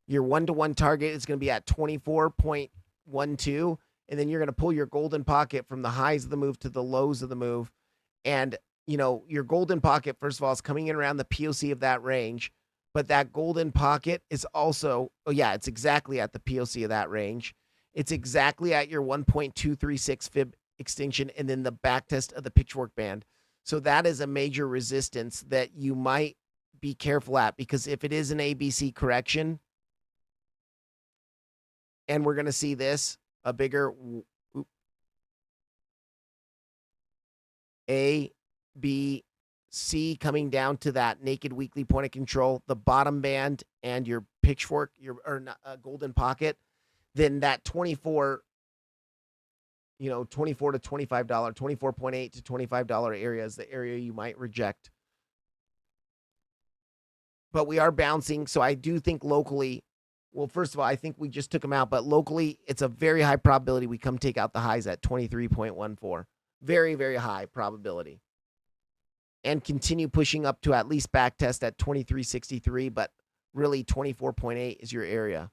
your one-to-one target is going to be at 24.12, and then you're going to pull your golden pocket from the highs of the move to the lows of the move. And, you know, your golden pocket, first of all, is coming in around the POC of that range. But that golden pocket is also, oh yeah, it's exactly at the POC of that range. It's exactly at your 1.236 fib extinction and then the back test of the pitchfork band. So that is a major resistance that you might be careful at, because if it is an ABC correction and we're going to see this, a bigger A, B, C coming down to that naked weekly point of control, the bottom band, and your pitchfork, your golden pocket, then that 24, you know, $24 to $25, 24.8 to $25 area is the area you might reject. But we are bouncing, so I do think locally, well, first of all, I think we just took them out, but locally, it's a very high probability we come take out the highs at 23.14. Very, very high probability. And continue pushing up to at least back test at 2363, but really 24.8 is your area.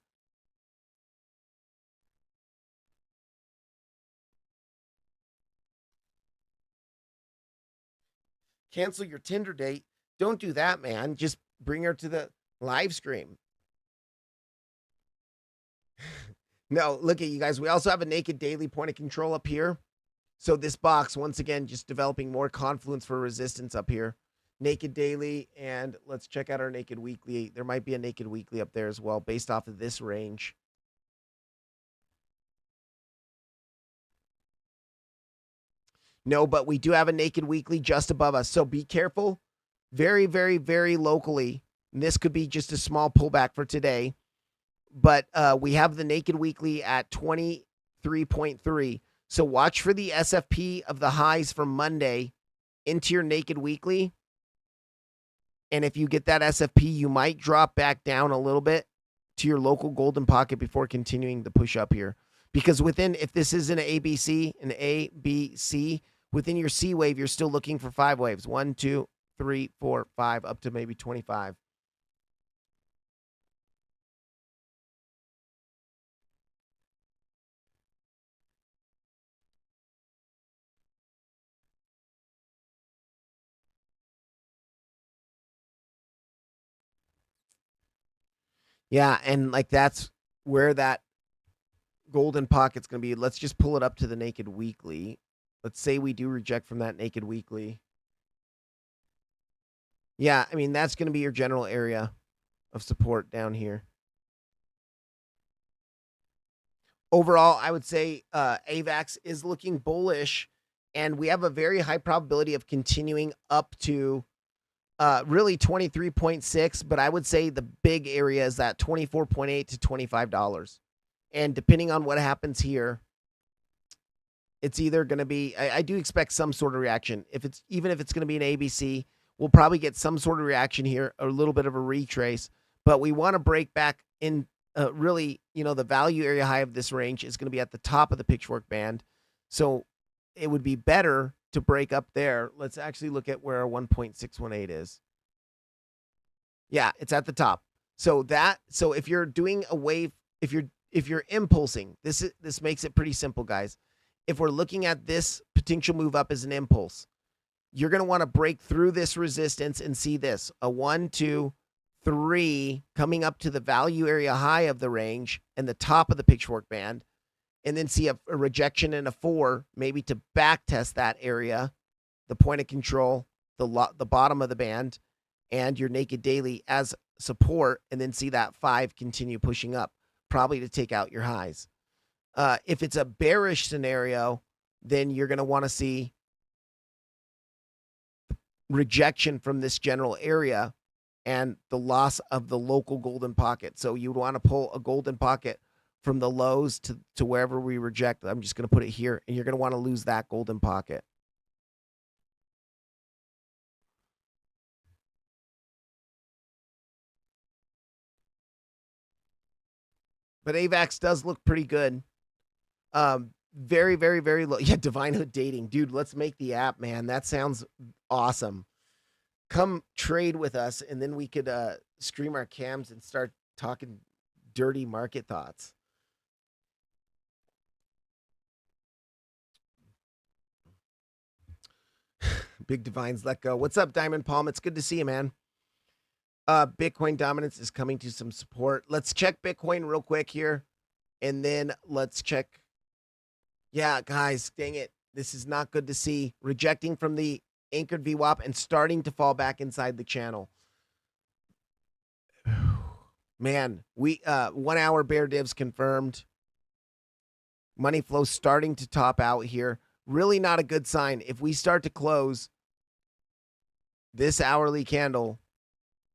Cancel your Tinder date. Don't do that, man. Just bring her to the live stream. No, look at you guys. We also have a naked daily point of control up here. So this box, once again, just developing more confluence for resistance up here. Naked daily, and let's check out our naked weekly. There might be a naked weekly up there as well, based off of this range. No, but we do have a naked weekly just above us. So be careful. Very, very, very locally. And this could be just a small pullback for today. But we have the naked weekly at 23.3. So watch for the SFP of the highs from Monday into your naked weekly. And if you get that SFP, you might drop back down a little bit to your local golden pocket before continuing the push up here. Because within, if this is an ABC, an A, B, C, within your C wave, you're still looking for 5 waves. 1, 2, 3, 4, 5, up to maybe 25. Yeah, and like that's where that golden pocket's going to be. Let's just pull it up to the naked weekly. Let's say we do reject from that naked weekly. Yeah, I mean, that's going to be your general area of support down here. Overall, I would say AVAX is looking bullish, and we have a very high probability of continuing up to really 23.6, but I would say the big area is that 24.8 to $25. And depending on what happens here, it's either going to be, I do expect some sort of reaction. Even if it's going to be an ABC, we'll probably get some sort of reaction here, a little bit of a retrace, but we want to break back in really, you know, the value area high of this range is going to be at the top of the pitchfork band. So it would be better to break up there. Let's actually look at where our 1.618 is. Yeah, it's at the top. So if you're doing a wave, if you're impulsing, this makes it pretty simple, guys. If we're looking at this potential move up as an impulse, you're going to want to break through this resistance and see this, a 1, 2, 3 coming up to the value area high of the range and the top of the pitchfork band, and then see a rejection in a 4, maybe to back test that area, the point of control, the bottom of the band, and your naked daily as support, and then see that 5 continue pushing up, probably to take out your highs. If it's a bearish scenario, then you're going to want to see rejection from this general area and the loss of the local golden pocket. So you want to pull a golden pocket from the lows to wherever we reject. I'm just going to put it here, and you're going to want to lose that golden pocket. But AVAX does look pretty good. Very, very, very low. Yeah, Divine Hood Dating. Dude, let's make the app, man. That sounds awesome. Come trade with us, and then we could stream our cams and start talking dirty market thoughts. Big Divines let go. What's up, Diamond Palm? It's good to see you, man. Bitcoin dominance is coming to some support. Let's check Bitcoin real quick here, and then let's check. Yeah, guys, dang it. This is not good to see. Rejecting from the anchored VWAP and starting to fall back inside the channel. Man, we 1 hour bear divs confirmed. Money flow starting to top out here. Really not a good sign. If we start to close this hourly candle,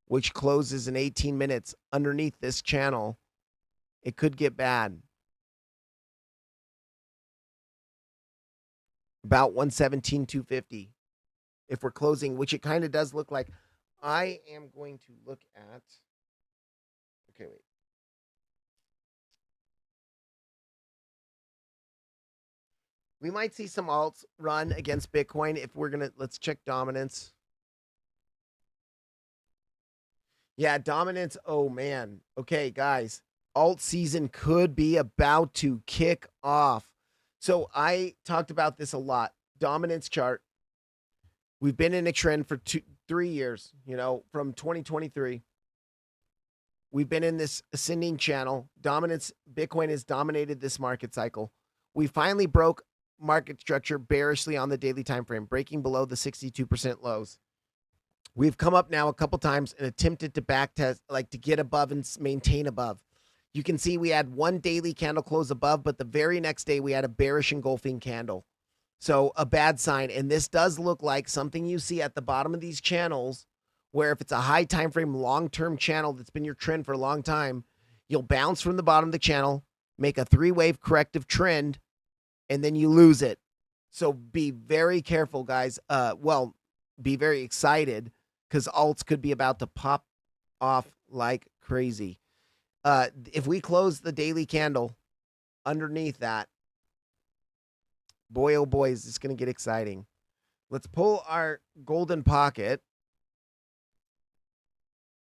which closes in 18 minutes underneath this channel, it could get bad. About 117.250. If we're closing, which it kind of does look like. I am going to look at. Okay, wait. We might see some alts run against Bitcoin if we're going to. Let's check dominance. Yeah, dominance. Oh, man. Okay, guys. Alt season could be about to kick off. So I talked about this a lot. Dominance chart. We've been in a trend for 3 years, from 2023. We've been in this ascending channel. Dominance, Bitcoin has dominated this market cycle. We finally broke market structure bearishly on the daily time frame, breaking below the 62% lows. We've come up now a couple times and attempted to back test, like to get above and maintain above. You can see we had one daily candle close above, but the very next day we had a bearish engulfing candle. So a bad sign. And this does look like something you see at the bottom of these channels, where if it's a high time frame, long-term channel that's been your trend for a long time, you'll bounce from the bottom of the channel, make a 3-wave corrective trend, and then you lose it. So be very careful, guys. Be very excited, because alts could be about to pop off like crazy. If we close the daily candle underneath that, boy, oh boy, is this going to get exciting. Let's pull our golden pocket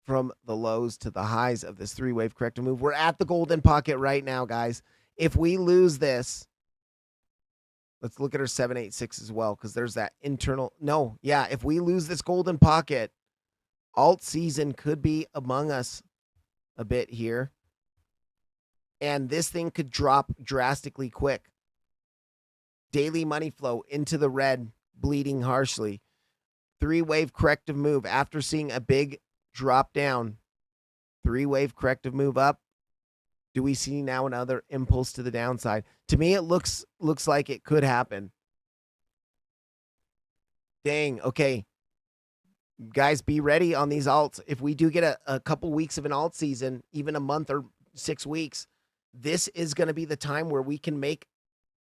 from the lows to the highs of this 3-wave corrective move. We're at the golden pocket right now, guys. If we lose this, let's look at our 786 as well, because there's that internal. No, yeah, if we lose this golden pocket, alt season could be among us a bit here. And this thing could drop drastically quick. Daily money flow into the red, bleeding harshly. 3-wave corrective move after seeing a big drop down. 3-wave corrective move up. Do we see now another impulse to the downside? To me, it looks like it could happen. Dang, okay. Guys, be ready on these alts. If we do get a couple weeks of an alt season, even a month or 6 weeks, this is going to be the time where we can make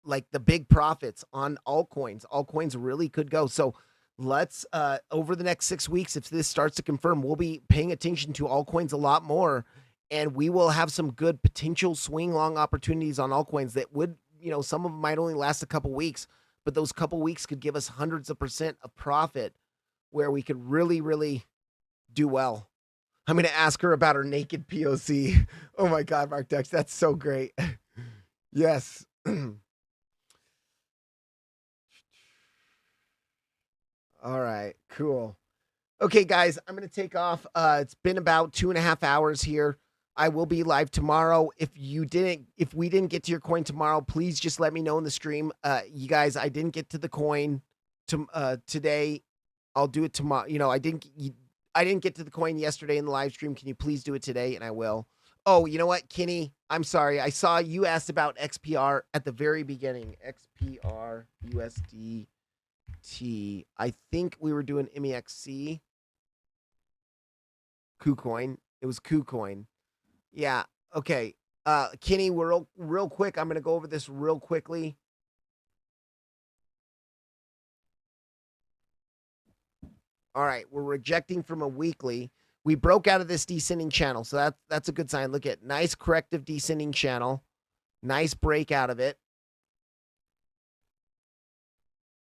like the big profits on altcoins. Altcoins really could go. So let's, over the next 6 weeks, if this starts to confirm, we'll be paying attention to altcoins a lot more, and we will have some good potential swing long opportunities on altcoins that would, some of them might only last a couple weeks, but those couple weeks could give us hundreds of % of profit, where we could really, really do well. I'm going to ask her about her naked POC. Oh my God, Mark Dux, that's so great. Yes. All right, cool. Okay, guys, I'm going to take off. It's been about 2.5 hours here. I will be live tomorrow. If we didn't get to your coin tomorrow, please just let me know in the stream. You guys, I didn't get to the coin today. I'll do it tomorrow. I didn't get to the coin yesterday in the live stream. Can you please do it today? And I will. Oh, you know what, Kenny? I'm sorry. I saw you asked about XPR at the very beginning. XPR USDT. I think we were doing MEXC. KuCoin. It was KuCoin. Yeah. Okay. Kenny, we're real quick. I'm going to go over this real quickly. All right. We're rejecting from a weekly. We broke out of this descending channel. So that's a good sign. Look at nice corrective descending channel. Nice break out of it.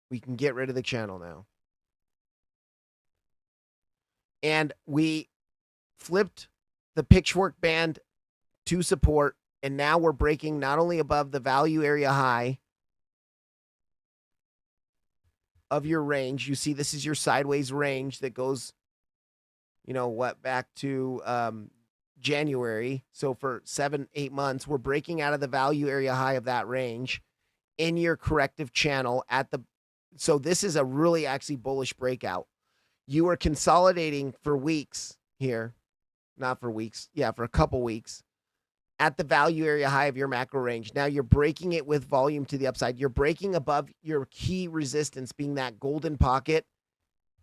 We can get rid of the channel now. And we flipped the pitchfork band to support. And now we're breaking not only above the value area high of your range. You see, this is your sideways range that goes, back to January. So for 7-8 months, we're breaking out of the value area high of that range in your corrective channel so this is a really actually bullish breakout. You are consolidating for weeks here, not for weeks. Yeah, for a couple weeks at the value area high of your macro range. Now you're breaking it with volume to the upside. You're breaking above your key resistance being that golden pocket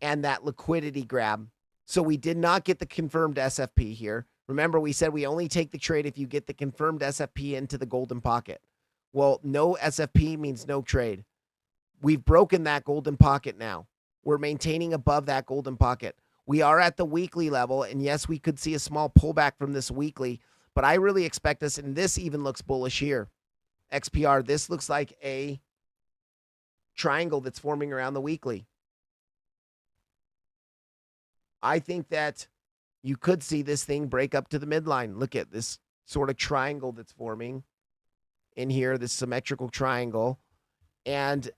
and that liquidity grab. So we did not get the confirmed SFP here. Remember, we said we only take the trade if you get the confirmed SFP into the golden pocket. Well, no SFP means no trade. We've broken that golden pocket now. We're maintaining above that golden pocket. We are at the weekly level, and yes, we could see a small pullback from this weekly, but I really expect us, and this even looks bullish here. XPR, this looks like a triangle that's forming around the weekly. I think that you could see this thing break up to the midline. Look at this sort of triangle that's forming in here, this symmetrical triangle. And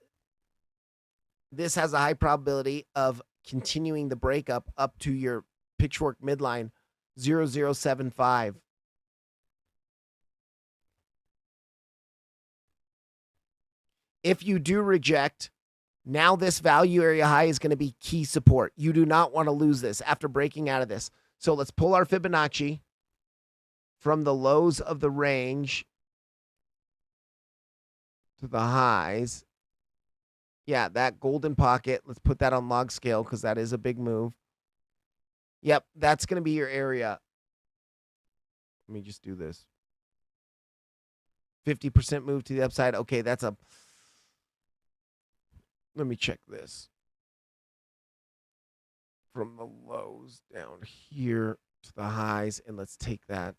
this has a high probability of continuing the breakup up to your pitchfork midline 0075. If you do reject, now this value area high is going to be key support. You do not want to lose this after breaking out of this. So let's pull our Fibonacci from the lows of the range to the highs. Yeah, that golden pocket. Let's put that on log scale because that is a big move. Yep, that's going to be your area. Let me just do this. 50% move to the upside. Okay, that's a... Let me check this. From the lows down here to the highs, and let's take that.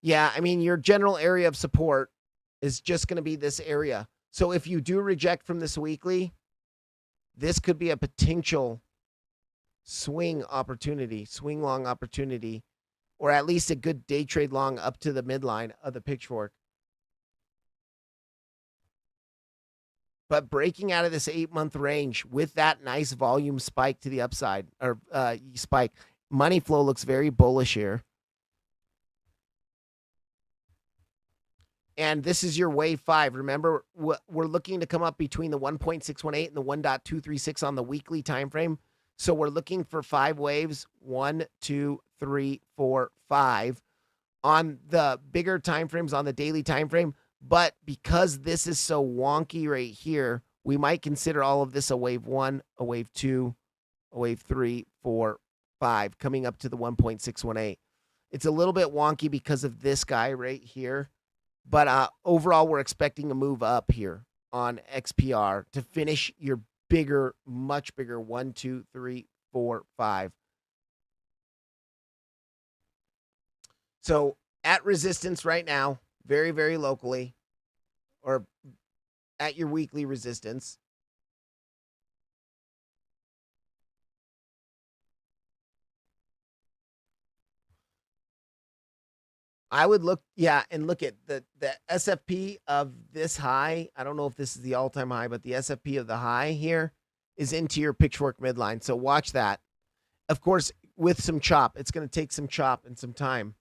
Yeah, I mean, your general area of support is just going to be this area. So if you do reject from this weekly, this could be a potential swing opportunity, swing long opportunity, or at least a good day trade long up to the midline of the pitchfork. But breaking out of this 8-month range with that nice volume spike to the upside, or spike, money flow looks very bullish here. And this is your wave 5. Remember, we're looking to come up between the 1.618 and the 1.236 on the weekly time frame. So we're looking for 5 waves, 1, 2, 3, 4, 5 on the bigger time frames, on the daily time frame. But because this is so wonky right here, we might consider all of this a wave 1, a wave 2, a wave 3, 4, 5, coming up to the 1.618. It's a little bit wonky because of this guy right here. But overall, we're expecting a move up here on XPR to finish your bigger, much bigger 1, 2, 3, 4, 5. So at resistance right now, very, very locally, or at your weekly resistance. I would look, yeah, and look at the SFP of this high. I don't know if this is the all-time high, but the SFP of the high here is into your pitchfork midline. So watch that. Of course, with some chop, it's going to take some chop and some time.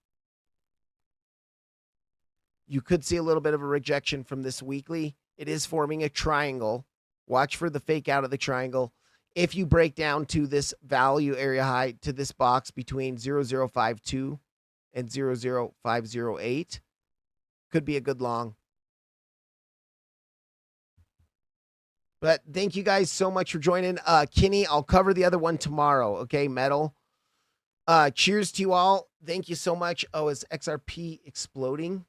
You could see a little bit of a rejection from this weekly. It is forming a triangle. Watch for the fake out of the triangle. If you break down to this value area high, to this box between 0052 and 00508, could be a good long. But thank you guys so much for joining. Kinney, I'll cover the other one tomorrow. Okay, metal. Cheers to you all. Thank you so much. Oh, is XRP exploding?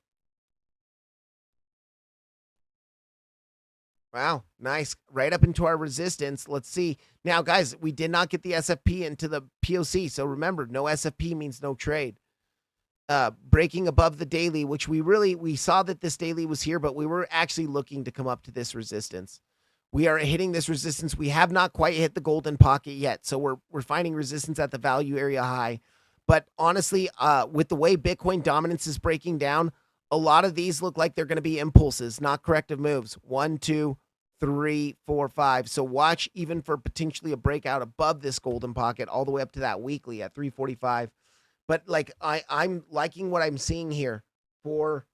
Wow, nice. Right up into our resistance. Let's see. Now, guys, we did not get the SFP into the POC. So remember, no SFP means no trade. Breaking above the daily, which we saw that this daily was here, but we were actually looking to come up to this resistance. We are hitting this resistance. We have not quite hit the golden pocket yet. So we're finding resistance at the value area high. But honestly, with the way Bitcoin dominance is breaking down, a lot of these look like they're going to be impulses, not corrective moves. 1, 2, 3, 4, 5. So watch even for potentially a breakout above this golden pocket all the way up to that weekly at 345. But like I'm liking what I'm seeing here for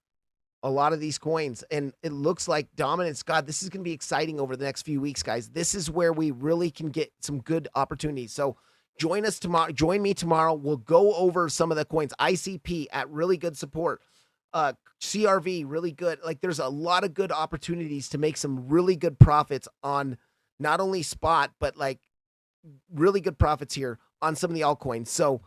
a lot of these coins. And it looks like dominance. God, this is going to be exciting over the next few weeks, guys. This is where we really can get some good opportunities. So join us tomorrow. Join me tomorrow. We'll go over some of the coins. ICP at really good support. CRV, really good. Like there's a lot of good opportunities to make some really good profits on not only spot, but like really good profits here on some of the altcoins. So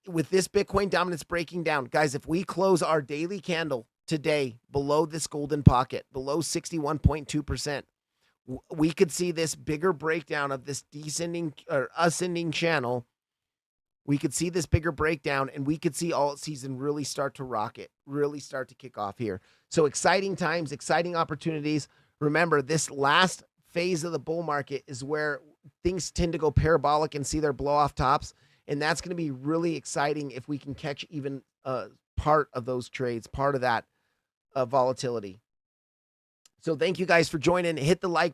with this Bitcoin dominance breaking down, guys, if we close our daily candle today below this golden pocket, below 61.2%, we could see this bigger breakdown of this descending or ascending channel. We could see this bigger breakdown, and we could see alt season really start to rocket, really start to kick off here. So exciting times, exciting opportunities. Remember, this last phase of the bull market is where things tend to go parabolic and see their blow off tops. And that's going to be really exciting if we can catch even part of those trades, part of that volatility. So thank you guys for joining. Hit the like button.